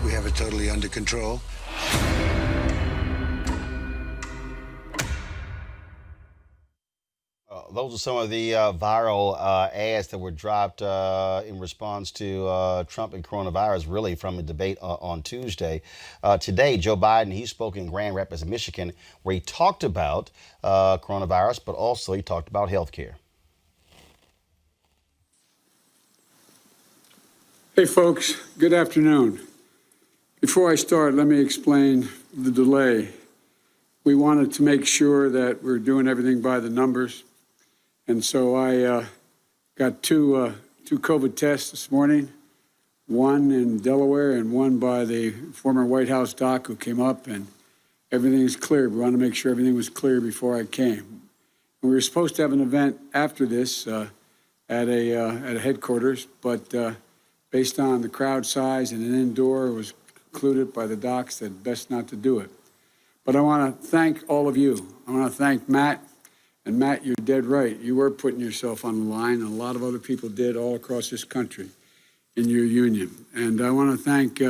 We have it totally under control. Those are some of the viral ads that were dropped in response to Trump and coronavirus, really from a debate on Tuesday. Today, Joe Biden, he spoke in Grand Rapids, Michigan, where he talked about coronavirus, but also he talked about health care. Hey, folks. Good afternoon. Before I start, let me explain the delay. We wanted to make sure that we're doing everything by the numbers. And so I got two COVID tests this morning, one in Delaware and one by the former White House doc who came up, and everything is clear. We wanted to make sure everything was clear before I came. And we were supposed to have an event after this at a headquarters, but based on the crowd size and an indoor, it was concluded by the docs that best not to do it. But I want to thank all of you. I want to thank Matt. And Matt, you're dead right. You were putting yourself on the line, and a lot of other people did all across this country in your union. And I want to thank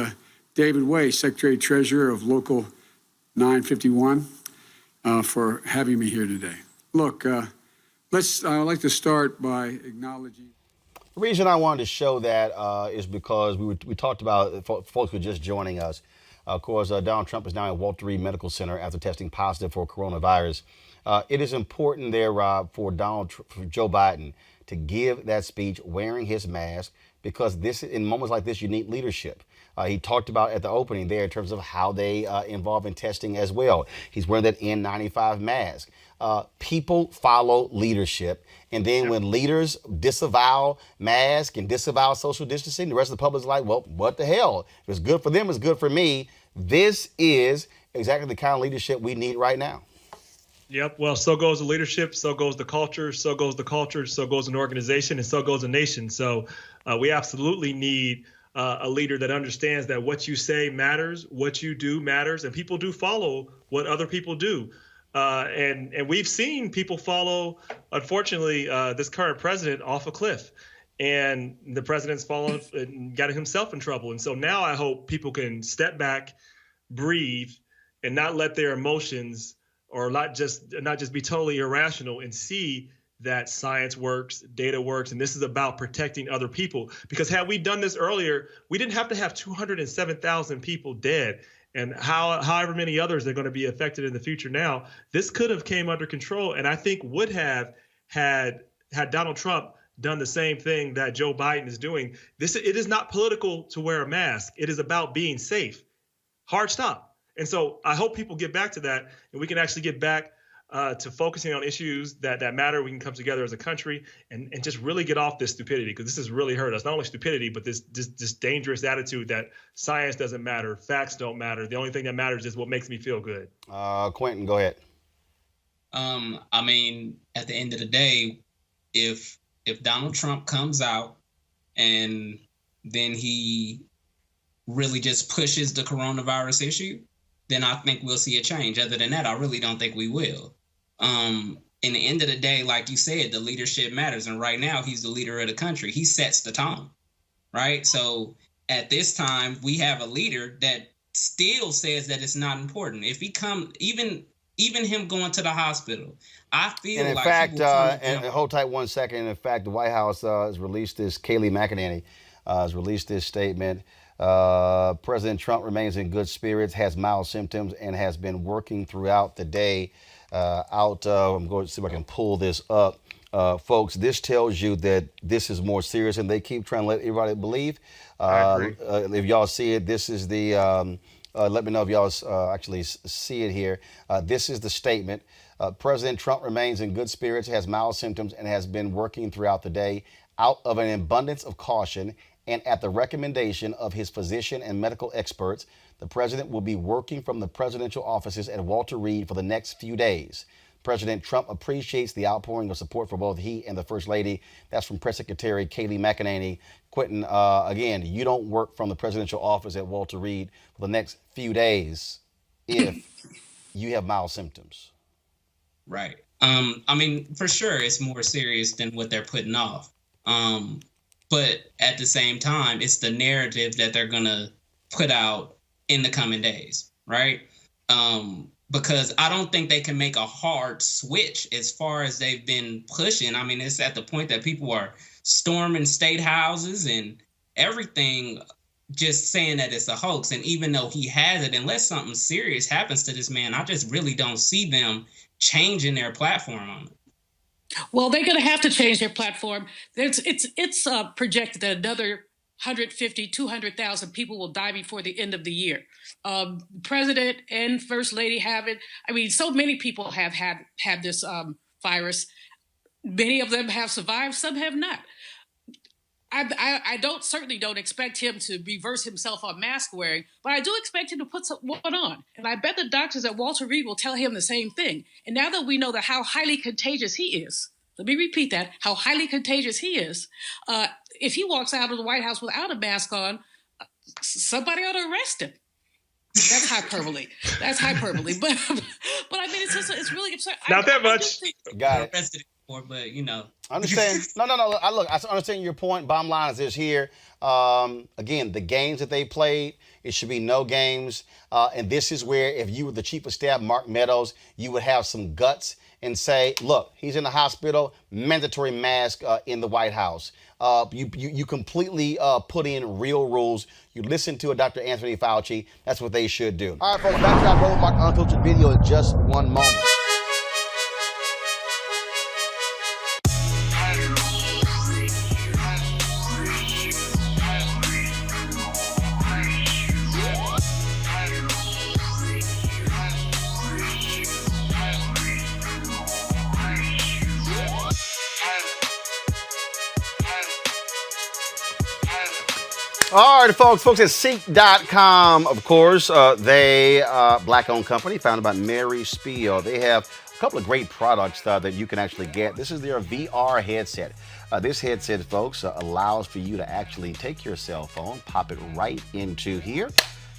David Way, Secretary Treasurer of Local 951, for having me here today. Look, I'd like to start by acknowledging. The reason I wanted to show that is because we talked about, folks who are just joining us. Of course, Donald Trump is now at Walter Reed Medical Center after testing positive for coronavirus. It is important there, Rob, for Joe Biden to give that speech wearing his mask, because in moments like this, you need leadership. He talked about at the opening there in terms of how they involve in testing as well. He's wearing that N95 mask. People follow leadership. And then when leaders disavow masks and disavow social distancing, the rest of the public is like, well, what the hell? If it's good for them, it's good for me. This is exactly the kind of leadership we need right now. Yep. Well, so goes the leadership, so goes the culture, so goes an organization, and so goes a nation. So we absolutely need a leader that understands that what you say matters, what you do matters, and people do follow what other people do. And we've seen people follow, unfortunately, this current president off a cliff. And the president's fallen and got himself in trouble. And so now I hope people can step back, breathe, and not let their emotions or not just be totally irrational, and see that science works, data works, and this is about protecting other people. Because had we done this earlier, we didn't have to have 207,000 people dead and however many others are going to be affected in the future now, this could have came under control, and I think would have had Donald Trump done the same thing that Joe Biden is doing. It is not political to wear a mask. It is about being safe. Hard stop. And so I hope people get back to that, and we can actually get back to focusing on issues that matter. We can come together as a country and just really get off this stupidity, because this has really hurt us. Not only stupidity, but this dangerous attitude that science doesn't matter, facts don't matter. The only thing that matters is what makes me feel good. Quentin, go ahead. I mean, at the end of the day, if Donald Trump comes out and then he really just pushes the coronavirus issue, then I think we'll see a change. Other than that, I really don't think we will. In the end of the day, like you said, the leadership matters. And right now, he's the leader of the country. He sets the tone, right? So at this time, we have a leader that still says that it's not important. If he even him going to the hospital, I feel and in like fact, and hold tight 1 second. In fact, the White House has released this. Kayleigh McEnany has released this statement. President Trump remains in good spirits, has mild symptoms, and has been working throughout the day. I'm going to see if I can pull this up. Folks, this tells you that this is more serious, and they keep trying to let everybody believe. If y'all see it, this is the. Let me know if y'all actually see it here. This is the statement. President Trump remains in good spirits, has mild symptoms, and has been working throughout the day out of an abundance of caution and at the recommendation of his physician and medical experts. The president will be working from the presidential offices at Walter Reed for the next few days. President Trump appreciates the outpouring of support for both he and the First Lady. That's from Press Secretary Kayleigh McEnany. Quentin, again, you don't work from the presidential office at Walter Reed for the next few days if you have mild symptoms. Right. I mean, for sure, it's more serious than what they're putting off. But at the same time, it's the narrative that they're going to put out in the coming days, right? Because I don't think they can make a hard switch as far as they've been pushing. I mean, it's at the point that people are storming state houses and everything, just saying that it's a hoax. And even though he has it, unless something serious happens to this man, I just really don't see them changing their platform on it. Well, they're going to have to change their platform. It's projected that another 150, 200,000 people will die before the end of the year. President and First Lady have it. I mean, so many people have had this virus. Many of them have survived. Some have not. I certainly don't expect him to reverse himself on mask wearing, but I do expect him to put one on. And I bet the doctors at Walter Reed will tell him the same thing. And now that we know how highly contagious he is, let me repeat that, how highly contagious he is, if he walks out of the White House without a mask on, somebody ought to arrest him. That's hyperbole. But I mean, it's really absurd. Not that much. Got it. But you know, understand. No. Look, I understand your point. Bottom line is this here. Again, the games that they played, it should be no games. And this is where, if you were the chief of staff, Mark Meadows, you would have some guts and say, look, he's in the hospital, mandatory mask in the White House. You completely put in real rules. You listen to Dr. Anthony Fauci. That's what they should do. All right, folks, back to our Roland Martin Unfiltered video in just one moment. All right, folks at Seek.com, of course, they black-owned company founded by Mary Spiel. They have a couple of great products that you can actually get. This is their VR headset. This headset, folks, allows for you to actually take your cell phone, pop it right into here,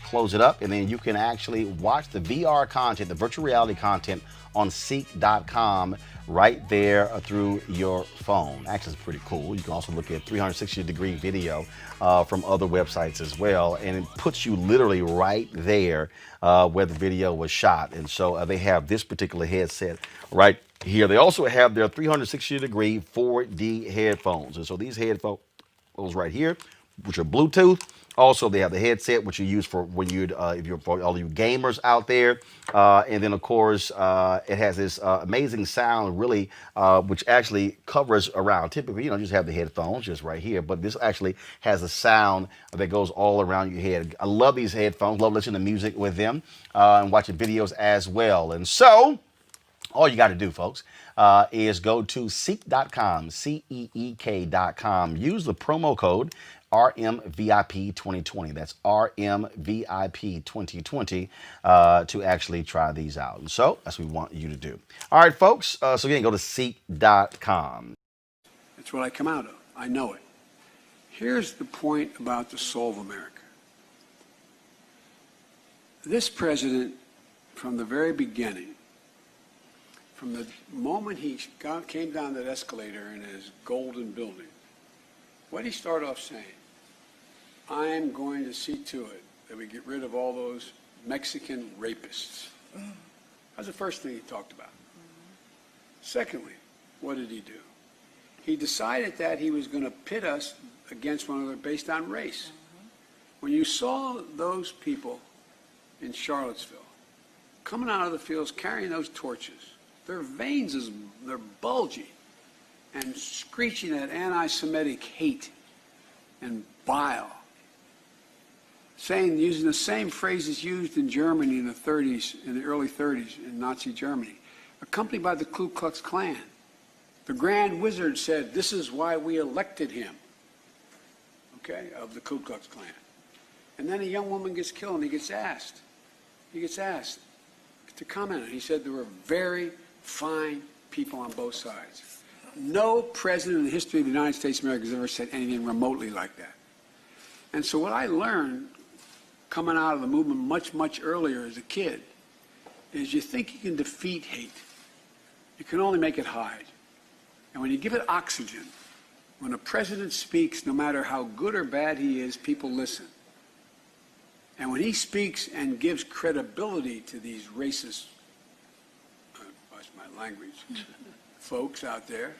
close it up, and then you can actually watch the VR content, the virtual reality content on Seek.com right there through your phone. Actually, it's pretty cool. You can also look at 360-degree video from other websites as well, and it puts you literally right there where the video was shot. And so they have this particular headset right here. They also have their 360-degree 4D headphones. And so these headphones right here, which are Bluetooth, Also, they have the headset, which you use for when you for all you gamers out there. And then, of course, it has this amazing sound, really, which actually covers around. Typically, you just have the headphones just right here, but this actually has a sound that goes all around your head. I love these headphones. Love listening to music with them and watching videos as well. And so, all you got to do, folks, is go to seek.com, CEEK.com. Use the promo code RMVIP2020. That's RMVIP2020 to actually try these out. And so that's what we want you to do. All right, folks. So again, go to seek.com. That's what I come out of. I know it. Here's the point about the soul of America. This president, from the very beginning, from the moment he came down that escalator in his golden building, what did he start off saying? I am going to see to it that we get rid of all those Mexican rapists. That's the first thing he talked about. Secondly, what did he do? He decided that he was going to pit us against one another based on race. When you saw those people in Charlottesville coming out of the fields carrying those torches, their veins, they're bulgy and screeching at anti-Semitic hate and bile, using the same phrases used in Germany in the 30s, in the early 30s in Nazi Germany, accompanied by the Ku Klux Klan. The Grand Wizard said, this is why we elected him, okay, of the Ku Klux Klan. And then a young woman gets killed and he gets asked to comment on it. He said there were very fine people on both sides. No president in the history of the United States of America has ever said anything remotely like that. And so what I learned coming out of the movement much, much earlier as a kid is you think you can defeat hate. You can only make it hide. And when you give it oxygen, when a president speaks, no matter how good or bad he is, people listen. And when he speaks and gives credibility to these racist, watch my language, folks out there,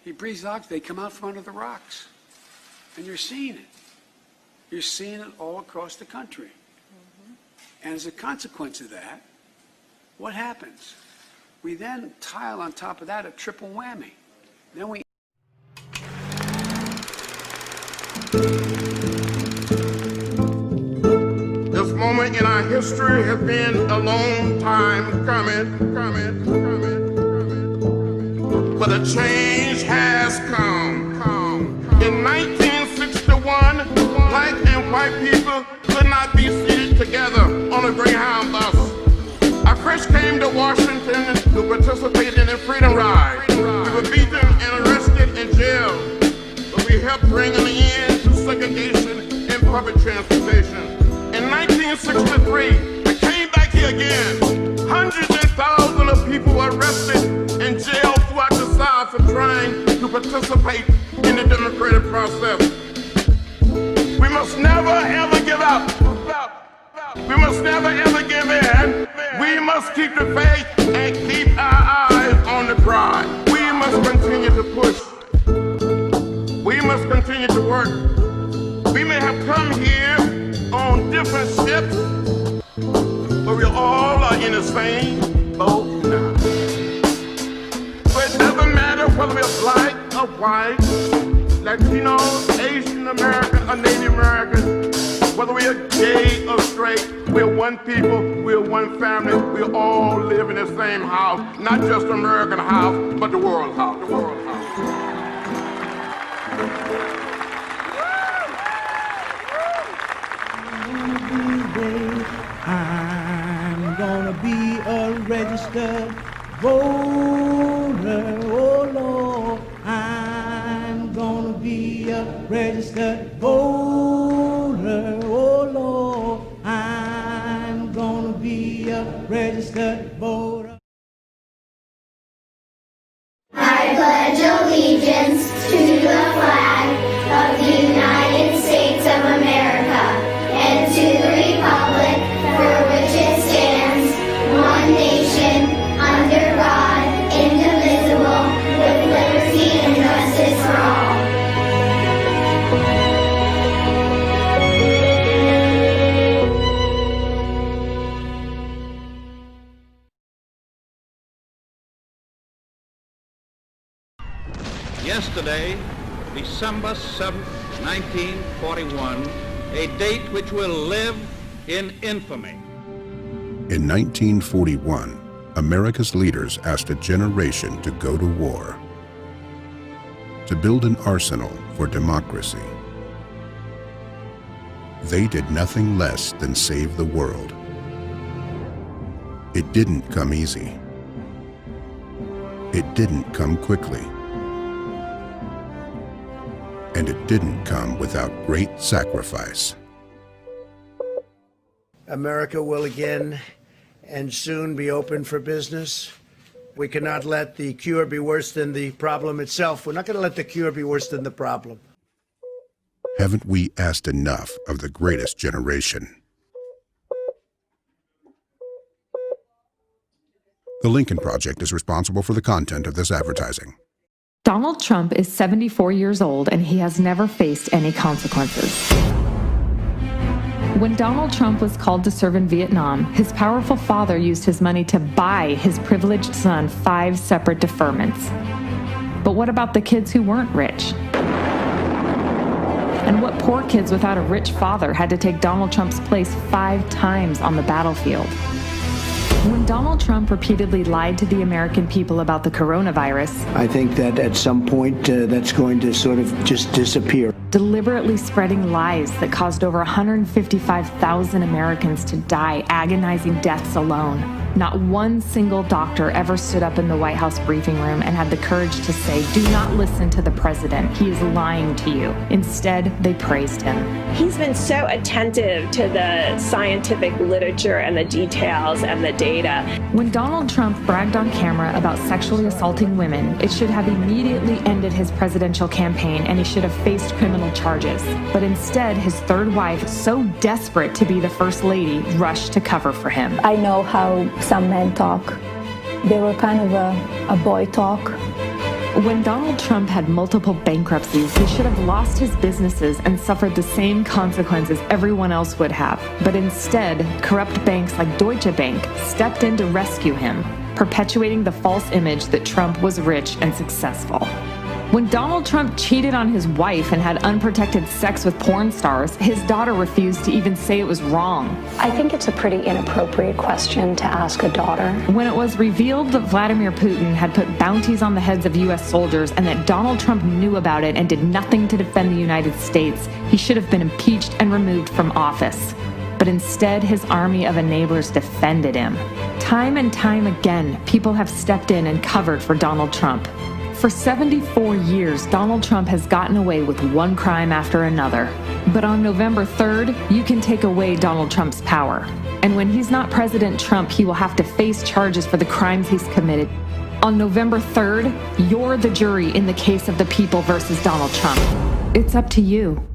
he breathes oxygen. They come out from under the rocks. And you're seeing it. You're seeing it all across the country. And as a consequence of that, what happens? We then tile on top of that a triple whammy. Then we This moment in our history has been a long time coming. But a change has come. In 1961, black and white people could not be seated together on a Greyhound bus. I first came to Washington to participate in the Freedom Ride. We were beaten and arrested and jailed, but we helped bring an end to segregation in public transportation. In 1963, I came back here again. Hundreds and thousands of people were arrested and jailed throughout the South for trying to participate in the democratic process. We must never ever give up. We must never ever give in. We must keep the faith and keep our eyes on the prize. We must continue to push. We must continue to work. We may have come here on different ships, but we all are in the same boat now. So it doesn't matter whether we're black or white, Latino, Asian American, or Native American, whether we are gay or straight, we're one people, we're one family, we all live in the same house, not just the American house, but the world house. The world house. I'm gonna be a registered voter, oh Lord. I'm gonna be a registered voter, oh Lord. I'm gonna be a registered voter. I pledge allegiance to the flag of the United States of America and to the republic for which it stands, one nation, under God, indivisible, with liberty and justice for all. Yesterday, December 7th, 1941, a date which will live in infamy. In 1941, America's leaders asked a generation to go to war, to build an arsenal for democracy. They did nothing less than save the world. It didn't come easy. It didn't come quickly. And it didn't come without great sacrifice. America will again and soon be open for business. We cannot let the cure be worse than the problem itself. We're not going to let the cure be worse than the problem. Haven't we asked enough of the greatest generation? The Lincoln Project is responsible for the content of this advertising. Donald Trump is 74 years old and he has never faced any consequences. When Donald Trump was called to serve in Vietnam, his powerful father used his money to buy his privileged son 5 separate deferments. But what about the kids who weren't rich? And what poor kids without a rich father had to take Donald Trump's place 5 times on the battlefield? When Donald Trump repeatedly lied to the American people about the coronavirus, I think that at some point that's going to sort of just disappear. Deliberately spreading lies that caused over 155,000 Americans to die agonizing deaths alone. Not one single doctor ever stood up in the White House briefing room and had the courage to say, "Do not listen to the president. He is lying to you." Instead, they praised him. He's been so attentive to the scientific literature and the details and the data. When Donald Trump bragged on camera about sexually assaulting women, it should have immediately ended his presidential campaign and he should have faced criminal charges. But instead, his third wife, so desperate to be the first lady, rushed to cover for him. I know how some men talk. They were kind of a boy talk. When Donald Trump had multiple bankruptcies, he should have lost his businesses and suffered the same consequences everyone else would have. But instead, corrupt banks like Deutsche Bank stepped in to rescue him, perpetuating the false image that Trump was rich and successful. When Donald Trump cheated on his wife and had unprotected sex with porn stars, his daughter refused to even say it was wrong. I think it's a pretty inappropriate question to ask a daughter. When it was revealed that Vladimir Putin had put bounties on the heads of U.S. soldiers and that Donald Trump knew about it and did nothing to defend the United States, he should have been impeached and removed from office. But instead, his army of enablers defended him. Time and time again, people have stepped in and covered for Donald Trump. For 74 years, Donald Trump has gotten away with one crime after another. But on November 3rd, you can take away Donald Trump's power. And when he's not President Trump, he will have to face charges for the crimes he's committed. On November 3rd, you're the jury in the case of the people versus Donald Trump. It's up to you.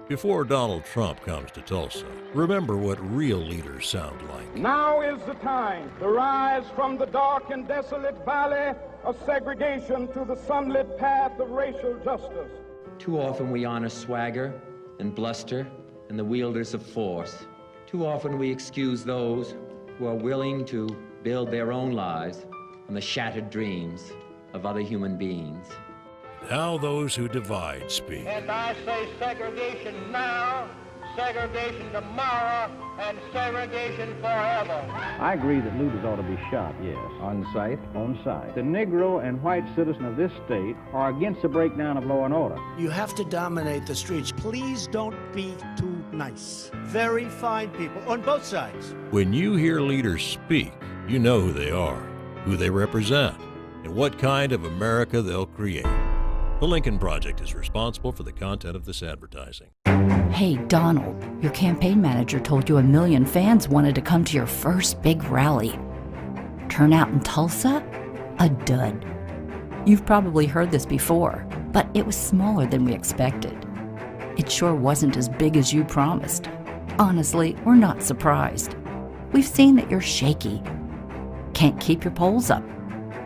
Before Donald Trump comes to Tulsa, remember what real leaders sound like. Now is the time to rise from the dark and desolate valley of segregation to the sunlit path of racial justice. Too often we honor swagger and bluster and the wielders of force. Too often we excuse those who are willing to build their own lives on the shattered dreams of other human beings. Now those who divide speak. And I say segregation now, segregation tomorrow, and segregation forever. I agree that looters ought to be shot, yes. On sight? On sight. The Negro and white citizen of this state are against the breakdown of law and order. You have to dominate the streets. Please don't be too nice. Very fine people on both sides. When you hear leaders speak, you know who they are, who they represent, and what kind of America they'll create. The Lincoln Project is responsible for the content of this advertising. Hey, Donald, your campaign manager told you 1 million fans wanted to come to your first big rally. Turnout in Tulsa? A dud. You've probably heard this before, but it was smaller than we expected. It sure wasn't as big as you promised. Honestly, we're not surprised. We've seen that you're shaky. Can't keep your polls up.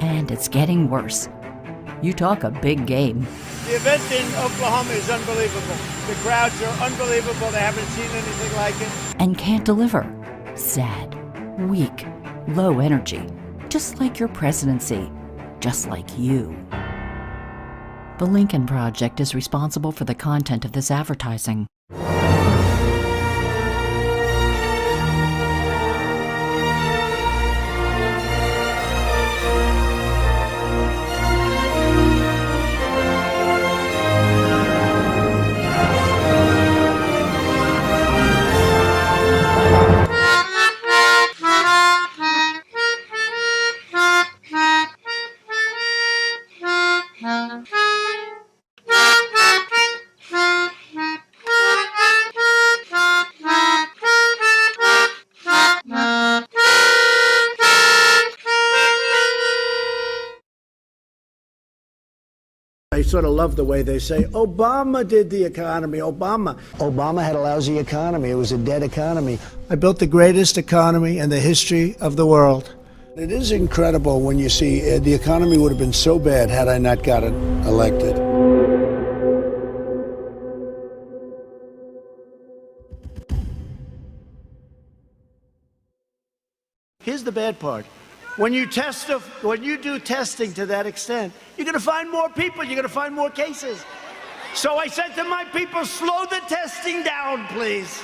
And it's getting worse. You talk a big game. The event in Oklahoma is unbelievable. The crowds are unbelievable. They haven't seen anything like it. And can't deliver. Sad, weak, low energy. Just like your presidency. Just like you. The Lincoln Project is responsible for the content of this advertising. I sort of love the way they say, Obama did the economy, Obama. Obama had a lousy economy. It was a dead economy. I built the greatest economy in the history of the world. It is incredible when you see the economy would have been so bad had I not gotten elected. Here's the bad part. When you do testing to that extent, you're going to find more people, you're going to find more cases. So I said to my people, slow the testing down, please.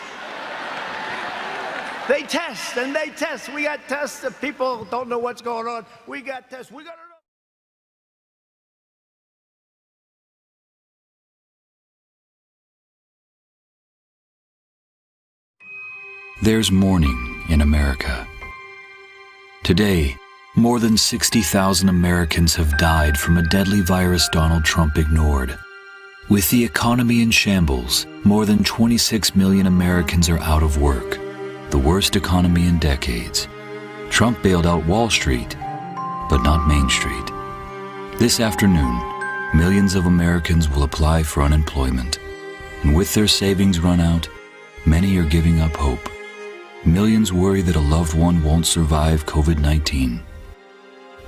They test and they test. We got tests that people don't know what's going on. We got tests. We got to know. There's mourning in America. Today, more than 60,000 Americans have died from a deadly virus Donald Trump ignored. With the economy in shambles, more than 26 million Americans are out of work, the worst economy in decades. Trump bailed out Wall Street, but not Main Street. This afternoon, millions of Americans will apply for unemployment, and with their savings run out, many are giving up hope. Millions worry that a loved one won't survive COVID-19.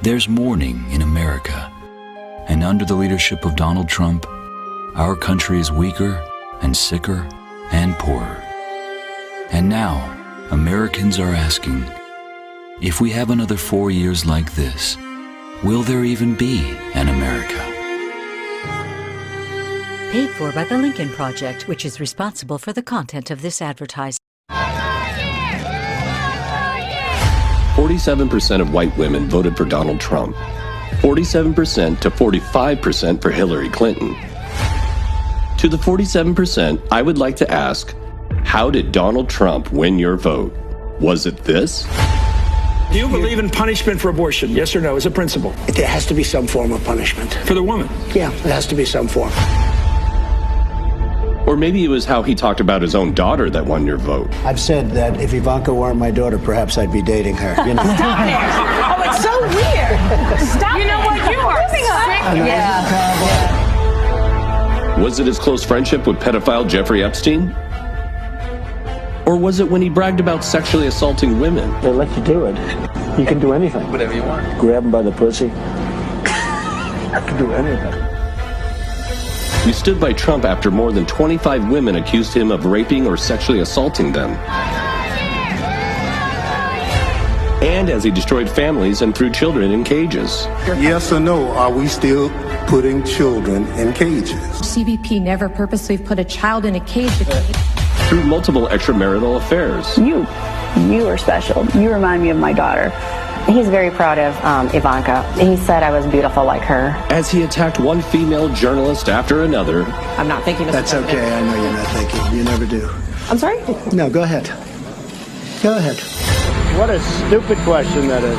There's mourning in America, and under the leadership of Donald Trump, our country is weaker and sicker and poorer. And now, Americans are asking, if we have another 4 years like this, will there even be an America? Paid for by the Lincoln Project, which is responsible for the content of this advertising. 47% of white women voted for Donald Trump. 47% to 45% for Hillary Clinton. To the 47%, I would like to ask, how did Donald Trump win your vote? Was it this? Do you believe in punishment for abortion? Yes or no, as a principle? There has to be some form of punishment. For the woman? Yeah, there has to be some form. Or maybe it was how he talked about his own daughter that won your vote. I've said that if Ivanka weren't my daughter, perhaps I'd be dating her. You know? Stop it! Oh, it's so weird. Stop. You know what? You are sick. Yeah. Was it his close friendship with pedophile Jeffrey Epstein? Or was it when he bragged about sexually assaulting women? They let you do it. You can do anything. Whatever you want. Grab him by the pussy. You can do anything. You stood by Trump after more than 25 women accused him of raping or sexually assaulting them. And as he destroyed families and threw children in cages. Yes or no, are we still putting children in cages? CBP never purposely put a child in a cage. Through multiple extramarital affairs. You are special. You remind me of my daughter. He's very proud of Ivanka. He said I was beautiful like her. As he attacked one female journalist after another. I'm not thinking of That's okay. I know you're not thinking. You never do. I'm sorry? No, go ahead. Go ahead. What a stupid question that is.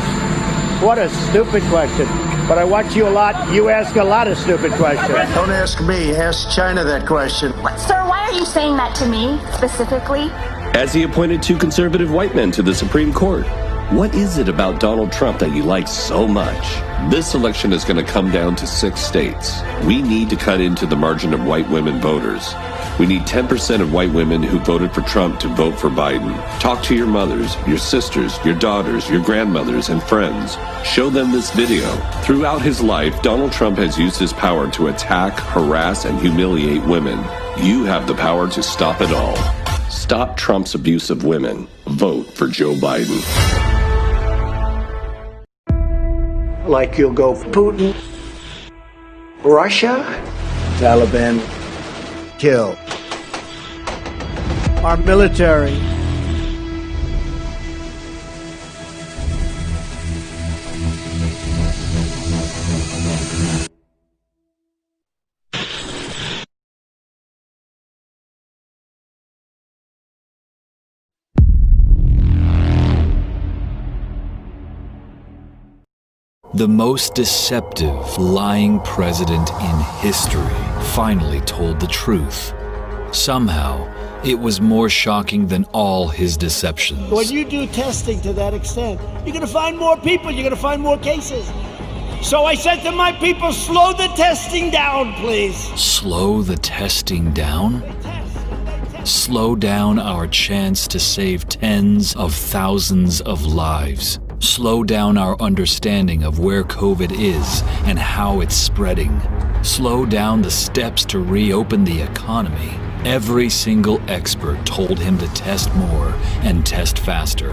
What a stupid question. But I watch you a lot. You ask a lot of stupid questions. Don't ask me. Ask China that question. Sir, why are you saying that to me specifically? As he appointed 2 conservative white men to the Supreme Court. What is it about Donald Trump that you like so much? This election is going to come down to 6 states. We need to cut into the margin of white women voters. We need 10% of white women who voted for Trump to vote for Biden. Talk to your mothers, your sisters, your daughters, your grandmothers, and friends. Show them this video. Throughout his life, Donald Trump has used his power to attack, harass, and humiliate women. You have the power to stop it all. Stop Trump's abuse of women. Vote for Joe Biden. Like you'll go Putin, Russia? Taliban kill. Our military. The most deceptive, lying president in history finally told the truth. Somehow, it was more shocking than all his deceptions. When you do testing to that extent, you're going to find more people, you're going to find more cases. So I said to my people, slow the testing down, please. Slow the testing down? Slow down our chance to save tens of thousands of lives. Slow down our understanding of where COVID is and how it's spreading. Slow down the steps to reopen the economy. Every single expert told him to test more and test faster.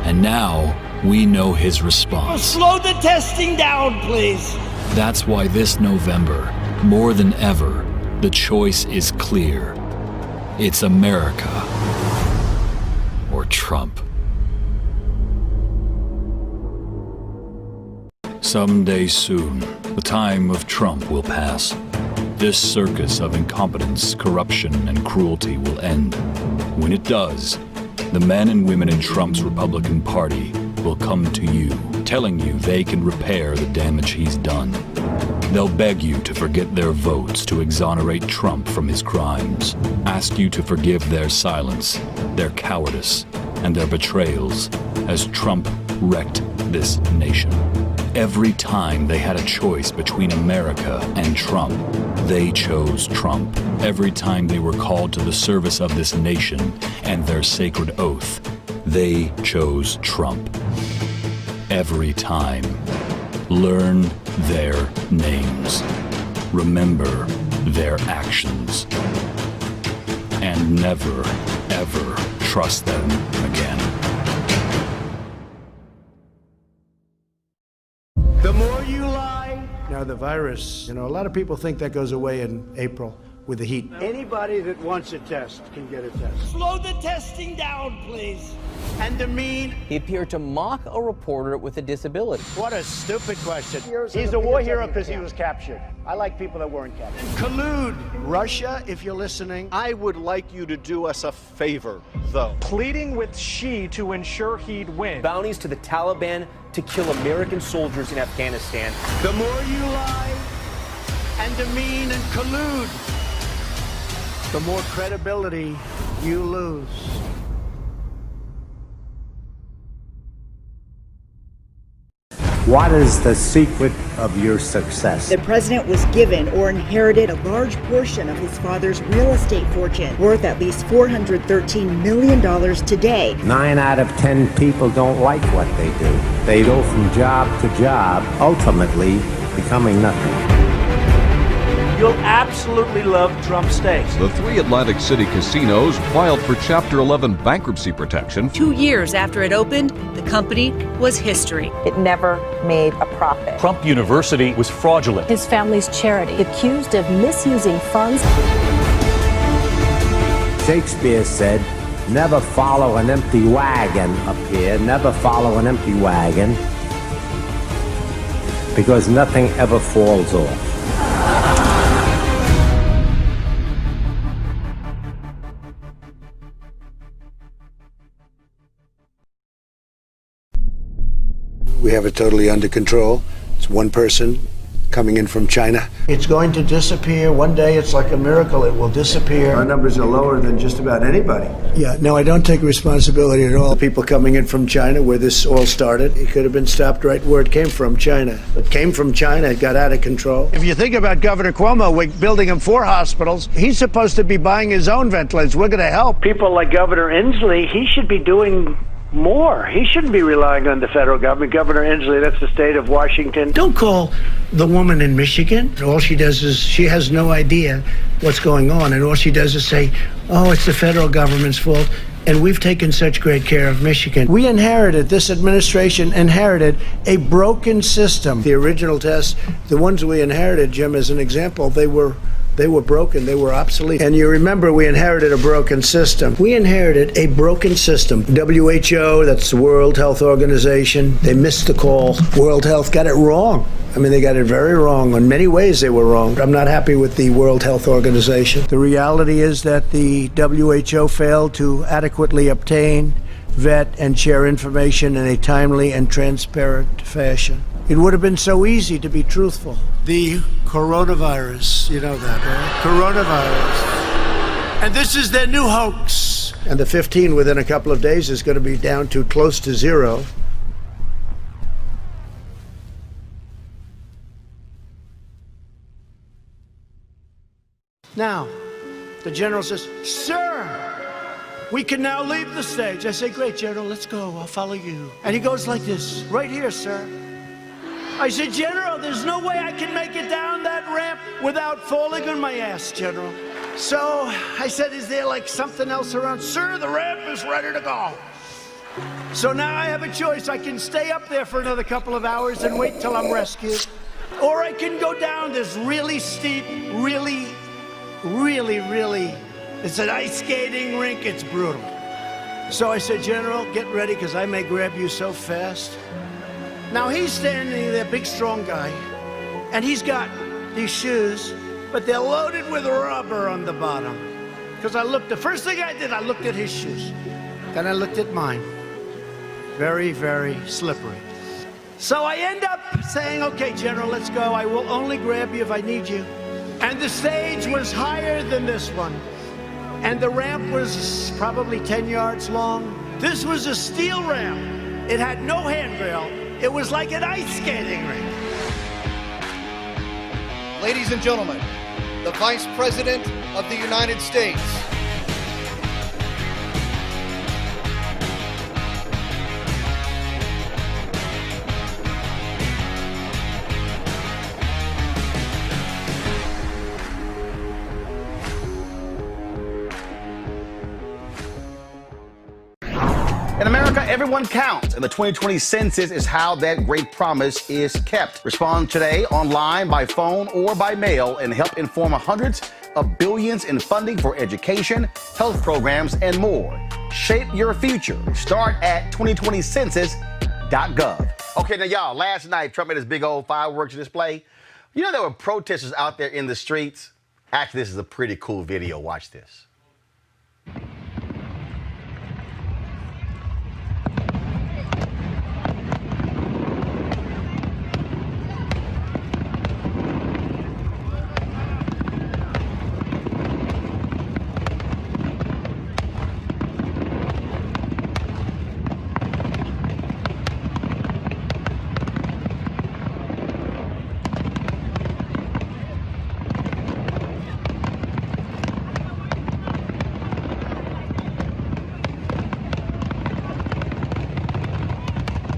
And now we know his response. Slow the testing down, please. That's why this November, more than ever, the choice is clear. It's America or Trump. Someday soon, the time of Trump will pass. This circus of incompetence, corruption, and cruelty will end. When it does, the men and women in Trump's Republican Party will come to you, telling you they can repair the damage he's done. They'll beg you to forget their votes to exonerate Trump from his crimes, ask you to forgive their silence, their cowardice, and their betrayals as Trump wrecked this nation. Every time they had a choice between America and Trump, they chose Trump. Every time they were called to the service of this nation and their sacred oath, they chose Trump. Every time. Learn their names. Remember their actions. And never, ever trust them again. The more you lie. Now the virus, a lot of people think that goes away in April with the heat. Anybody that wants a test can get a test. Slow the testing down, please. And demean. He appeared to mock a reporter with a disability. What a stupid question. He's a war hero because he was captured. I like people that weren't captured. Collude. Russia, if you're listening. I would like you to do us a favor, though. Pleading with Xi to ensure he'd win. Bounties to the Taliban to kill American soldiers in Afghanistan. The more you lie and demean and collude, the more credibility you lose. What is the secret of your success? The president was given or inherited a large portion of his father's real estate fortune, worth at least $413 million today. 9 out of 10 people don't like what they do. They go from job to job, ultimately becoming nothing. You'll absolutely love Trump Steaks. The 3 Atlantic City casinos filed for Chapter 11 bankruptcy protection. 2 years after it opened, the company was history. It never made a profit. Trump University was fraudulent. His family's charity, accused of misusing funds. Shakespeare said, never follow an empty wagon up here, never follow an empty wagon, because nothing ever falls off. We have it totally under control. It's one person coming in from China. It's going to disappear. One day it's like a miracle. It will disappear. Our numbers are lower than just about anybody. Yeah, no, I don't take responsibility at all. People coming in from China, where this all started, it could have been stopped right where it came from, China. It came from China. It got out of control. If you think about Governor Cuomo, we're building him 4 hospitals. He's supposed to be buying his own ventilators. We're going to help. People like Governor Inslee, he should be doing more. He shouldn't be relying on the federal government. Governor Inslee, that's the state of Washington. Don't call the woman in Michigan. All she does is she has no idea what's going on, and all she does is say, oh, it's the federal government's fault. And we've taken such great care of Michigan. This administration inherited a broken system. The original tests, the ones we inherited, Jim, as an example, they were broken, they were obsolete. And you remember we inherited a broken system. We inherited a broken system. WHO, that's the World Health Organization, they missed the call. World Health got it wrong. I mean, they got it very wrong. In many ways, they were wrong. I'm not happy with the World Health Organization. The reality is that the WHO failed to adequately obtain, vet, and share information in a timely and transparent fashion. It would have been so easy to be truthful. The coronavirus, you know that, right? Coronavirus. And this is their new hoax. And the 15 within a couple of days is going to be down to close to zero. Now, the general says, "Sir, we can now leave the stage." I say, "Great, General, let's go. I'll follow you." And he goes like this, "Right here, sir." I said, "General, there's no way I can make it down that ramp without falling on my ass, General." So I said, "Is there like something else around?" "Sir, the ramp is ready to go." So now I have a choice. I can stay up there for another couple of hours and wait till I'm rescued. Or I can go down this really steep, really, it's an ice skating rink. It's brutal. So I said, "General, get ready, because I may grab you so fast." Now he's standing there, big, strong guy, and he's got these shoes, but they're loaded with rubber on the bottom. Because the first thing I did, I looked at his shoes. Then I looked at mine. Very, very slippery. So I end up saying, "Okay, General, let's go. I will only grab you if I need you." And the stage was higher than this one. And the ramp was probably 10 yards long. This was a steel ramp. It had no handrail. It was like an ice skating rink. Ladies and gentlemen, the Vice President of the United States. In America, everyone counts, and the 2020 census is how that great promise is kept. Respond today online, by phone, or by mail, and help inform hundreds of billions in funding for education, health programs, and more. Shape your future. Start at 2020census.gov. Okay, now y'all, last night Trump made his big old fireworks display. You know there were protesters out there in the streets? Actually, this is a pretty cool video. Watch this.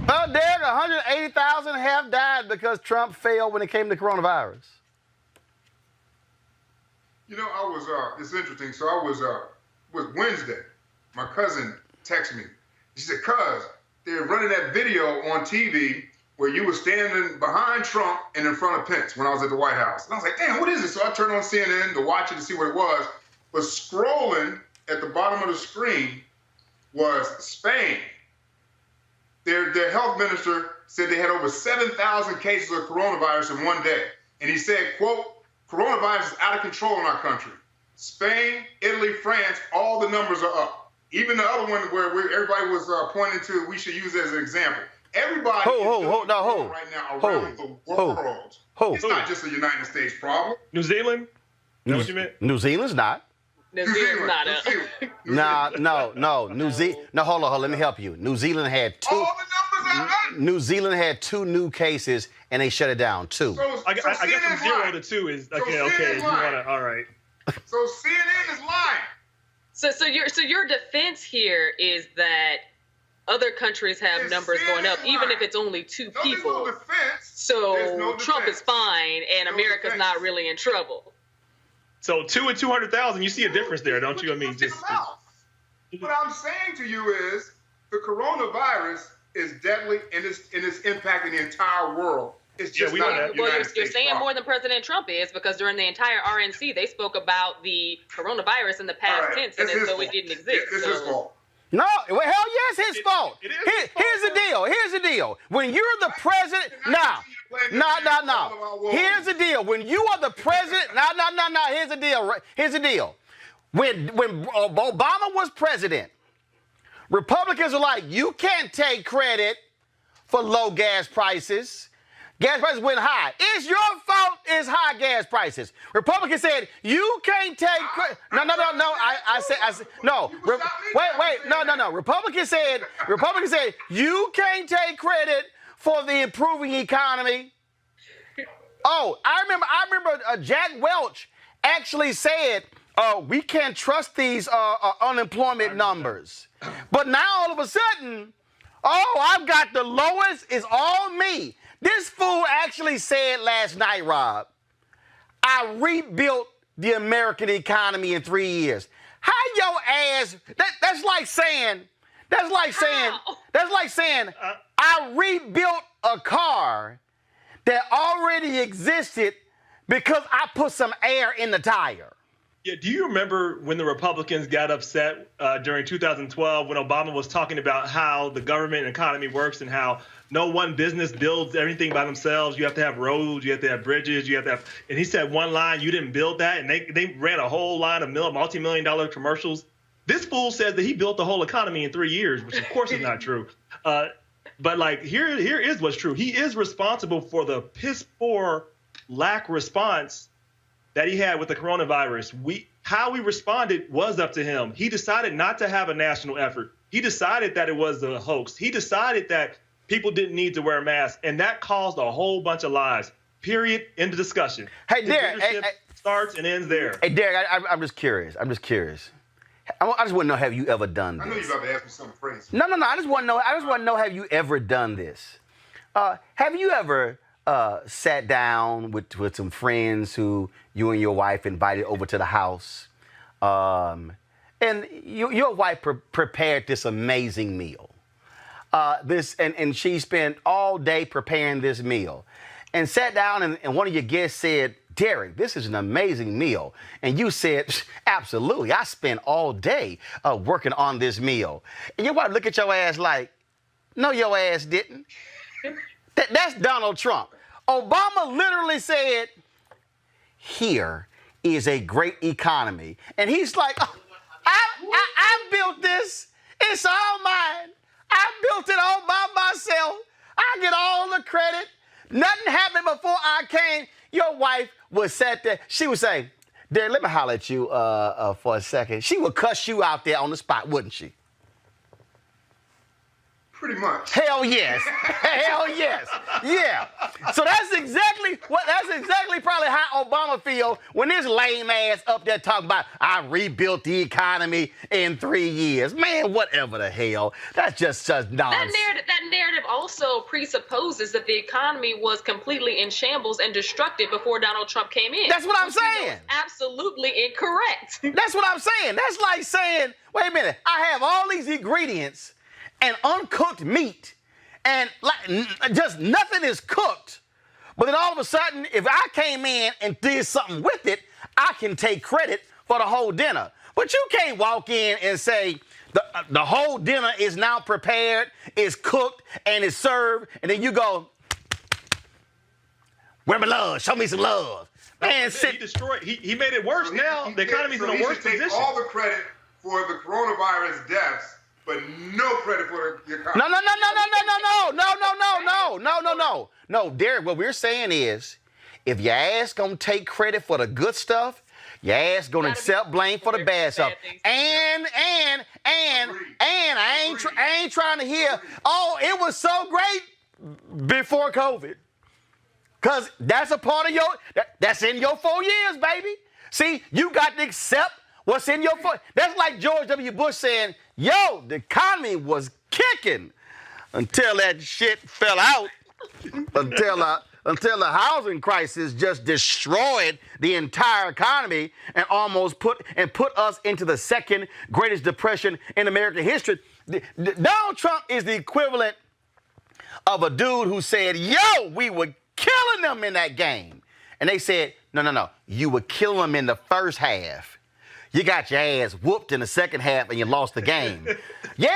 Well, Derek, 180,000 have died because Trump failed when it came to coronavirus. You know, it's interesting. So was Wednesday. My cousin texted me. She said, "Cuz, they're running that video on TV where you were standing behind Trump and in front of Pence when I was at the White House." And I was like, "Damn, what is this?" So I turned on CNN to watch it to see what it was. But scrolling at the bottom of the screen was Spain. Their health minister said they had over 7,000 cases of coronavirus in one day. And he said, quote, "Coronavirus is out of control in our country. Spain, Italy, France, all the numbers are up." Even the other one where everybody was pointing to, we should use it as an example. Everybody is doing right now around the world. It's not just a United States problem. New Zealand? Is that what you meant? New Zealand's not. New Zealand's not up. No. New Zealand. No, hold on. Let me help you. New Zealand had two. All the numbers are up. New Zealand had 2 new cases and they shut it down. 2. I guess from 0 to 2 is okay. If you wanna, all right. So CNN is lying. So your defense here is that other countries have numbers going up, even if it's only 2 people. There's no defense. So Trump is fine and America's not really in trouble. So 2 and 200,000, you see a difference there, don't you? I mean, What I'm saying to you is the coronavirus is deadly and it's impacting the entire world. It's just not you're saying more than President Trump is, because during the entire RNC they spoke about the coronavirus in the past tense, and as though it didn't exist. It's his fault. No, well, hell yes, his fault. Here's the deal. When you're the president, no. Here's the deal. When you are the president, no. Here's the deal. When Obama was president, Republicans were like, you can't take credit for low gas prices. Gas prices went high. It's your fault it's high gas prices. Republicans said, you can't take credit. No. I said, no. Wait. No. Republicans said, you can't take credit for the improving economy. Oh, I remember Jack Welch actually said, we can't trust these unemployment numbers. But now all of a sudden, I've got the lowest, it's all me. This fool actually said last night, Rob, I rebuilt the American economy in 3 years. How your ass, that's like saying, I rebuilt a car that already existed because I put some air in the tire. Yeah, do you remember when the Republicans got upset during 2012 when Obama was talking about how the government and economy works and how no one business builds everything by themselves? You have to have roads, you have to have bridges, you have to have, and he said one line, you didn't build that, and they ran a whole line of multi-million-dollar commercials. This fool says that he built the whole economy in 3 years, which of course is not true. But like here is what's true. He is responsible for the piss-poor lack response that he had with the coronavirus. How we responded was up to him. He decided not to have a national effort. He decided that it was a hoax. He decided that people didn't need to wear masks, and that caused a whole bunch of lies. Period. End of discussion. Hey, Derek. Starts and ends there. Hey, Derek, I'm just curious. I just want to know, have you ever done this? I know you're about to ask me something crazy. No. I just want to know, have you ever done this? Have you ever sat down with some friends who you and your wife invited over to the house, and your wife prepared this amazing meal, and she spent all day preparing this meal, and sat down and one of your guests said, Derek, this is an amazing meal, and you said, absolutely, I spent all day working on this meal, and your wife look at your ass like, no, your ass didn't. That's Donald Trump. Obama literally said, here is a great economy. And he's like, I built this. It's all mine. I built it all by myself. I get all the credit. Nothing happened before I came. Your wife would sit there. She would say, Derek, let me holler at you for a second. She would cuss you out there on the spot, wouldn't she? Pretty much. Hell yes. Hell yes. Yeah. So that's exactly probably how Obama feels when this lame ass up there talking about I rebuilt the economy in 3 years. Man, whatever the hell. That's just nonsense. That narrative also presupposes that the economy was completely in shambles and destructive before Donald Trump came in. That's what I'm saying. Absolutely incorrect. That's what I'm saying. That's like saying, wait a minute, I have all these ingredients and uncooked meat, and just nothing is cooked. But then all of a sudden, if I came in and did something with it, I can take credit for the whole dinner. But you can't walk in and say the whole dinner is now prepared, is cooked, and is served, and then you go, where my love? Show me some love. Man, he destroyed. He made it worse now. The economy's in a worse position. Take all the credit for the coronavirus deaths, but no credit for the economy. No, Derek, what we're saying is, if your ass gonna take credit for the good stuff, your ass gonna accept blame for the bad stuff. And I ain't trying to hear, it was so great before COVID. Cause that's a part of that's in your 4 years, baby. See, you got to accept what's in your foot. That's like George W. Bush saying, the economy was kicking until that shit fell out. until the housing crisis just destroyed the entire economy and almost put us into the second greatest depression in American history. Donald Trump is the equivalent of a dude who said, yo, we were killing them in that game. And they said, no, you were killing them in the first half. You got your ass whooped in the second half and you lost the game. yeah,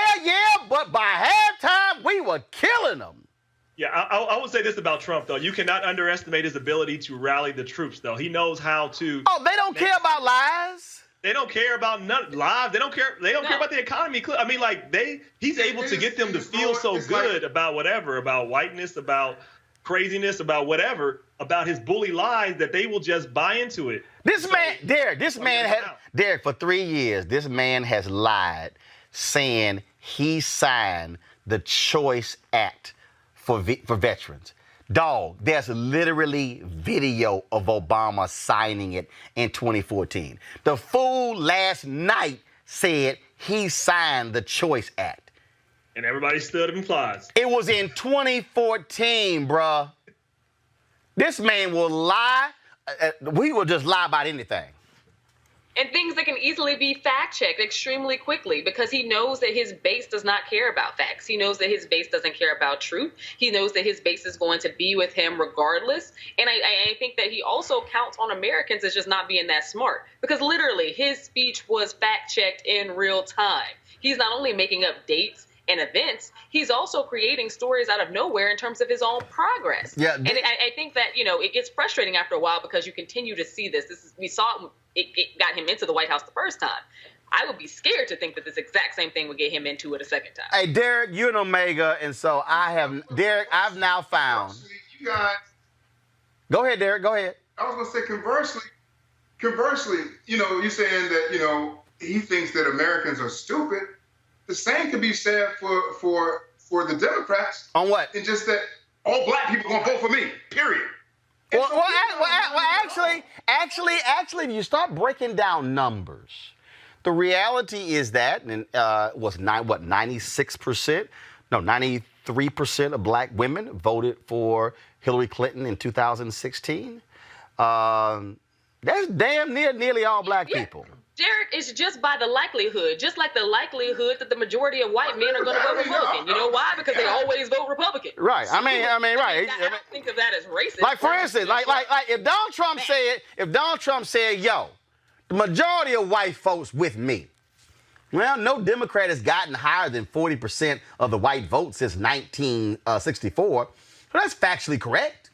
but by halftime, we were killing them. Yeah, I would say this about Trump, though. You cannot underestimate his ability to rally the troops, though. He knows how to. Oh, they don't care about lies. They don't care about lives. They don't care. They don't care about the economy. I mean, like he's able to get them to feel so good about whatever, about whiteness, about craziness, about whatever, about his bully lies that they will just buy into it. Derek, for 3 years, this man has lied, saying he signed the Choice Act for veterans. Dog, there's literally video of Obama signing it in 2014. The fool last night said he signed the Choice Act. And everybody stood and applause. It was in 2014, bruh. This man will lie. We will just lie about anything. And things that can easily be fact-checked extremely quickly because he knows that his base does not care about facts. He knows that his base doesn't care about truth. He knows that his base is going to be with him regardless. And I think that he also counts on Americans as just not being that smart because literally his speech was fact-checked in real time. He's not only making up dates and events, he's also creating stories out of nowhere in terms of his own progress. Yeah, and I think that, it gets frustrating after a while because you continue to see this. We saw it got him into the White House the first time. I would be scared to think that this exact same thing would get him into it a second time. Hey, Derek, you're an Omega, and so I've now found. You guys. Go ahead, Derek, go ahead. I was going to say conversely, you're saying that, he thinks that Americans are stupid. The same could be said for the Democrats. On what? And just that all black people are going to vote for me, period. Actually, if you start breaking down numbers, the reality is that was 96%, no, 93% of black women voted for Hillary Clinton in 2016. That's damn nearly all black people. Derek, it's just by the likelihood, just like the likelihood that the majority of white men are going to vote Republican. You know why? Because they always vote Republican. Right. I mean, right. I don't think of that as racist. Like, for instance, like if Donald Trump said, yo, the majority of white folks with me. Well, no Democrat has gotten higher than 40% of the white vote since 1964. So that's factually correct.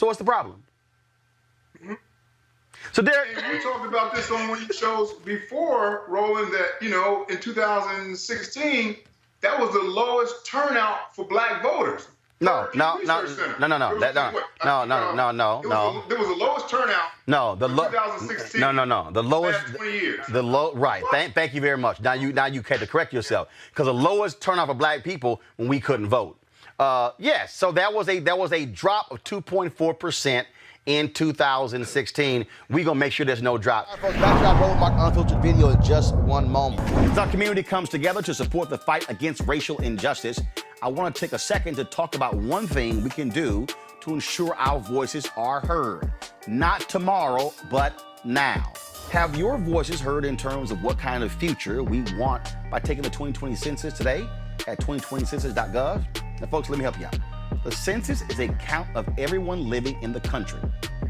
So what's the problem? So Derek, we talked about this on one of your shows before, Roland, that, in 2016, that was the lowest turnout for black voters. No. There was the lowest turnout. No, in 2016. No. The lowest. 20 years. Right. Thank you very much. Now you had to correct yourself because the lowest turnout for black people when we couldn't vote. Yes. So that was a drop of 2.4%. In 2016, we're going to make sure there's no drop. All right, folks, back to our Roland Mark Unfiltered video in just one moment. As our community comes together to support the fight against racial injustice, I want to take a second to talk about one thing we can do to ensure our voices are heard. Not tomorrow, but now. Have your voices heard in terms of what kind of future we want by taking the 2020 census today at 2020census.gov? Now, folks, let me help you out. The census is a count of everyone living in the country.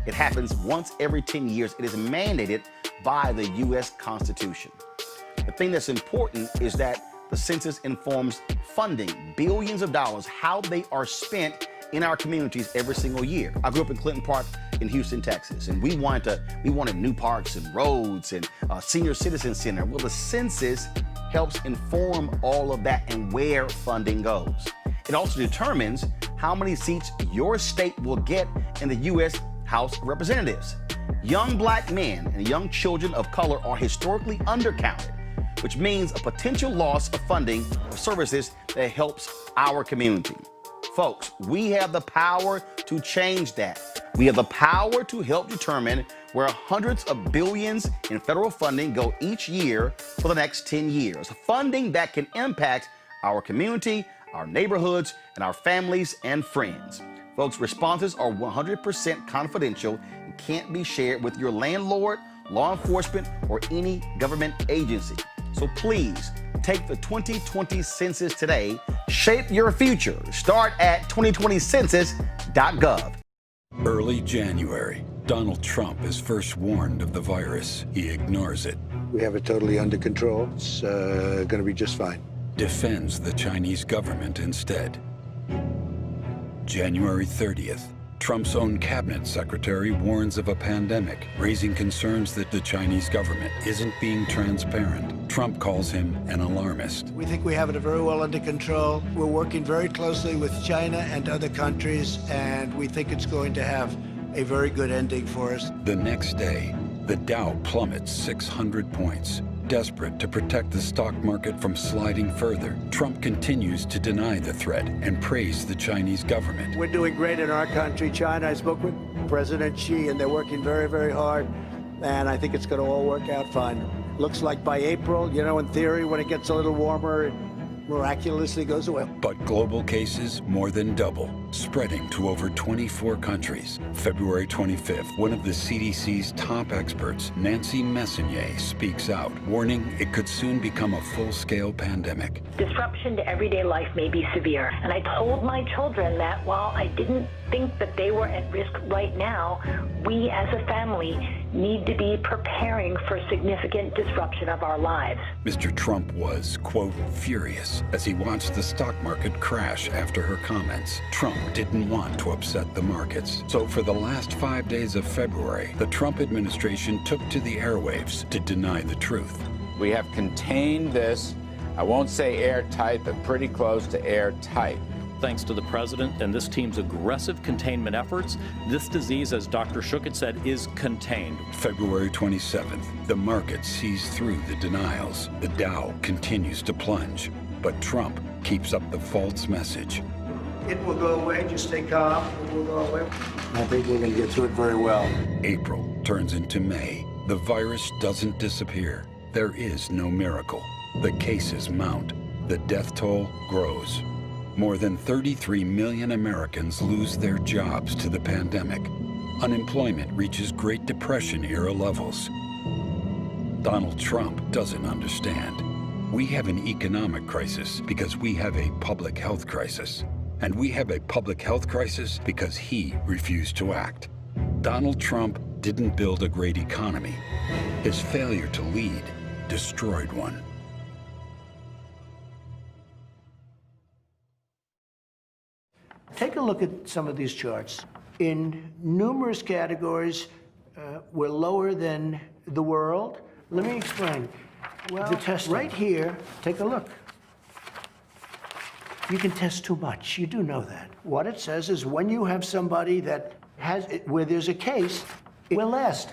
It happens once every 10 years. It is mandated by the U.S. Constitution. The thing that's important is that the census informs funding, billions of dollars, how they are spent in our communities every single year. I grew up in Clinton Park in Houston, Texas, and we wanted new parks and roads and a senior citizen center. Well, the census helps inform all of that and where funding goes. It also determines how many seats your state will get in the U.S. House of Representatives. Young black men and young children of color are historically undercounted, which means a potential loss of funding for services that helps our community. Folks, we have the power to change that. We have the power to help determine where hundreds of billions in federal funding go each year for the next 10 years. Funding that can impact our community, our neighborhoods, and our families and friends. Folks, responses are 100% confidential and can't be shared with your landlord, law enforcement, or any government agency. So please, take the 2020 census today. Shape your future. Start at 2020census.gov. Early January, Donald Trump is first warned of the virus. He ignores it. We have it totally under control. It's going to be just fine. Defends the Chinese government instead. January 30th, Trump's own cabinet secretary warns of a pandemic, raising concerns that the Chinese government isn't being transparent. Trump calls him an alarmist. We think we have it very well under control. We're working very closely with China and other countries, and we think it's going to have a very good ending for us. The next day, the Dow plummets 600 points. Desperate to protect the stock market from sliding further, Trump continues to deny the threat and praise the Chinese government. We're doing great in our country. China, I spoke with President Xi, and they're working very, very hard, and I think it's going to all work out fine. Looks like by April, you know, in theory, when it gets a little warmer, it miraculously goes away. But global cases more than double, spreading to over 24 countries. February 25th, one of the CDC's top experts, Nancy Messonnier, speaks out, warning it could soon become a full-scale pandemic. Disruption to everyday life may be severe. And I told my children that while I didn't think that they were at risk right now, we as a family need to be preparing for significant disruption of our lives. Mr. Trump was, quote, furious as he watched the stock market crash after her comments. Trump didn't want to upset the markets. So for the last 5 days of February, the Trump administration took to the airwaves to deny the truth. We have contained this, I won't say airtight, but pretty close to airtight. Thanks to the president and this team's aggressive containment efforts, this disease, as Dr. Schuchat said, is contained. February 27th, the market sees through the denials. The Dow continues to plunge, but Trump keeps up the false message. It will go away. Just stay calm. It will go away. I think we're going to get through it very well. April turns into May. The virus doesn't disappear. There is no miracle. The cases mount. The death toll grows. More than 33 million Americans lose their jobs to the pandemic. Unemployment reaches Great Depression-era levels. Donald Trump doesn't understand. We have an economic crisis because we have a public health crisis. And we have a public health crisis because he refused to act. Donald Trump didn't build a great economy. His failure to lead destroyed one. Take a look at some of these charts. In numerous categories, we're lower than the world. Let me explain. Well, the test right here, take a look. You can test too much. You do know that. What it says is when you have somebody that has, where there's a case, it will last.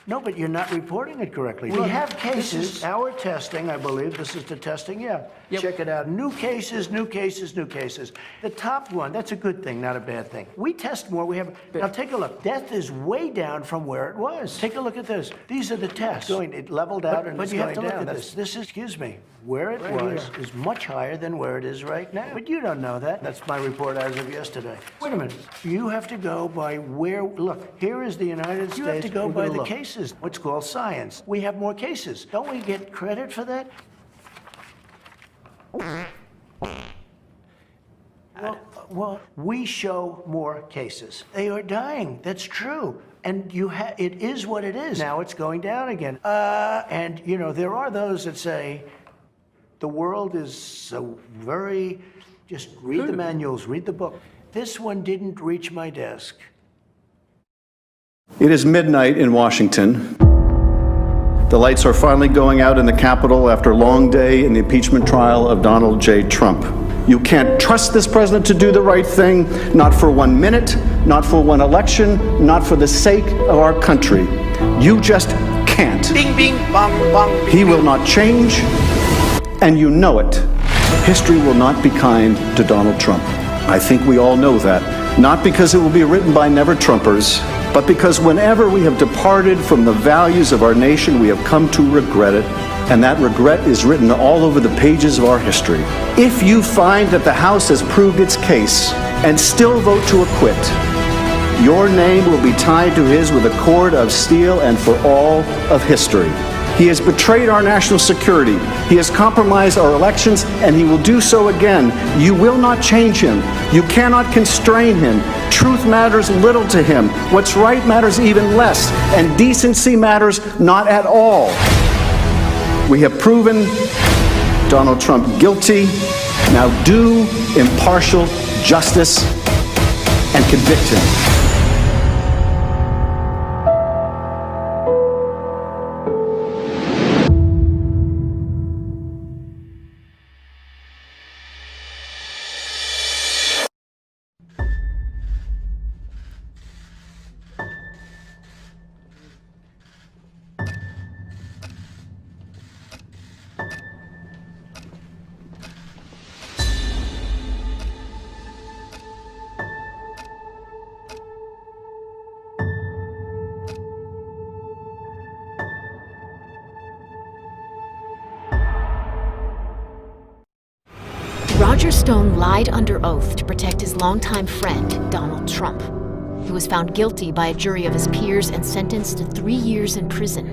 No, but you're not reporting it correctly. We have cases. This is our testing, I believe. This is the testing, yeah. Yep. Check it out. New cases, new cases, new cases. The top one, that's a good thing, not a bad thing. We test more. We have. Now take a look. Death is way down from where it was. Take a look at this. These are the tests. It leveled out and it's going down. But you have to look at this. This is, excuse me, where it was is much higher than where it is right now. But you don't know that. That's my report as of yesterday. Wait a minute. You have to go by where, look, here is the United States. You have to go by the cases. What's called science. We have more cases. Don't we get credit for that? Well, we show more cases. They are dying. That's true. And it is what it is. Now it's going down again. And, you know, there are those that say the world is so very, just read the manuals, read the book. This one didn't reach my desk. It is midnight in Washington. The lights are finally going out in the Capitol after a long day in the impeachment trial of Donald J. Trump. You can't trust this president to do the right thing, not for 1 minute, not for one election, not for the sake of our country. You just can't. Bing, bing, bong, bong. He will not change, and you know it. History will not be kind to Donald Trump. I think we all know that, not because it will be written by never-Trumpers, but because whenever we have departed from the values of our nation, we have come to regret it. and that regret is written all over the pages of our history. If you find that the House has proved its case and still vote to acquit, your name will be tied to his with a cord of steel and for all of history. He has betrayed our national security. He has compromised our elections, and he will do so again. You will not change him. You cannot constrain him. Truth matters little to him. What's right matters even less, and decency matters not at all. We have proven Donald Trump guilty. Now do impartial justice and convict him. Roger Stone lied under oath to protect his longtime friend, Donald Trump. He was found guilty by a jury of his peers and sentenced to 3 years in prison.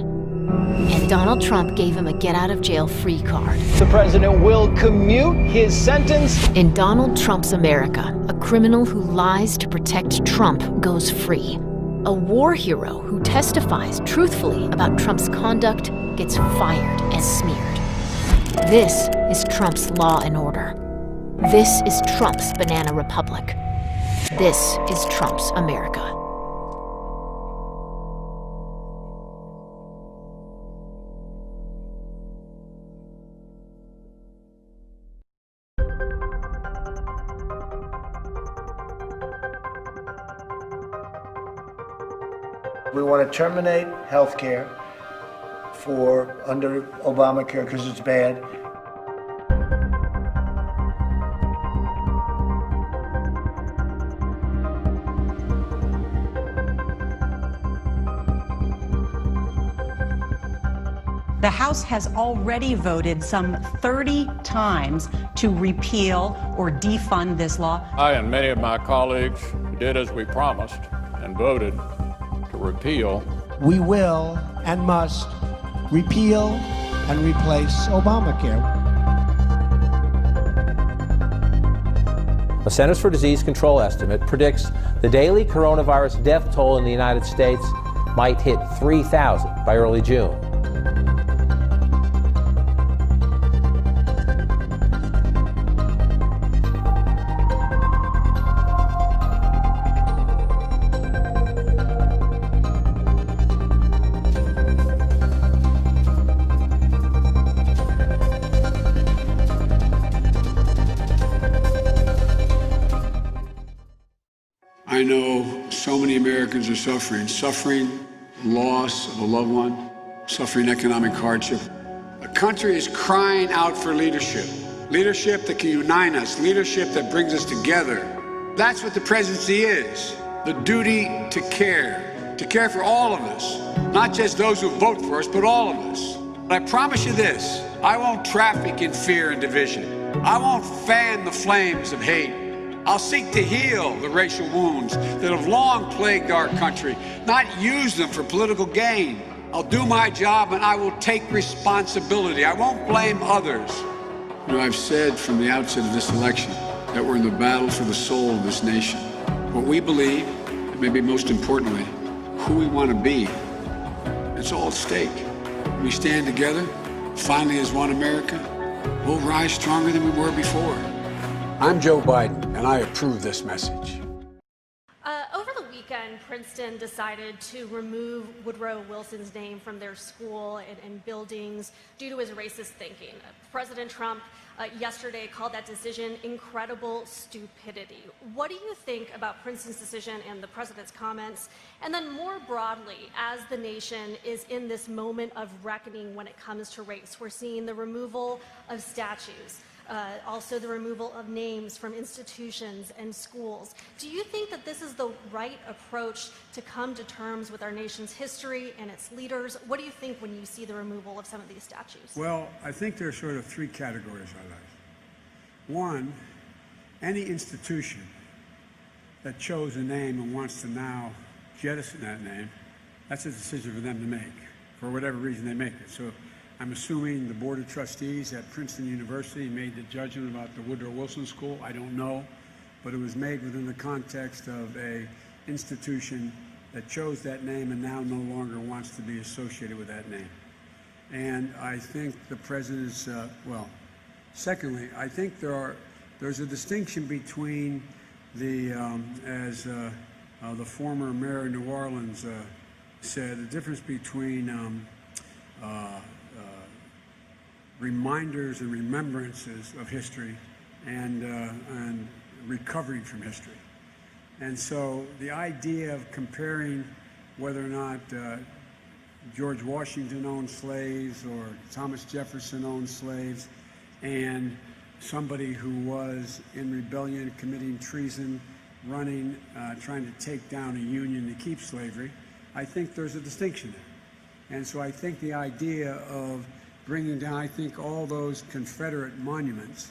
And Donald Trump gave him a get-out-of-jail-free card. The president will commute his sentence. In Donald Trump's America, a criminal who lies to protect Trump goes free. A war hero who testifies truthfully about Trump's conduct gets fired and smeared. This is Trump's law and order. This is Trump's banana republic. This is Trump's America. We want to terminate health care for under Obamacare because it's bad. The House has already voted some 30 times to repeal or defund this law. I and many of my colleagues did as we promised and voted to repeal. We will and must repeal and replace Obamacare. A Centers for Disease Control estimate predicts the daily coronavirus death toll in the United States might hit 3,000 by early June. I know so many Americans are suffering loss of a loved one, suffering economic hardship. The country is crying out for leadership that can unite us, leadership that brings us together. That's what the presidency is, the duty to care for all of us, not just those who vote for us, but all of us. But I promise you this, I won't traffic in fear and division. I won't fan the flames of hate. I'll seek to heal the racial wounds that have long plagued our country, not use them for political gain. I'll do my job and I will take responsibility. I won't blame others. You know, I've said from the outset of this election that we're in the battle for the soul of this nation. What we believe, and maybe most importantly, who we want to be, it's all at stake. When we stand together, finally as one America, we'll rise stronger than we were before. I'm Joe Biden, and I approve this message. Over the weekend, Princeton decided to remove Woodrow Wilson's name from their school and buildings due to his racist thinking. President Trump yesterday called that decision incredible stupidity. What do you think about Princeton's decision and the president's comments? And then more broadly, as the nation is in this moment of reckoning when it comes to race, we're seeing the removal of statues, also the removal of names from institutions and schools. Do you think that this is the right approach to come to terms with our nation's history and its leaders? What do you think when you see the removal of some of these statues? Well, I think there are sort of three categories I like. One, any institution that chose a name and wants to now jettison that name, that's a decision for them to make, for whatever reason they make it. So I'm assuming the Board of Trustees at Princeton University made the judgment about the Woodrow Wilson School. I don't know, but it was made within the context of an institution that chose that name and now no longer wants to be associated with that name. And I think the president's, secondly, I think there's a distinction between as the former mayor of New Orleans said, the difference between reminders and remembrances of history and recovering from history. And so the idea of comparing whether or not George Washington owned slaves or Thomas Jefferson owned slaves and somebody who was in rebellion, committing treason, running, trying to take down a union to keep slavery, I think there's a distinction there. And so I think the idea of bringing down, I think, all those Confederate monuments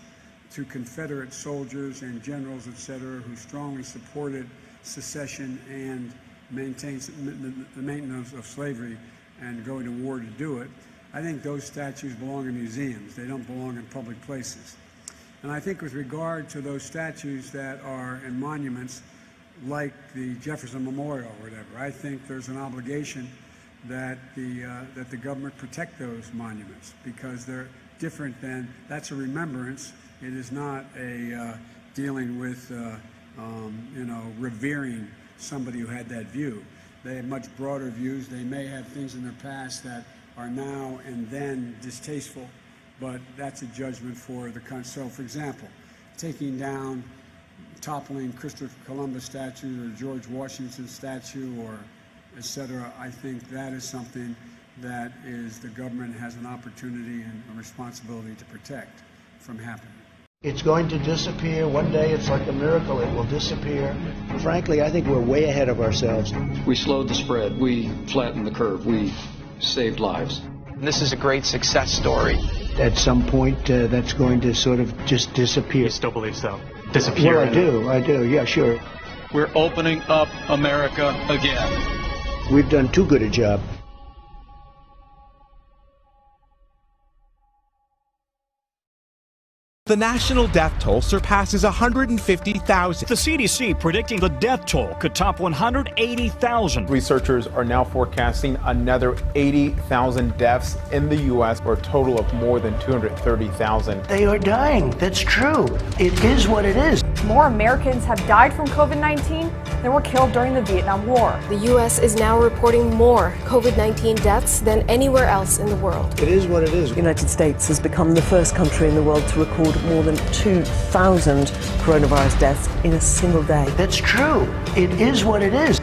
to Confederate soldiers and generals, et cetera, who strongly supported secession and the maintenance of slavery and going to war to do it, I think those statues belong in museums. They don't belong in public places. And I think with regard to those statues that are in monuments like the Jefferson Memorial or whatever, I think there's an obligation that the government protect those monuments because they're different than, that's a remembrance. It is not a dealing with, revering somebody who had that view. They have much broader views. They may have things in their past that are now and then distasteful, but that's a judgment for the country. So, for example, taking down, toppling Christopher Columbus statue or George Washington statue or et cetera, I think that is something that the government has an opportunity and a responsibility to protect from happening. It's going to disappear. One day it's like a miracle. It will disappear. Frankly, I think we're way ahead of ourselves. We slowed the spread. We flattened the curve. We saved lives. This is a great success story. At some point, that's going to sort of just disappear. You still believe so? Disappear? Well, I do. Yeah, sure. We're opening up America again. We've done too good a job. The national death toll surpasses 150,000. The CDC predicting the death toll could top 180,000. Researchers are now forecasting another 80,000 deaths in the U.S., or a total of more than 230,000. They are dying. That's true. It is what it is. More Americans have died from COVID-19 than were killed during the Vietnam War. The U.S. is now reporting more COVID-19 deaths than anywhere else in the world. It is what it is. The United States has become the first country in the world to record more than 2,000 coronavirus deaths in a single day. That's true. It is what it is.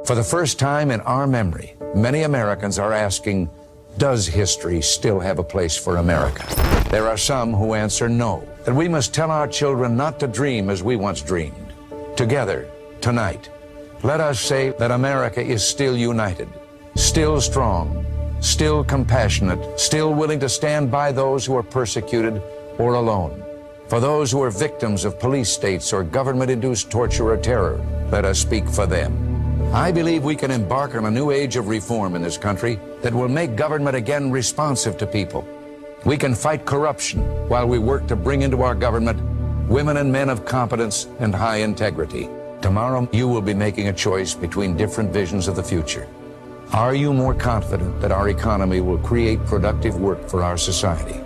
For the first time in our memory, many Americans are asking, does history still have a place for America? There are some who answer no, that we must tell our children not to dream as we once dreamed. Together, tonight, let us say that America is still united, still strong, still compassionate, still willing to stand by those who are persecuted or alone. For those who are victims of police states or government-induced torture or terror, let us speak for them. I believe we can embark on a new age of reform in this country that will make government again responsive to people. We can fight corruption while we work to bring into our government women and men of competence and high integrity. Tomorrow, you will be making a choice between different visions of the future. Are you more confident that our economy will create productive work for our society?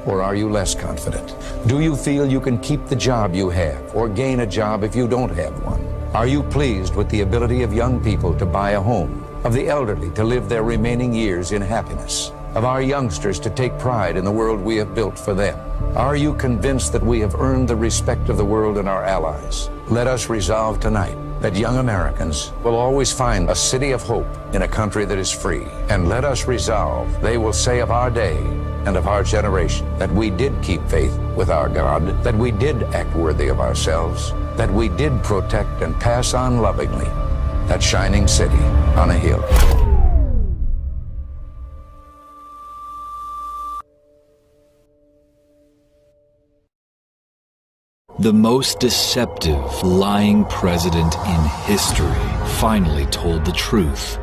Or are you less confident? Do you feel you can keep the job you have or gain a job if you don't have one? Are you pleased with the ability of young people to buy a home, of the elderly to live their remaining years in happiness, of our youngsters to take pride in the world we have built for them? Are you convinced that we have earned the respect of the world and our allies? Let us resolve tonight that young Americans will always find a city of hope in a country that is free. And let us resolve they will say of our day and of our generation that we did keep faith with our God, that we did act worthy of ourselves, that we did protect and pass on lovingly that shining city on a hill. The most deceptive, lying president in history finally told the truth.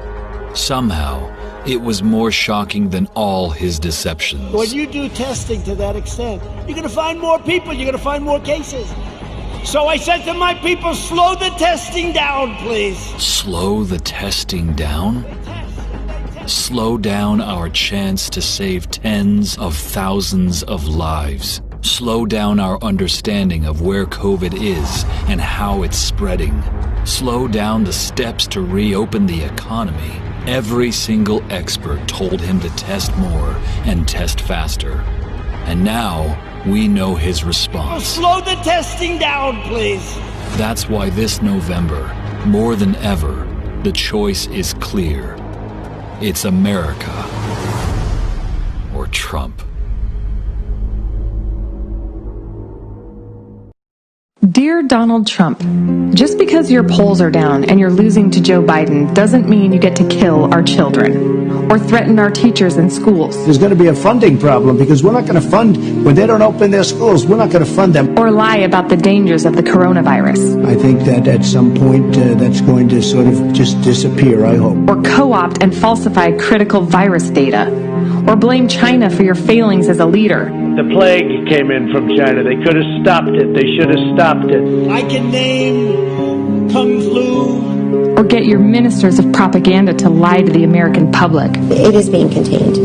Somehow, it was more shocking than all his deceptions. When you do testing to that extent, you're going to find more people, you're going to find more cases. So I said to my people, slow the testing down, please. Slow the testing down? Slow down our chance to save tens of thousands of lives. Slow down our understanding of where COVID is and how it's spreading. Slow down the steps to reopen the economy. Every single expert told him to test more and test faster. And now, we know his response. Slow the testing down, please. That's why this November, more than ever, the choice is clear. It's America or Trump. Dear Donald Trump, just because your polls are down and you're losing to Joe Biden doesn't mean you get to kill our children or threaten our teachers in schools. There's going to be a funding problem because we're not going to fund, when they don't open their schools, we're not going to fund them. Or lie about the dangers of the coronavirus. I think that at some point that's going to sort of just disappear, I hope. Or co-opt and falsify critical virus data. Or blame China for your failings as a leader. The plague came in from China. They could have stopped it. They should have stopped it. I can name Kung Flu. Or get your ministers of propaganda to lie to the American public. It is being contained.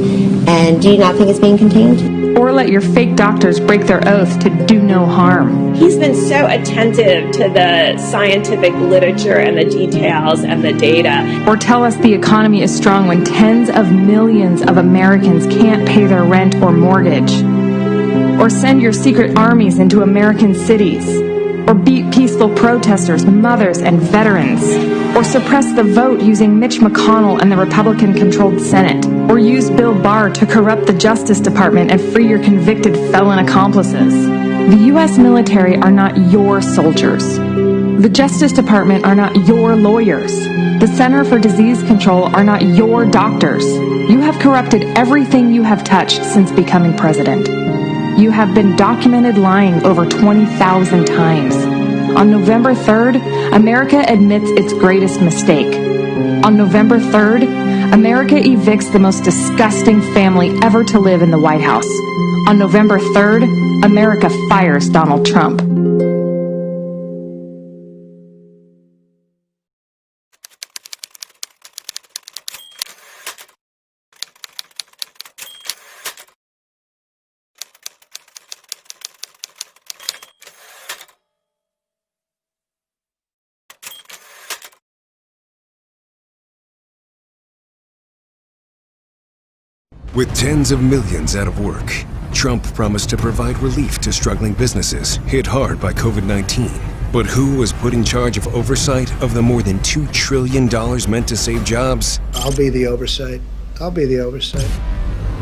And do you not think it's being contained? Or let your fake doctors break their oath to do no harm. He's been so attentive to the scientific literature and the details and the data. Or tell us the economy is strong when tens of millions of Americans can't pay their rent or mortgage. Or send your secret armies into American cities. Or beat peaceful protesters, mothers, and veterans. Or suppress the vote using Mitch McConnell and the Republican-controlled Senate. Or use Bill Barr to corrupt the Justice Department and free your convicted felon accomplices. The U.S. military are not your soldiers. The Justice Department are not your lawyers. The Center for Disease Control are not your doctors. You have corrupted everything you have touched since becoming president. You have been documented lying over 20,000 times. On November 3rd, America admits its greatest mistake. On November 3rd, America evicts the most disgusting family ever to live in the White House. On November 3rd, America fires Donald Trump. With tens of millions out of work, Trump promised to provide relief to struggling businesses hit hard by COVID-19. But who was put in charge of oversight of the more than $2 trillion meant to save jobs? I'll be the oversight. I'll be the oversight.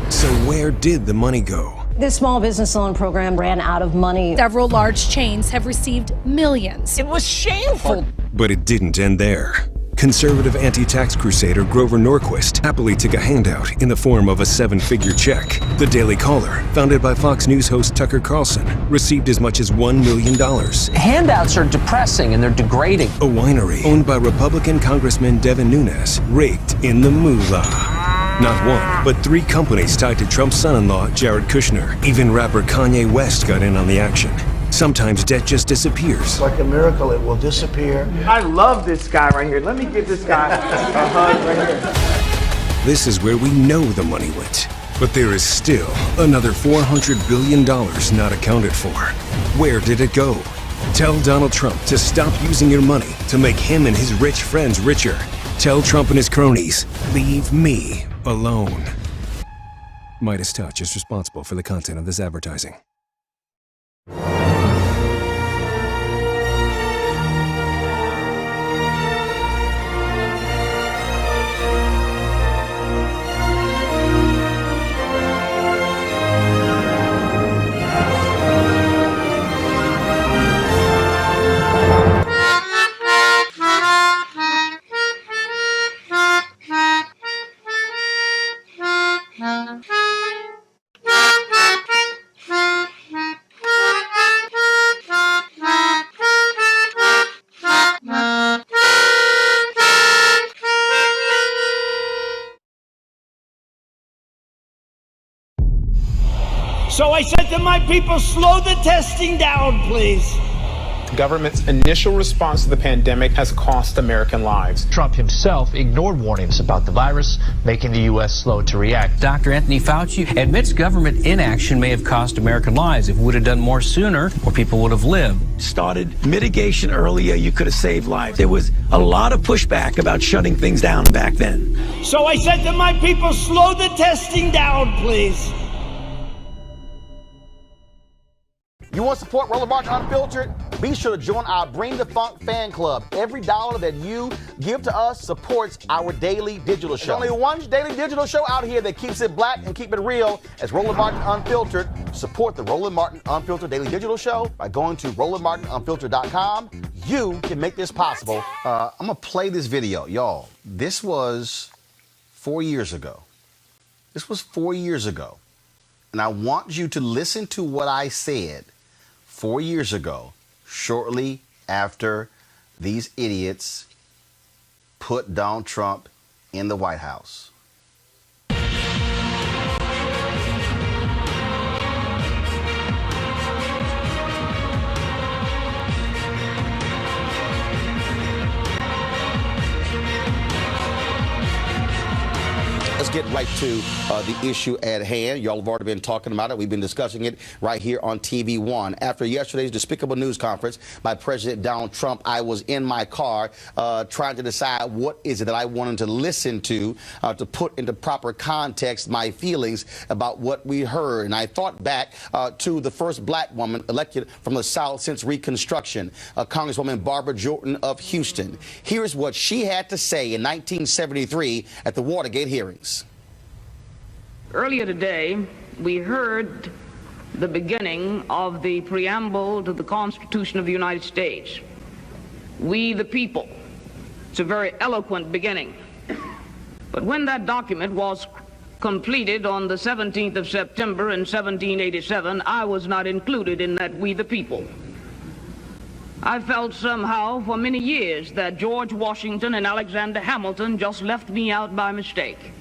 So where did the money go? The small business loan program ran out of money. Several large chains have received millions. It was shameful. But it didn't end there. Conservative anti-tax crusader Grover Norquist happily took a handout in the form of a 7-figure check. The Daily Caller, founded by Fox News host Tucker Carlson, received as much as $1 million. Handouts are depressing and they're degrading. A winery owned by Republican Congressman Devin Nunes raked in the moolah. Not one, but 3 companies tied to Trump's son-in-law, Jared Kushner. Even rapper Kanye West got in on the action. Sometimes debt just disappears. Like a miracle, it will disappear. I love this guy right here. Let me give this guy a hug right here. This is where we know the money went. But there is still another $400 billion not accounted for. Where did it go? Tell Donald Trump to stop using your money to make him and his rich friends richer. Tell Trump and his cronies, leave me alone. Midas Touch is responsible for the content of this advertising. So I said to my people, slow the testing down, please. The government's initial response to the pandemic has cost American lives. Trump himself ignored warnings about the virus, making the U.S. slow to react. Dr. Anthony Fauci admits government inaction may have cost American lives. If we would have done more sooner, more people would have lived. Started mitigation earlier, you could have saved lives. There was a lot of pushback about shutting things down back then. So I said to my people, slow the testing down, please. You want to support Roland Martin Unfiltered? Be sure to join our Bring the Funk fan club. Every dollar that you give to us supports our daily digital show. There's only one daily digital show out here that keeps it black and keep it real. As Roland Martin Unfiltered. Support the Roland Martin Unfiltered daily digital show by going to RolandMartinUnfiltered.com. You can make this possible. I'm going to play this video. Y'all, this was 4 years ago. This was 4 years ago. And I want you to listen to what I said 4 years ago, shortly after these idiots put Donald Trump in the White House. Let's get right to the issue at hand. Y'all have already been talking about it. We've been discussing it right here on TV One. After yesterday's despicable news conference by President Donald Trump, I was in my car trying to decide what is it that I wanted to listen to put into proper context my feelings about what we heard. And I thought back to the first black woman elected from the South since Reconstruction, Congresswoman Barbara Jordan of Houston. Here's what she had to say in 1973 at the Watergate hearings. Earlier today, we heard the beginning of the preamble to the Constitution of the United States. We the people. It's a very eloquent beginning. But when that document was completed on the 17th of September in 1787, I was not included in that we the people. I felt somehow for many years that George Washington and Alexander Hamilton just left me out by mistake.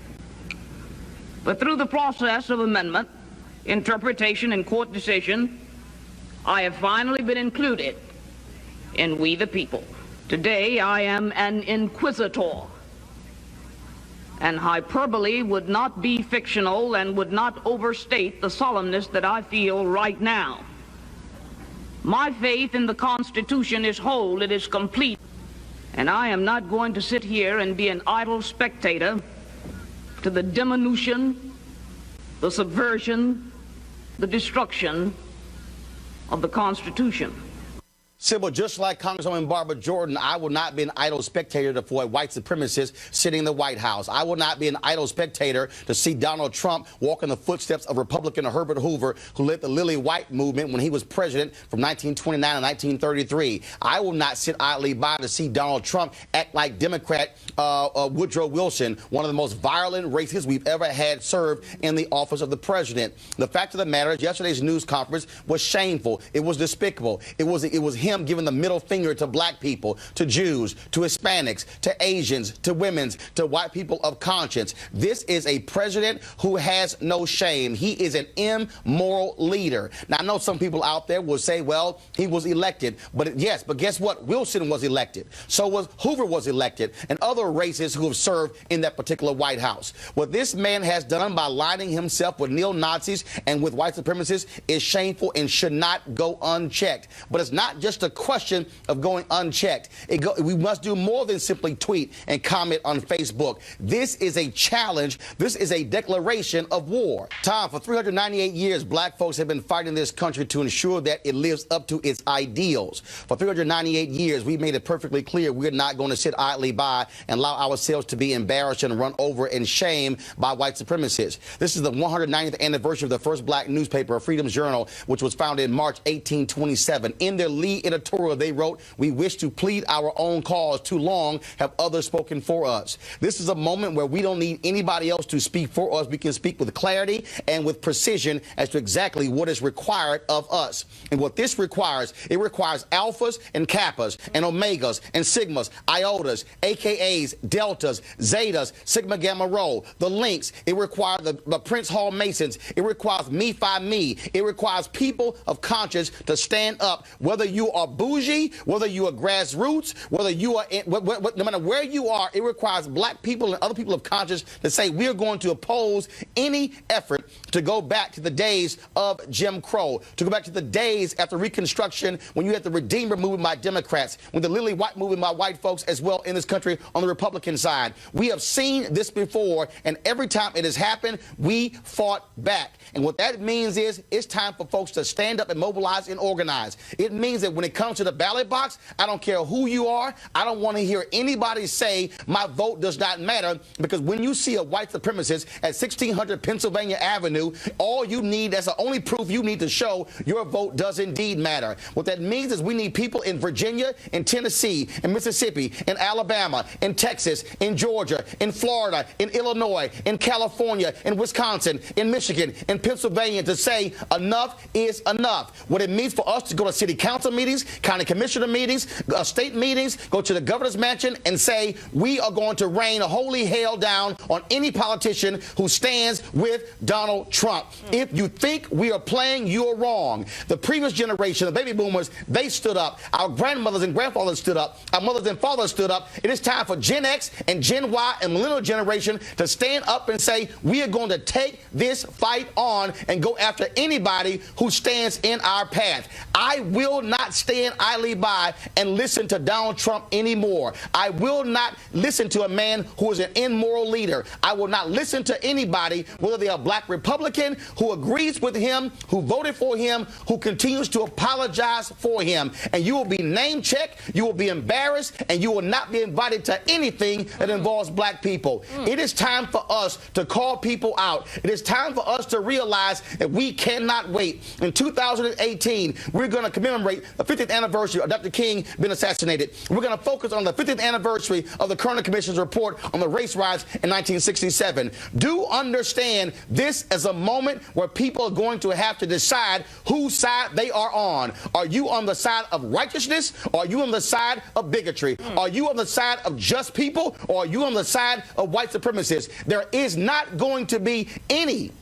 But through the process of amendment, interpretation, and court decision, I have finally been included in we the people. Today, I am an inquisitor, and hyperbole would not be fictional and would not overstate the solemnness that I feel right now. My faith in the Constitution is whole, it is complete, and I am not going to sit here and be an idle spectator to the diminution, the subversion, the destruction of the Constitution. Sybil, just like Congresswoman Barbara Jordan, I will not be an idle spectator for a white supremacist sitting in the White House. I will not be an idle spectator to see Donald Trump walk in the footsteps of Republican Herbert Hoover, who led the Lily White movement when he was president from 1929 to 1933. I will not sit idly by to see Donald Trump act like Democrat Woodrow Wilson, one of the most violent racists we've ever had served in the office of the president. The fact of the matter is, yesterday's news conference was shameful. It was despicable. It was him giving the middle finger to black people, to Jews, to Hispanics, to Asians, to women, to white people of conscience. This is a president who has no shame. He is an immoral leader. Now, I know some people out there will say, well, he was elected. But yes, but guess what? Wilson was elected. So was Hoover was elected, and other races who have served in that particular White House. What this man has done by aligning himself with neo-Nazis and with white supremacists is shameful and should not go unchecked. But it's not just a question of going unchecked. We must do more than simply tweet and comment on Facebook. This is a challenge. This is a declaration of war. Tom, for 398 years, black folks have been fighting this country to ensure that it lives up to its ideals. For 398 years, we made it perfectly clear we're not going to sit idly by and allow ourselves to be embarrassed and run over and shamed by white supremacists. This is the 190th anniversary of the first black newspaper, Freedom's Journal, which was founded in March 1827. In their lead editorial, they wrote, "We wish to plead our own cause. Too long have others spoken for us." This is a moment where we don't need anybody else to speak for us. We can speak with clarity and with precision as to exactly what is required of us. And what this requires, it requires alphas and kappas and omegas and sigmas, iotas, AKAs, deltas, zetas, sigma gamma rho, the links. It requires the Prince Hall Masons. It requires me, phi, me. It requires people of conscience to stand up, whether you are bougie, whether you are grassroots, whether you are, no matter where you are, it requires black people and other people of conscience to say we are going to oppose any effort to go back to the days of Jim Crow, to go back to the days after Reconstruction when you had the Redeemer movement by Democrats, when the Lily White movement by white folks as well in this country on the Republican side. We have seen this before, and every time it has happened, we fought back. And what that means is it's time for folks to stand up and mobilize and organize. It means that when it comes to the ballot box, I don't care who you are. I don't want to hear anybody say my vote does not matter, because when you see a white supremacist at 1600 Pennsylvania Avenue, all you need, that's the only proof you need to show your vote does indeed matter. What that means is we need people in Virginia, in Tennessee, in Mississippi, in Alabama, in Texas, in Georgia, in Florida, in Illinois, in California, in Wisconsin, in Michigan, in Pennsylvania to say enough is enough. What it means for us to go to city council meetings, county commissioner meetings, state meetings, go to the governor's mansion and say we are going to rain holy hell down on any politician who stands with Donald Trump. If you think we are playing, you're wrong. The previous generation, the baby boomers, they stood up. Our grandmothers and grandfathers stood up. Our mothers and fathers stood up. It is time for Gen X and Gen Y and millennial generation to stand up and say we are going to take this fight on and go after anybody who stands in our path. I will not stand idly by and listen to Donald Trump anymore. I will not listen to a man who is an immoral leader. I will not listen to anybody, whether they are black Republican, who agrees with him, who voted for him, who continues to apologize for him. And you will be name-checked, you will be embarrassed, and you will not be invited to anything that involves black people. It is time for us to call people out. It is time for us to realize that we cannot wait. In 2018, we're going to commemorate the 50th anniversary of Dr. King being assassinated. We're going to focus on the 50th anniversary of the Kerner Commission's report on the race riots in 1967. Do understand this as a moment where people are going to have to decide whose side they are on. Are you on the side of righteousness, or are you on the side of bigotry? Are you on the side of just people, or are you on the side of white supremacists? There is not going to be any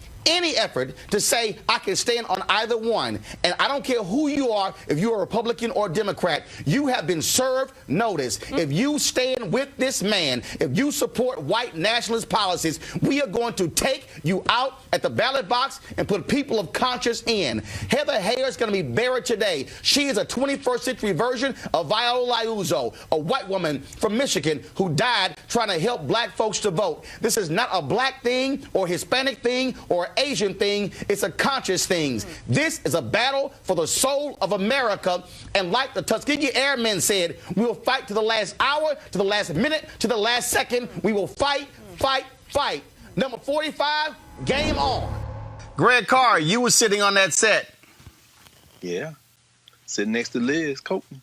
effort to say I can stand on either one. And I don't care who you are, if you're a Republican or Democrat, you have been served notice. If you stand with this man, if you support white nationalist policies, we are going to take you out at the ballot box and put people of conscience in. Heather Heyer is going to be buried today. She is a 21st century version of Viola Liuzzo, a white woman from Michigan who died trying to help black folks to vote. This is not a black thing or Hispanic thing or Asian thing. It's a conscious thing. This is a battle for the soul of America. And like the Tuskegee Airmen said, we will fight to the last hour, to the last minute, to the last second. We will fight, fight, fight. Number 45, game on. Greg Carr, you were sitting on that set. Yeah. Sitting next to Liz Copeland.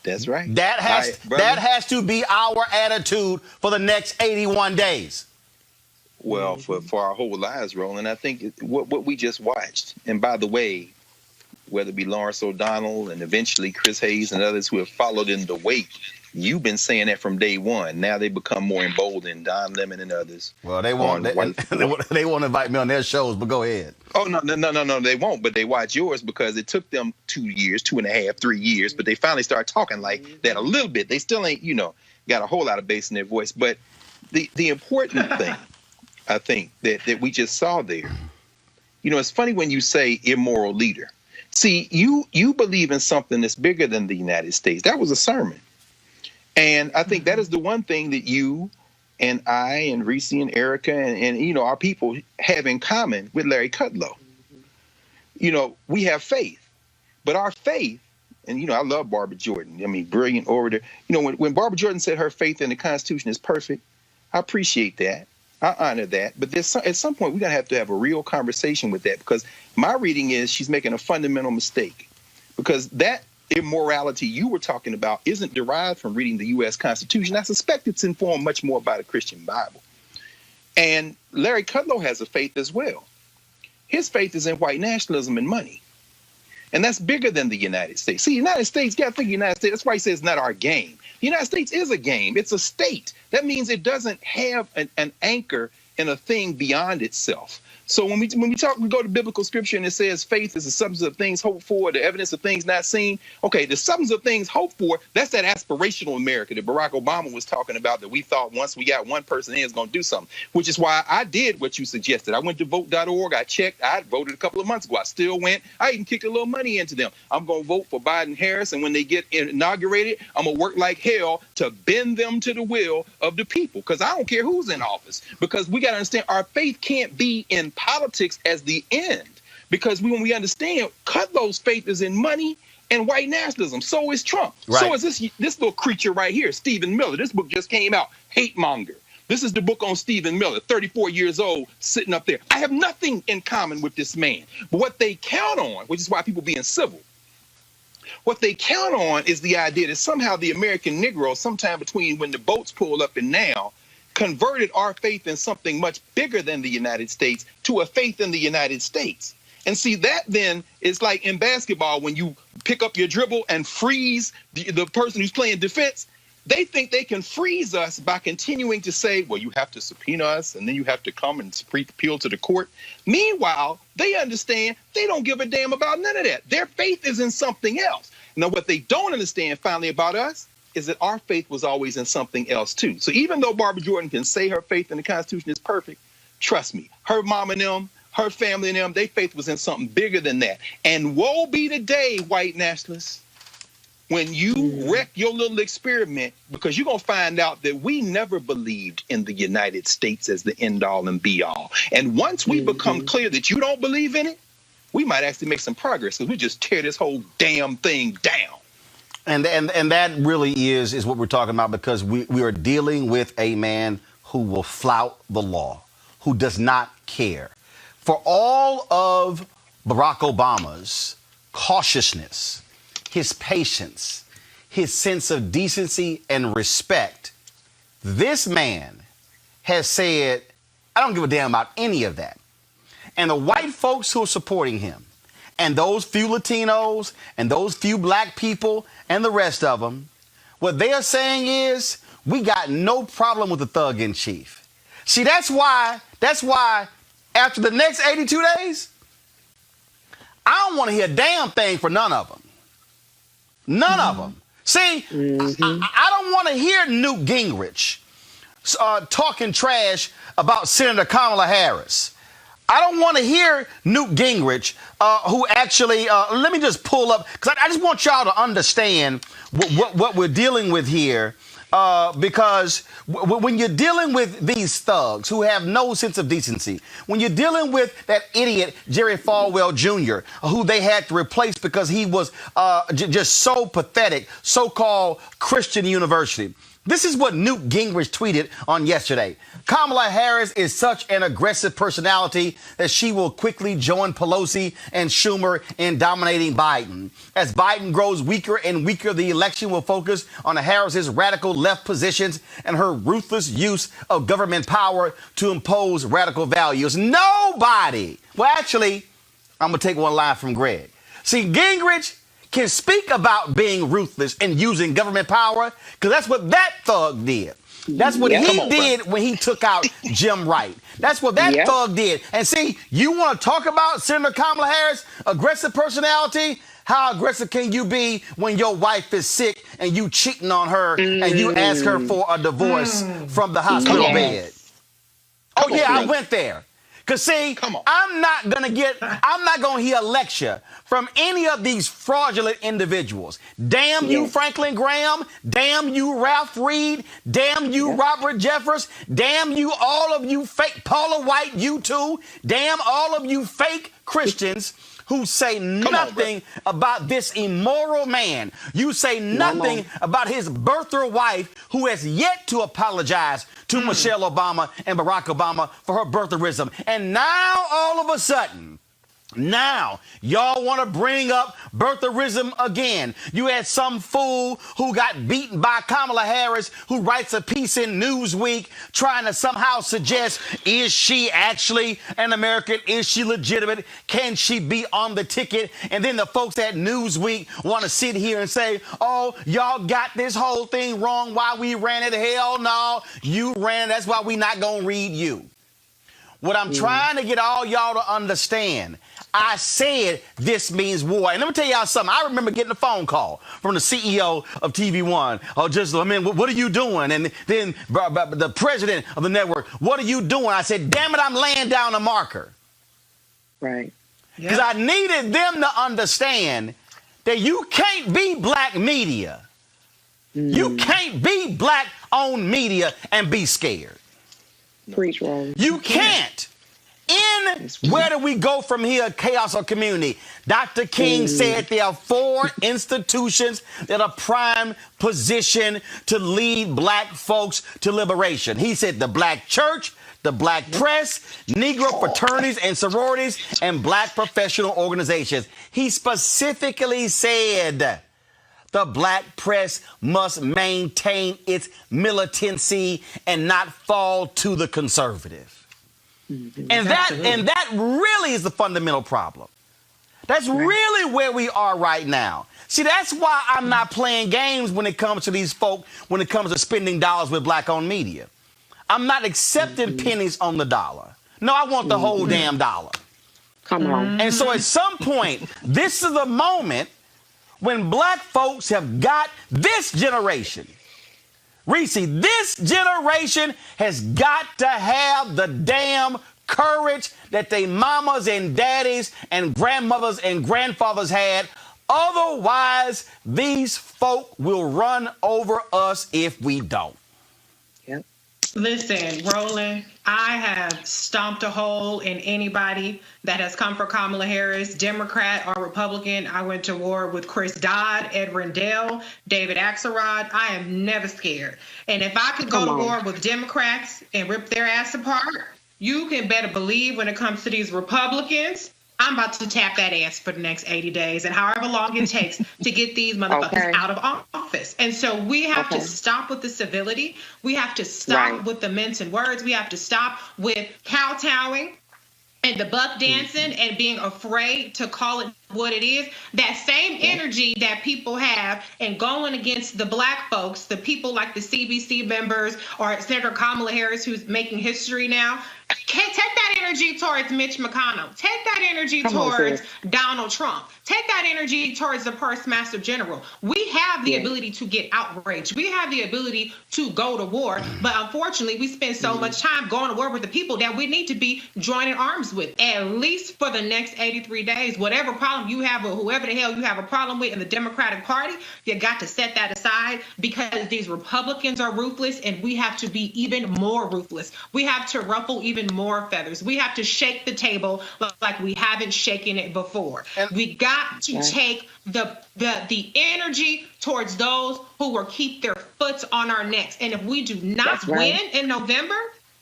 That's right. That has to be our attitude for the next 81 days. Well, for our whole lives, Roland, I think what we just watched, and by the way, whether it be Lawrence O'Donnell and eventually Chris Hayes and others who have followed in the wake. You've been saying that from day one. Now they become more emboldened, Don Lemon and others. Well, they won't invite me on their shows, but go ahead. Oh, no, they won't, but they watch yours because it took them 2 years, 2.5, 3 years, but they finally started talking like that a little bit. They still ain't, got a whole lot of bass in their voice. But the important thing, I think, that we just saw there, it's funny when you say immoral leader. See, you believe in something that's bigger than the United States. That was a sermon. And I think that is the one thing that you and I and Reese and Erica and our people have in common with Larry Kudlow. We have faith, but our faith, and I love Barbara Jordan. I mean, brilliant orator. When Barbara Jordan said her faith in the Constitution is perfect, I appreciate that. I honor that. But at some point, we're going to have a real conversation with that, because my reading is she's making a fundamental mistake, because that immorality you were talking about isn't derived from reading the U.S. Constitution. I suspect it's informed much more by the Christian Bible. And Larry Kudlow has a faith as well. His faith is in white nationalism and money. And that's bigger than the United States. See, the United States, you got to think United States, that's why he says it's not our game. The United States is a game. It's a state. That means it doesn't have an anchor in a thing beyond itself. So when we go to biblical scripture and it says faith is the substance of things hoped for, the evidence of things not seen. Okay, the substance of things hoped for, that's that aspirational America that Barack Obama was talking about, that we thought once we got one person in is going to do something, which is why I did what you suggested. I went to vote.org. I checked. I voted a couple of months ago. I still went. I even kicked a little money into them. I'm going to vote for Biden Harris. And when they get inaugurated, I'm going to work like hell to bend them to the will of the people, because I don't care who's in office, because we got to understand our faith can't be in politics as the end, because when we understand Kudlow's faith is in money and white nationalism, so is Trump. Right. So is this little creature right here, Stephen Miller. This book just came out, Hate Monger. This is the book on Stephen Miller, 34 years old, sitting up there. I have nothing in common with this man, but what they count on, which is why people being civil, what they count on is the idea that somehow the American Negro, sometime between when the boats pulled up and now, converted our faith in something much bigger than the United States to a faith in the United States. And see, that then is like in basketball, when you pick up your dribble and freeze the person who's playing defense. They think they can freeze us by continuing to say, well, you have to subpoena us and then you have to come and appeal to the court. Meanwhile, they understand they don't give a damn about none of that. Their faith is in something else. Now, what they don't understand finally about us is that our faith was always in something else too. So even though Barbara Jordan can say her faith in the Constitution is perfect, trust me, her mom and them, her family and them, their faith was in something bigger than that. And woe be the day, white nationalists, when you wreck your little experiment, because you're going to find out that we never believed in the United States as the end all and be all. And once we become clear that you don't believe in it, we might actually make some progress, because we just tear this whole damn thing down. And that really is what we're talking about, because we are dealing with a man who will flout the law, who does not care. For all of Barack Obama's cautiousness, his patience, his sense of decency and respect, this man has said, I don't give a damn about any of that. And the white folks who are supporting him, and those few Latinos and those few black people and the rest of them, what they are saying is, we got no problem with the thug in chief. See, that's why after the next 82 days, I don't want to hear a damn thing for none of them. None of them. See, I don't want to hear Newt Gingrich talking trash about Senator Kamala Harris. I don't want to hear Newt Gingrich, who actually, let me just pull up, because I just want y'all to understand what we're dealing with here. Because when you're dealing with these thugs who have no sense of decency, when you're dealing with that idiot Jerry Falwell Jr., who they had to replace because he was just so pathetic, so-called Christian university. This is what Newt Gingrich tweeted on yesterday. Kamala Harris is such an aggressive personality that she will quickly join Pelosi and Schumer in dominating Biden. As Biden grows weaker and weaker, the election will focus on Harris's radical left positions and her ruthless use of government power to impose radical values. Nobody. Well, actually, I'm going to take one line from Greg. See, Gingrich can speak about being ruthless and using government power because that's what that thug did. That's what he did when he took out Jim Wright. That's what that thug did. And see, you want to talk about Senator Kamala Harris' aggressive personality? How aggressive can you be when your wife is sick and you cheating on her and you ask her for a divorce from the hospital bed? Oh, yeah, I went there. Because, see, I'm not going to hear a lecture from any of these fraudulent individuals. Damn you, Franklin Graham. Damn you, Ralph Reed. Damn you, Robert Jeffers. Damn you, all of you fake Paula White, you too. Damn all of you fake Christians who say nothing about this immoral man. You say nothing about his birther wife who has yet to apologize to Michelle Obama and Barack Obama for her birtherism. And now, all of a sudden, now, y'all want to bring up birtherism again. You had some fool who got beaten by Kamala Harris who writes a piece in Newsweek trying to somehow suggest, is she actually an American? Is she legitimate? Can she be on the ticket? And then the folks at Newsweek want to sit here and say, oh, y'all got this whole thing wrong. Why we ran it? Hell no, you ran. That's why we not going to read you. What I'm trying to get all y'all to understand, I said this means war. And let me tell y'all something. I remember getting a phone call from the CEO of TV One. Oh, just, I mean, what are you doing? And then the president of the network, what are you doing? I said, damn it, I'm laying down a marker. Right. Because I needed them to understand that you can't be black media. You can't be black-owned media and be scared. Preach, Roland. You can't. Where do we go from here, chaos or community? Dr. King said there are 4 institutions that are prime position to lead black folks to liberation. He said the black church, the black press, Negro fraternities and sororities, and black professional organizations. He specifically said the black press must maintain its militancy and not fall to the conservative. And that really is the fundamental problem. That's really where we are right now. See, that's why I'm not playing games when it comes to these folk, when it comes to spending dollars with black-owned media. I'm not accepting pennies on the dollar. No, I want the whole damn dollar. Come on. And so at some point, this is the moment when black folks have got this generation. Reese, this generation has got to have the damn courage that they mamas and daddies and grandmothers and grandfathers had. Otherwise, these folk will run over us if we don't. Yep. Listen, Roland, I have stomped a hole in anybody that has come for Kamala Harris, Democrat or Republican. I went to war with Chris Dodd, Ed Rendell, David Axelrod. I am never scared. And if I could go to war with Democrats and rip their ass apart, you can better believe when it comes to these Republicans, I'm about to tap that ass for the next 80 days and however long it takes to get these motherfuckers out of office. And so we have to stop with the civility. We have to stop with the mincing words. We have to stop with kowtowing and the buck dancing and being afraid to call it what it is. That same energy that people have and going against the black folks, the people like the CBC members or Senator Kamala Harris, who's making history now, take that energy towards Mitch McConnell. Take that energy towards Donald Trump. Take that energy towards the Postmaster General. We have the ability to get outraged. We have the ability to go to war. But unfortunately, we spend so much time going to war with the people that we need to be joining arms with, at least for the next 83 days. Whatever problem you have or whoever the hell you have a problem with in the Democratic Party, you got to set that aside because these Republicans are ruthless and we have to be even more ruthless. We have to ruffle even more feathers. We have to shake the table like we haven't shaken it before. We got to take the energy towards those who will keep their foot on our necks. And if we do not win in November,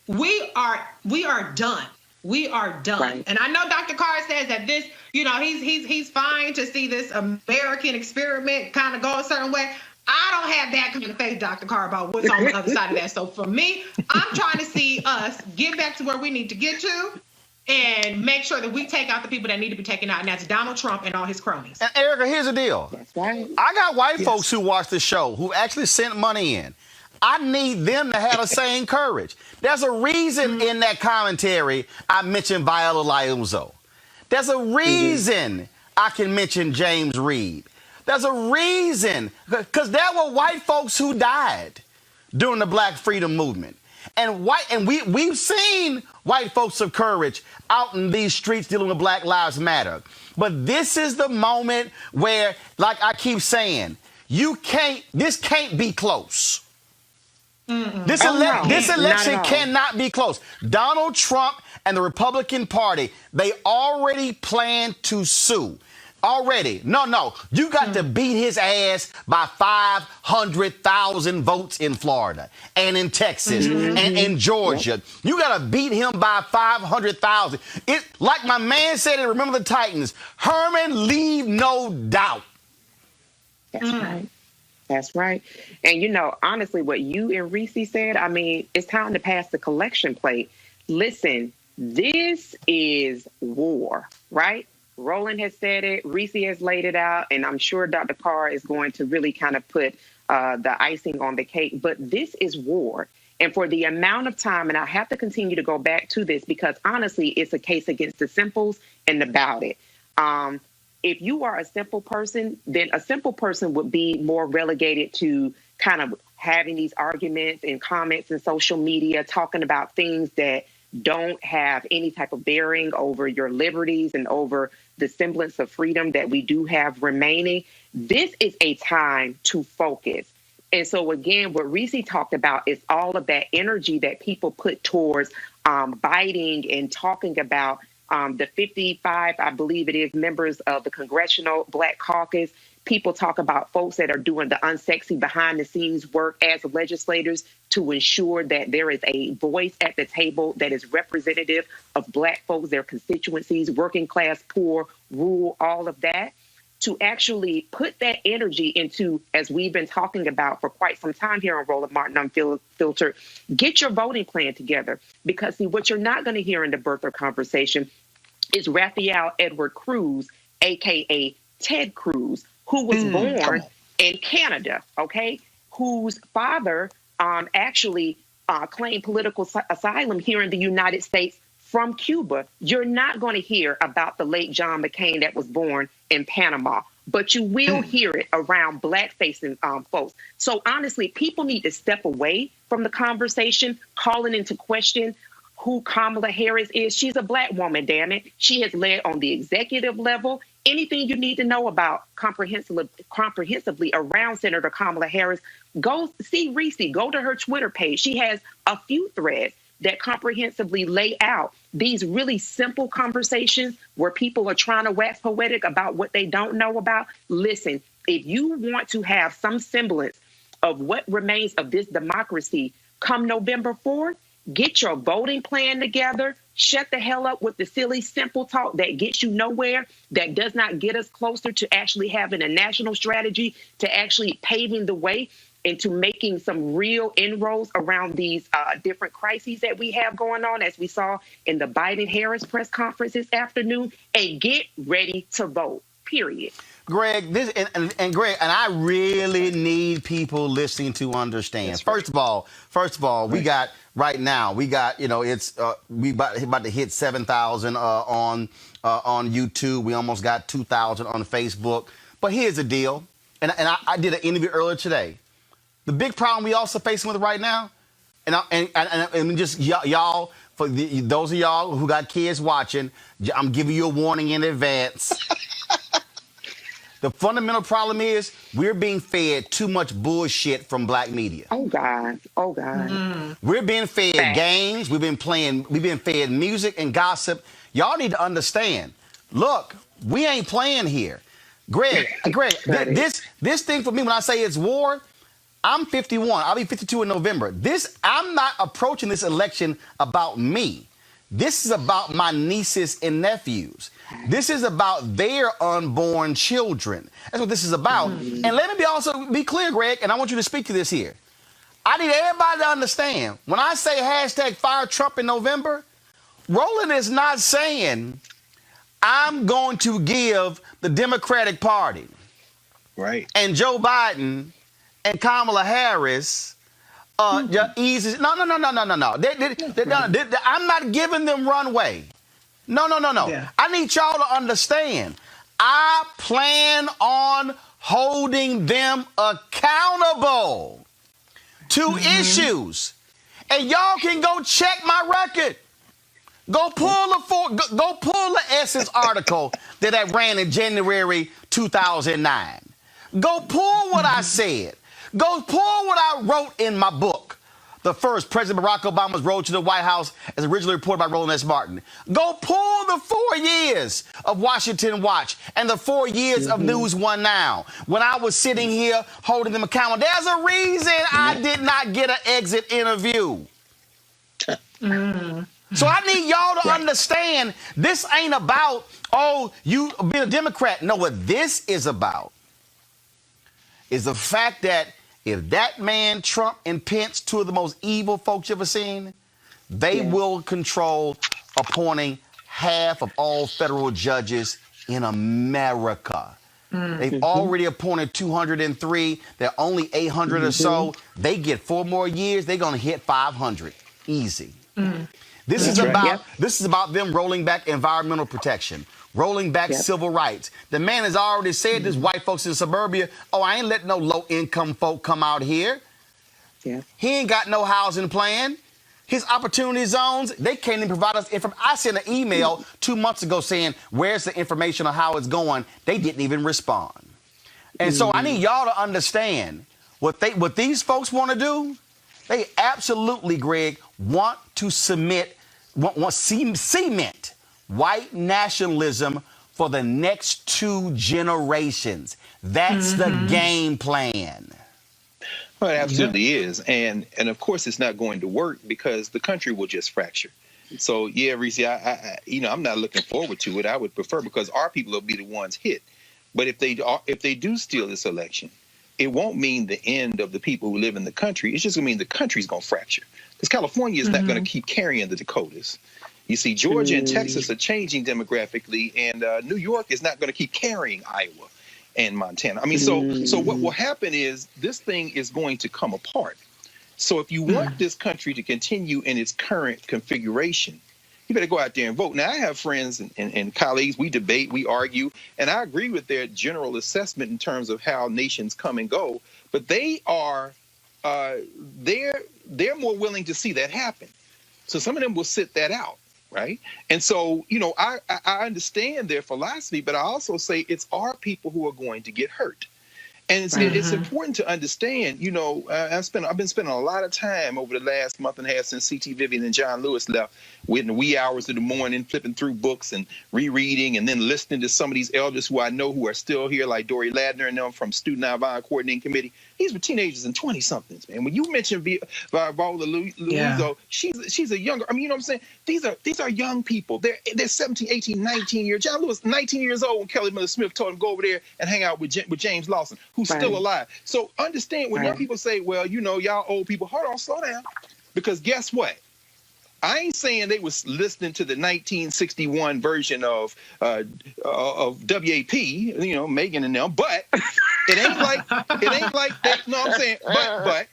we are done. We are done. And I know Dr. Carr says that this, you know, he's fine to see this American experiment kind of go a certain way. I don't have that kind of faith, Dr. Carr, about what's on the other side of that. So for me, I'm trying to see us get back to where we need to get to and make sure that we take out the people that need to be taken out, and that's Donald Trump and all his cronies. And Erica, here's the deal. That's right. I got white folks who watch the show who actually sent money in. I need them to have the same courage. There's a reason in that commentary I mentioned Viola Liuzzo. There's a reason I can mention James Reed. There's a reason, because there were white folks who died during the Black Freedom Movement. And we've seen white folks of courage out in these streets dealing with Black Lives Matter. But this is the moment where, like I keep saying, this can't be close. This election cannot be close. Donald Trump and the Republican Party, they already plan to sue. Already. No. You got to beat his ass by 500,000 votes in Florida and in Texas and in Georgia. You got to beat him by 500,000. Like my man said in Remember the Titans, Herman, leave no doubt. That's right. That's right. And, you know, honestly, what you and Reese said, I mean, it's time to pass the collection plate. Listen, this is war, right? Roland has said it, Reese has laid it out, and I'm sure Dr. Carr is going to really kind of put the icing on the cake. But this is war. And for the amount of time, and I have to continue to go back to this because, honestly, it's a case against the simples and about it. If you are a simple person, then a simple person would be more relegated to kind of having these arguments and comments in social media, talking about things that don't have any type of bearing over your liberties and over the semblance of freedom that we do have remaining. This is a time to focus. And so, again, what Reese talked about is all of that energy that people put towards biting and talking about the 55, I believe it is, members of the Congressional Black Caucus. People talk about folks that are doing the unsexy behind-the-scenes work as legislators to ensure that there is a voice at the table that is representative of Black folks, their constituencies, working class, poor, rural, all of that, to actually put that energy into, as we've been talking about for quite some time here on Roland Martin Unfiltered, get your voting plan together. Because, see, what you're not going to hear in the birther conversation is Raphael Edward Cruz, a.k.a. Ted Cruz, who was born in Canada, okay, whose father actually claimed political asylum here in the United States from Cuba. You're not going to hear about the late John McCain that was born in Panama, but you will hear it around Black-facing folks. So honestly, people need to step away from the conversation, calling into question who Kamala Harris is. She's a Black woman, damn it. She has led on the executive level. Anything you need to know about comprehensively around Senator Kamala Harris, go see Reese, go to her Twitter page. She has a few threads that comprehensively lay out these really simple conversations where people are trying to wax poetic about what they don't know about. Listen, if you want to have some semblance of what remains of this democracy come November 4th, get your voting plan together. Shut the hell up with the silly, simple talk that gets you nowhere, that does not get us closer to actually having a national strategy, to actually paving the way into making some real inroads around these different crises that we have going on, as we saw in the Biden-Harris press conference this afternoon, and get ready to vote, period. Greg, Greg, and I really need people listening to understand. First of all, we got right now. We got, you know, it's we about to hit 7,000 on YouTube. We almost got 2,000 on Facebook. But here's the deal, and I did an interview earlier today. The big problem we also facing with right now, and just y'all, for those of y'all who got kids watching, I'm giving you a warning in advance. The fundamental problem is we're being fed too much bullshit from Black media. Oh, God. Oh, God. We're being fed games. We've been fed music and gossip. Y'all need to understand. Look, we ain't playing here. Greg, this thing for me, when I say it's war, I'm 51. I'll be 52 in November. I'm not approaching this election about me. This is about my nieces and nephews. This is about their unborn children. That's what this is about. And let me also be clear, Greg, and I want you to speak to this here. I need everybody to understand, when I say hashtag fire Trump in November, Roland is not saying I'm going to give the Democratic Party and Joe Biden and Kamala Harris easy. No. I'm not giving them runway. No. Yeah. I need y'all to understand. I plan on holding them accountable to issues. And y'all can go check my record. Go pull the Essence article that ran in January 2009. Go pull what I said. Go pull what I wrote in my book. The first, President Barack Obama's road to the White House, as originally reported by Roland S. Martin. Go pull the 4 years of Washington Watch and the 4 years of News One Now. When I was sitting here holding them accountable, there's a reason I did not get an exit interview. So I need y'all to understand, this ain't about, oh, you being a Democrat. No, what this is about is the fact that if that man, Trump and Pence, two of the most evil folks you ever seen, they will control appointing half of all federal judges in America. They've already appointed 203. There are only 800 or so. They get 4 more years. They're going to hit 500. Easy. This is about them rolling back environmental protection, rolling back civil rights. The man has already said this, white folks in suburbia, oh, I ain't letting no low-income folk come out here. He ain't got no housing plan. His opportunity zones, they can't even provide us information. I sent an email 2 months ago saying, where's the information on how it's going? They didn't even respond. And so I need y'all to understand what these folks want to do. They absolutely, Greg, want to cement white nationalism for the next 2 generations. That's the game plan. Well, it absolutely is. And of course, it's not going to work because the country will just fracture. So, yeah, Reese, I'm not looking forward to it. I would prefer, because our people will be the ones hit. But if they do steal this election, it won't mean the end of the people who live in the country. It's just going to mean the country's going to fracture. Because California is not going to keep carrying the Dakotas. You see, Georgia and Texas are changing demographically, and New York is not going to keep carrying Iowa and Montana. I mean, so what will happen is this thing is going to come apart. So if you want this country to continue in its current configuration, you better go out there and vote. Now, I have friends and colleagues. We debate, we argue, and I agree with their general assessment in terms of how nations come and go. But they are they're more willing to see that happen. So some of them will sit that out, right? And so, I understand their philosophy, but I also say it's our people who are going to get hurt. And it's important to understand, I've been spending a lot of time over the last month and a half since C.T. Vivian and John Lewis left, in the wee hours of the morning, flipping through books and rereading, and then listening to some of these elders who I know who are still here, like Dory Ladner and them from Student Nonviolent Coordinating Committee. These were teenagers and 20-somethings, man. When you mention Viola Luizo, she's a younger, you know what I'm saying? These are young people. They're 17, 18, 19 years. John Lewis, 19 years old when Kelly Miller Smith told him go over there and hang out with James Lawson, who's still alive. So understand when young people say, well, y'all old people, hold on, slow down. Because guess what? I ain't saying they was listening to the 1961 version of WAP, Megan and them, but it ain't like that. No, I'm saying,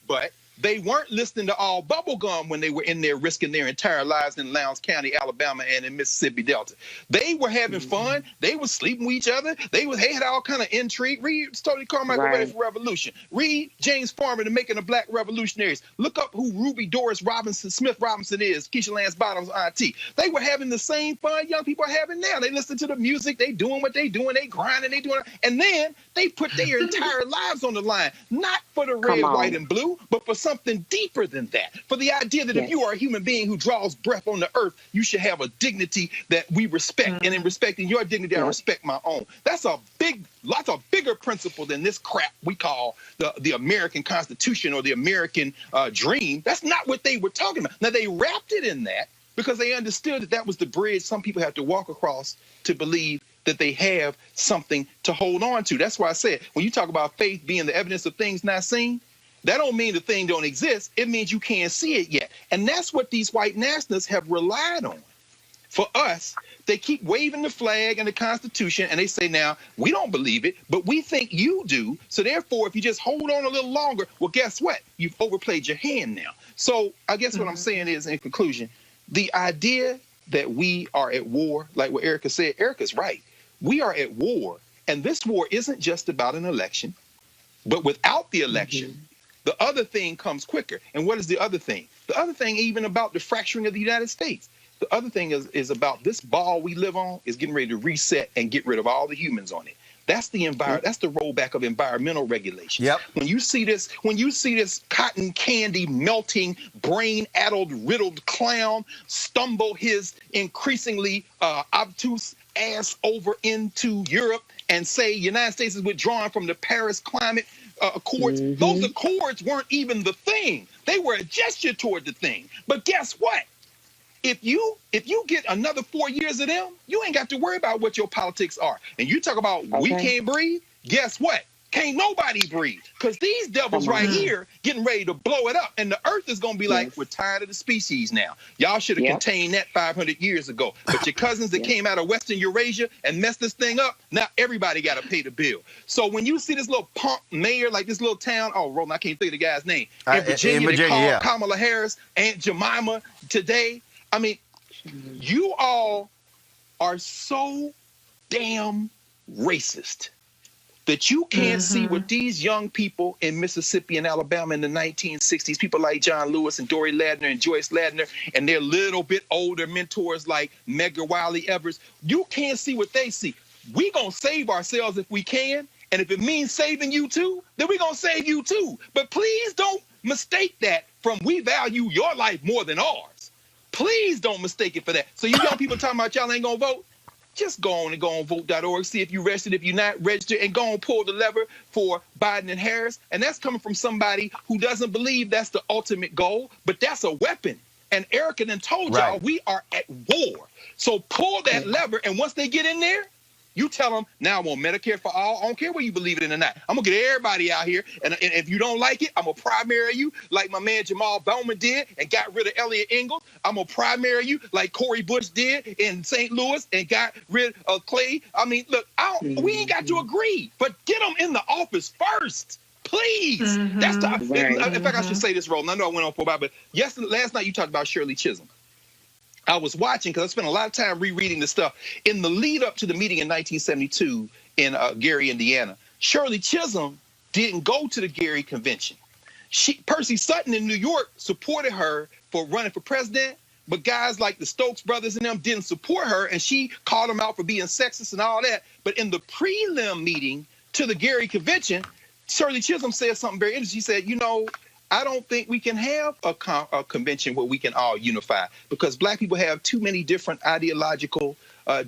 but they weren't listening to all bubblegum when they were in there risking their entire lives in Lowndes County, Alabama, and in Mississippi Delta. They were having fun. They were sleeping with each other. They had all kind of intrigue. Read Stokely Carmichael Ready for Revolution. Read James Farmer, The Making of Black Revolutionaries. Look up who Ruby Doris Smith Robinson is, Keisha Lance Bottom's auntie. They were having the same fun young people are having now. They listen to the music. They doing what they doing. They grinding. They doing it. And then they put their entire lives on the line, not for the red, white, and blue, but for something deeper than that. For the idea that if you are a human being who draws breath on the earth, you should have a dignity that we respect. And in respecting your dignity, I respect my own. That's a bigger principle than this crap we call the American Constitution or the American dream. That's not what they were talking about. Now, they wrapped it in that because they understood that was the bridge some people have to walk across to believe that they have something to hold on to. That's why I said, when you talk about faith being the evidence of things not seen, that don't mean the thing don't exist. It means you can't see it yet. And that's what these white nationalists have relied on. For us, they keep waving the flag and the Constitution, and they say, now, we don't believe it, but we think you do. So therefore, if you just hold on a little longer, well, guess what? You've overplayed your hand now. So I guess what I'm saying is, in conclusion, the idea that we are at war, like what Erica said, Erica's right. We are at war, and this war isn't just about an election, but without the election, the other thing comes quicker. And what is the other thing? The other thing, even about the fracturing of the United States. The other thing is about this ball we live on is getting ready to reset and get rid of all the humans on it. That's the that's the rollback of environmental regulations. Yep. When you see this cotton candy melting, brain-addled, riddled clown stumble his increasingly obtuse ass over into Europe and say United States is withdrawing from the Paris climate accords. Those accords weren't even the thing. They were a gesture toward the thing. But guess what? If you get another 4 years of them, you ain't got to worry about what your politics are. And you talk about we can't breathe. Guess what? Can't nobody breathe. Because these devils right here getting ready to blow it up. And the earth is going to be like, we're tired of the species now. Y'all should have contained that 500 years ago. But your cousins that came out of Western Eurasia and messed this thing up, now everybody got to pay the bill. So when you see this little punk mayor, like this little town, oh, Roland, I can't think of the guy's name. In Virginia, they called Kamala Harris, Aunt Jemima today. I mean, you all are so damn racist that you can't see what these young people in Mississippi and Alabama in the 1960s, people like John Lewis and Dory Ladner and Joyce Ladner and their little bit older mentors like Medgar Wiley Evers, you can't see what they see. We gonna save ourselves if we can, and if it means saving you too, then we gonna save you too. But please don't mistake that from we value your life more than ours. Please don't mistake it for that. So you young people talking about y'all ain't gonna vote, just go on vote.org, see if you registered, if you're not registered, and go on pull the lever for Biden and Harris. And that's coming from somebody who doesn't believe that's the ultimate goal, but that's a weapon. And Erica done told y'all we are at war. So pull that lever, and once they get in there, you tell them, now I want Medicare for all. I don't care whether you believe it in or not. I'm going to get everybody out here, and if you don't like it, I'm going to primary you like my man Jamal Bowman did and got rid of Elliot Ingalls. I'm going to primary you like Cori Bush did in St. Louis and got rid of Clay. I mean, look, we ain't got to agree, but get them in the office first. Please. That's the, in fact, I should say this, Roland. I know I went on for a while, but last night you talked about Shirley Chisholm. I was watching because I spent a lot of time rereading this stuff. In the lead up to the meeting in 1972 in Gary, Indiana, Shirley Chisholm didn't go to the Gary convention. Percy Sutton in New York supported her for running for president, but guys like the Stokes brothers and them didn't support her, and she called them out for being sexist and all that. But in the prelim meeting to the Gary convention, Shirley Chisholm said something very interesting. She said, you know, I don't think we can have a convention where we can all unify because black people have too many different ideological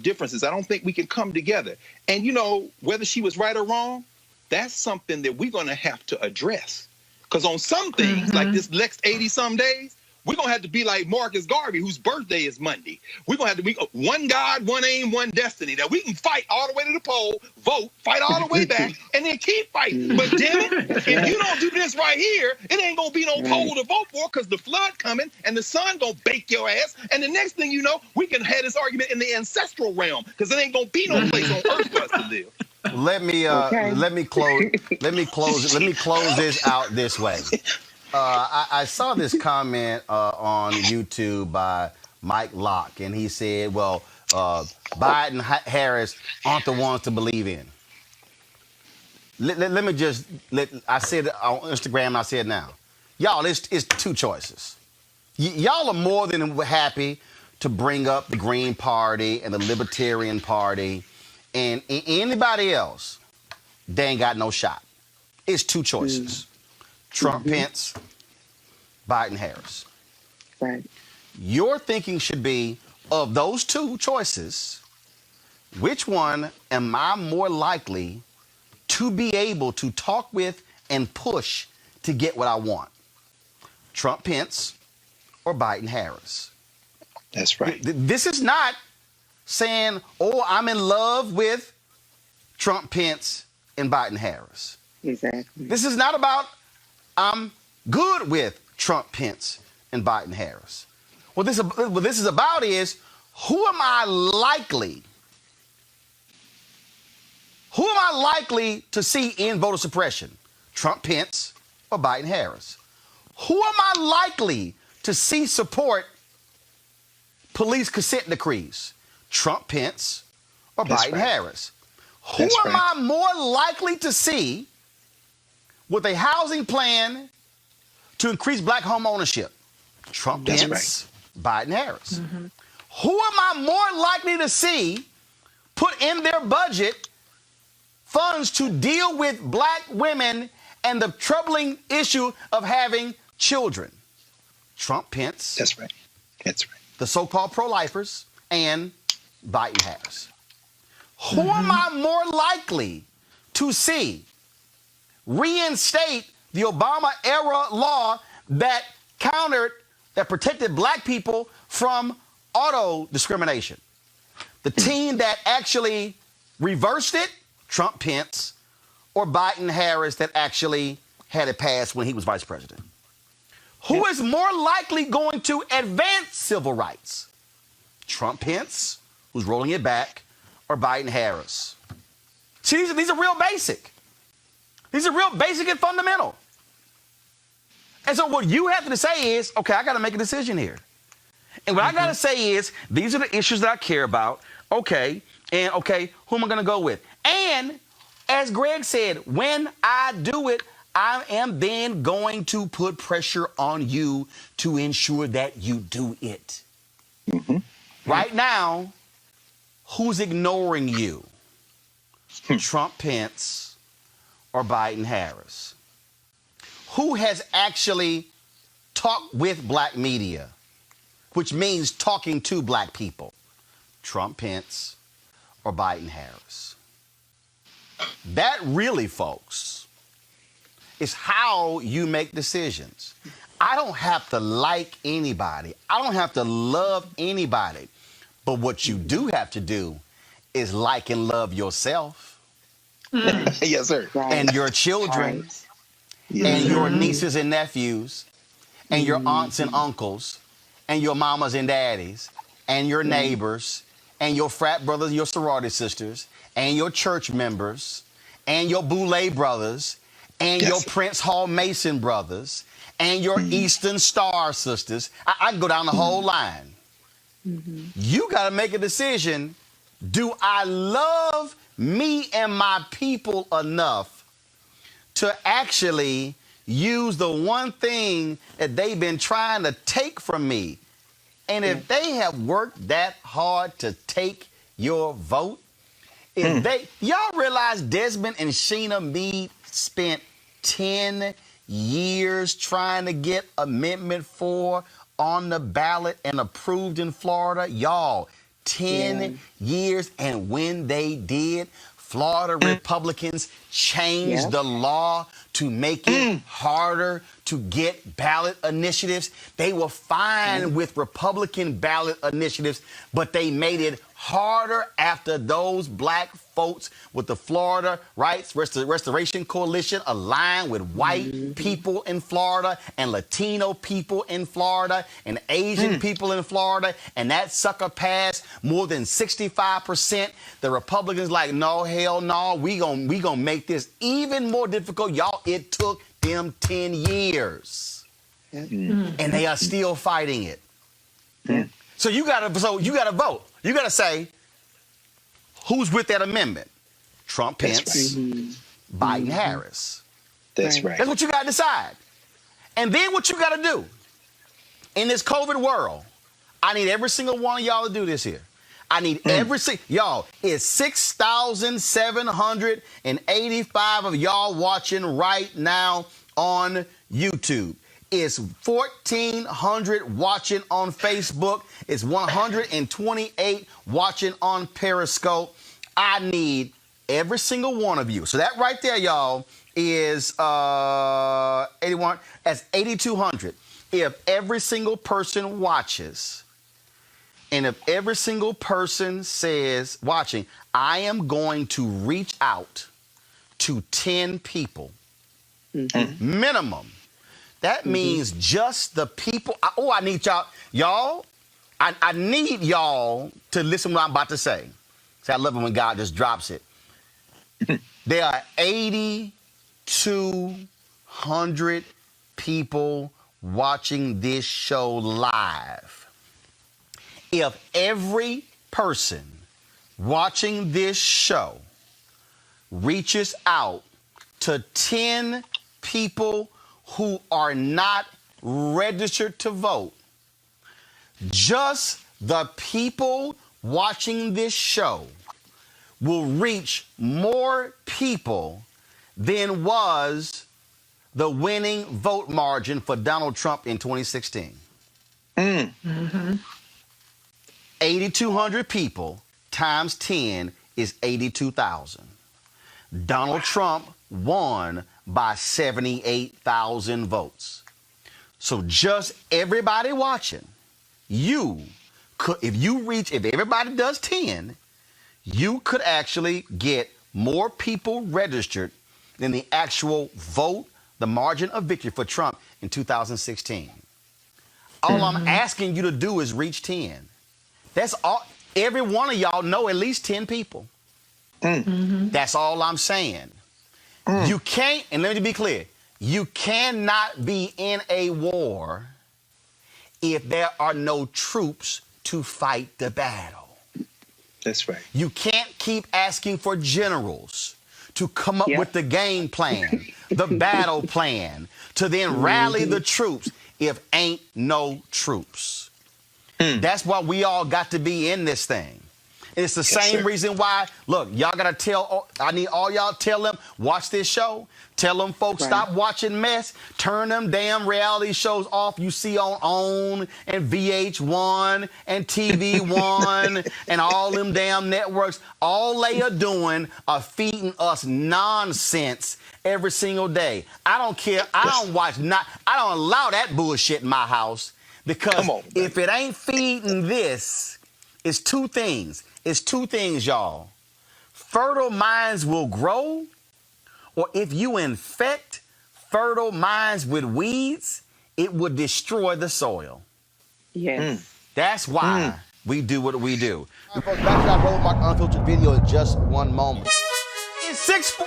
differences. I don't think we can come together. And, you know, whether she was right or wrong, that's something that we're going to have to address. Because on some things, like this next 80-some days, we're going to have to be like Marcus Garvey, whose birthday is Monday. We're going to have to be one God, one aim, one destiny. That we can fight all the way to the poll, vote, fight all the way back, and then keep fighting. But damn it, if you don't do this right here, it ain't going to be no poll to vote for because the flood coming and the sun going to bake your ass. And the next thing you know, we can have this argument in the ancestral realm because it ain't going to be no place on earth for us to live. Let me close this out this way. I saw this comment on YouTube by Mike Locke, and he said, well, Biden, Harris aren't the ones to believe in. Let me just, I said it on Instagram, and I said it now. Y'all, it's two choices. Y'all are more than happy to bring up the Green Party and the Libertarian Party, and anybody else, they ain't got no shot. It's two choices. Trump, Pence, Biden, Harris. Right. Your thinking should be, of those two choices, which one am I more likely to be able to talk with and push to get what I want? Trump, Pence, or Biden, Harris? That's right. This is not saying, oh, I'm in love with Trump, Pence, and Biden, Harris. Exactly. This is not about I'm good with Trump, Pence, and Biden, Harris. What this is about is Who am I likely to see in voter suppression? Trump, Pence, or Biden, Harris? Who am I likely to see support police consent decrees? Trump, Pence, or Biden, Harris? Who am I more likely to see with a housing plan to increase black home ownership? Trump, Pence, Biden, Harris. Who am I more likely to see put in their budget funds to deal with black women and the troubling issue of having children? Trump, Pence. That's right. The so-called pro-lifers and Biden, Harris. Who am I more likely to see reinstate the Obama-era law that protected black people from auto discrimination? The team that actually reversed it, Trump, Pence, or Biden, Harris, that actually had it passed when he was vice president? Who is more likely going to advance civil rights? Trump, Pence, who's rolling it back, or Biden, Harris? See, these are real basic. These are real basic and fundamental. And so what you have to say is, okay, I got to make a decision here. And what I got to say is, these are the issues that I care about. Okay, and okay, who am I going to go with? And as Greg said, when I do it, I am then going to put pressure on you to ensure that you do it. Right now, who's ignoring you? Trump, Pence, or Biden, Harris? Who has actually talked with black media, which means talking to black people? Trump, Pence, or Biden, Harris? That really, folks, is how you make decisions. I don't have to like anybody. I don't have to love anybody. But what you do have to do is like and love yourself. Yes, sir. And your children, and your nieces and nephews, and your aunts and uncles, and your mamas and daddies, and your neighbors, and your frat brothers, your sorority sisters, and your church members, and your Boulay brothers, and your Prince Hall Mason brothers, and your Eastern Star sisters. I can go down the whole line. You got to make a decision. Do I love me and my people enough to actually use the one thing that they've been trying to take from me? And if they have worked that hard to take your vote, y'all realize Desmond and Sheena Meade spent 10 years trying to get Amendment 4 on the ballot and approved in Florida? Y'all, 10 years. And when they did, Florida Republicans changed the law to make it harder to get ballot initiatives. They were fine with Republican ballot initiatives, but they made it harder after those black folks with the Florida Rights Restoration Coalition aligned with white people in Florida and Latino people in Florida and Asian people in Florida, and that sucker passed more than 65%. The Republicans like, no, hell no, we gonna make this even more difficult. Y'all, it took them 10 years. And they are still fighting it. So you gotta vote. You gotta say, who's with that amendment? Trump, Pence, Biden, Harris. That's right. That's what you gotta decide. And then what you gotta do in this COVID world, I need every single one of y'all to do this here. I need every single, y'all, it's 6,785 of y'all watching right now on YouTube. It's 1,400 watching on Facebook. It's 128 watching on Periscope. I need every single one of you. So that right there, y'all, is 81. That's 8,200. If every single person watches, and if every single person says, watching, I am going to reach out to 10 people, minimum. That means just the people. I need y'all. Y'all, I need y'all to listen to what I'm about to say. See, I love it when God just drops it. There are 8,200 people watching this show live. If every person watching this show reaches out to 10 people who are not registered to vote, just the people watching this show will reach more people than was the winning vote margin for Donald Trump in 2016. 8,200 people times 10 is 82,000. Donald Trump won by 78,000 votes. So just everybody watching, you could, if everybody does 10, you could actually get more people registered than the actual vote, the margin of victory for Trump in 2016. All I'm asking you to do is reach 10. That's all. Every one of y'all know at least 10 people. That's all I'm saying. You can't, and let me be clear, you cannot be in a war if there are no troops to fight the battle. That's right. You can't keep asking for generals to come up with the game plan, the battle plan, to then rally the troops if ain't no troops. That's why we all got to be in this thing. And it's the same reason why, look, y'all got to tell, I need all y'all tell them, watch this show. Tell them folks, stop watching mess. Turn them damn reality shows off you see on OWN and VH1 and TV1 and all them damn networks. All they are doing are feeding us nonsense every single day. I don't care. I don't watch, I don't allow that bullshit in my house because if it ain't feeding this, it's two things. It's two things, y'all. Fertile minds will grow, or if you infect fertile minds with weeds, it will destroy the soil. Yes. That's why we do what we do. All right, folks, back to our Roland Martin Unfiltered video in just one moment. It's 6:40.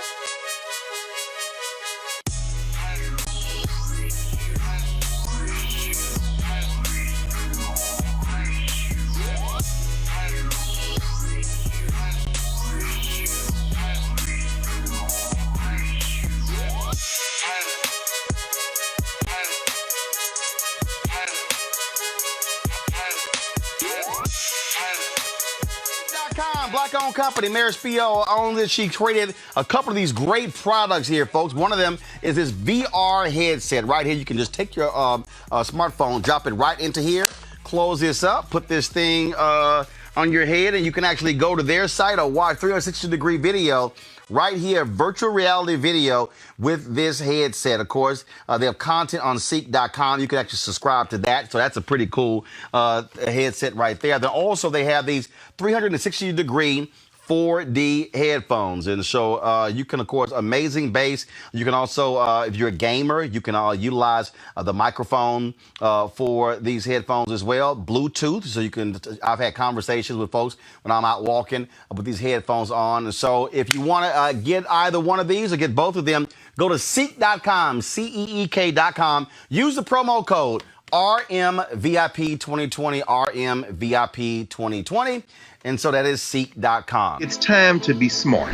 Black-owned company, Mary Spio owns it. She created a couple of these great products here, folks. One of them is this VR headset right here. You can just take your smartphone, drop it right into here, close this up, put this thing on your head, and you can actually go to their site or watch 360-degree video right here, virtual reality video with this headset. Of course, they have content on Seek.com. You can actually subscribe to that. So that's a pretty cool headset right there. Then also they have these 360-degree 4D headphones. And so you can, of course, amazing bass. You can also, if you're a gamer, you can utilize the microphone for these headphones as well. Bluetooth, so you can, I've had conversations with folks when I'm out walking with these headphones on. And so if you want to get either one of these or get both of them, go to Seek.com, CEEK.com. Use the promo code RMVIP2020, RMVIP2020. And so that is Seek.com. It's time to be smart.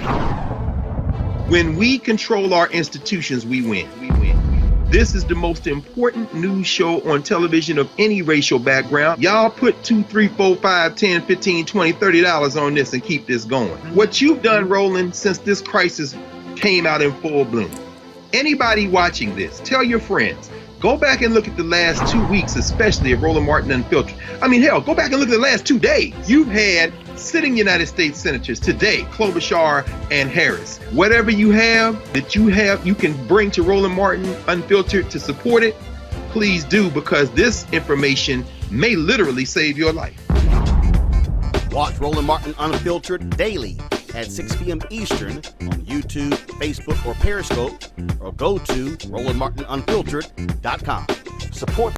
When we control our institutions, we win. This is the most important news show on television of any racial background. Y'all put $2, $3, $4, $5, $10, $15, $20, $30 on this and keep this going. What you've done, Roland, since this crisis came out in full bloom. Anybody watching this, tell your friends. Go back and look at the last 2 weeks, especially of Roland Martin Unfiltered. I mean, hell, go back and look at the last 2 days. You've had sitting United States senators today, Klobuchar and Harris. Whatever you have that you can bring to Roland Martin Unfiltered to support it, please do, because this information may literally save your life. Watch Roland Martin Unfiltered daily at 6 p.m. Eastern on YouTube, Facebook, or Periscope, or go to RolandMartinUnfiltered.com. Support.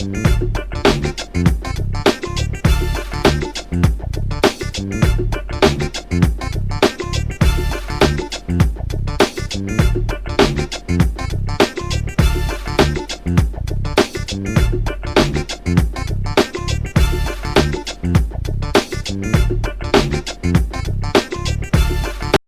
News.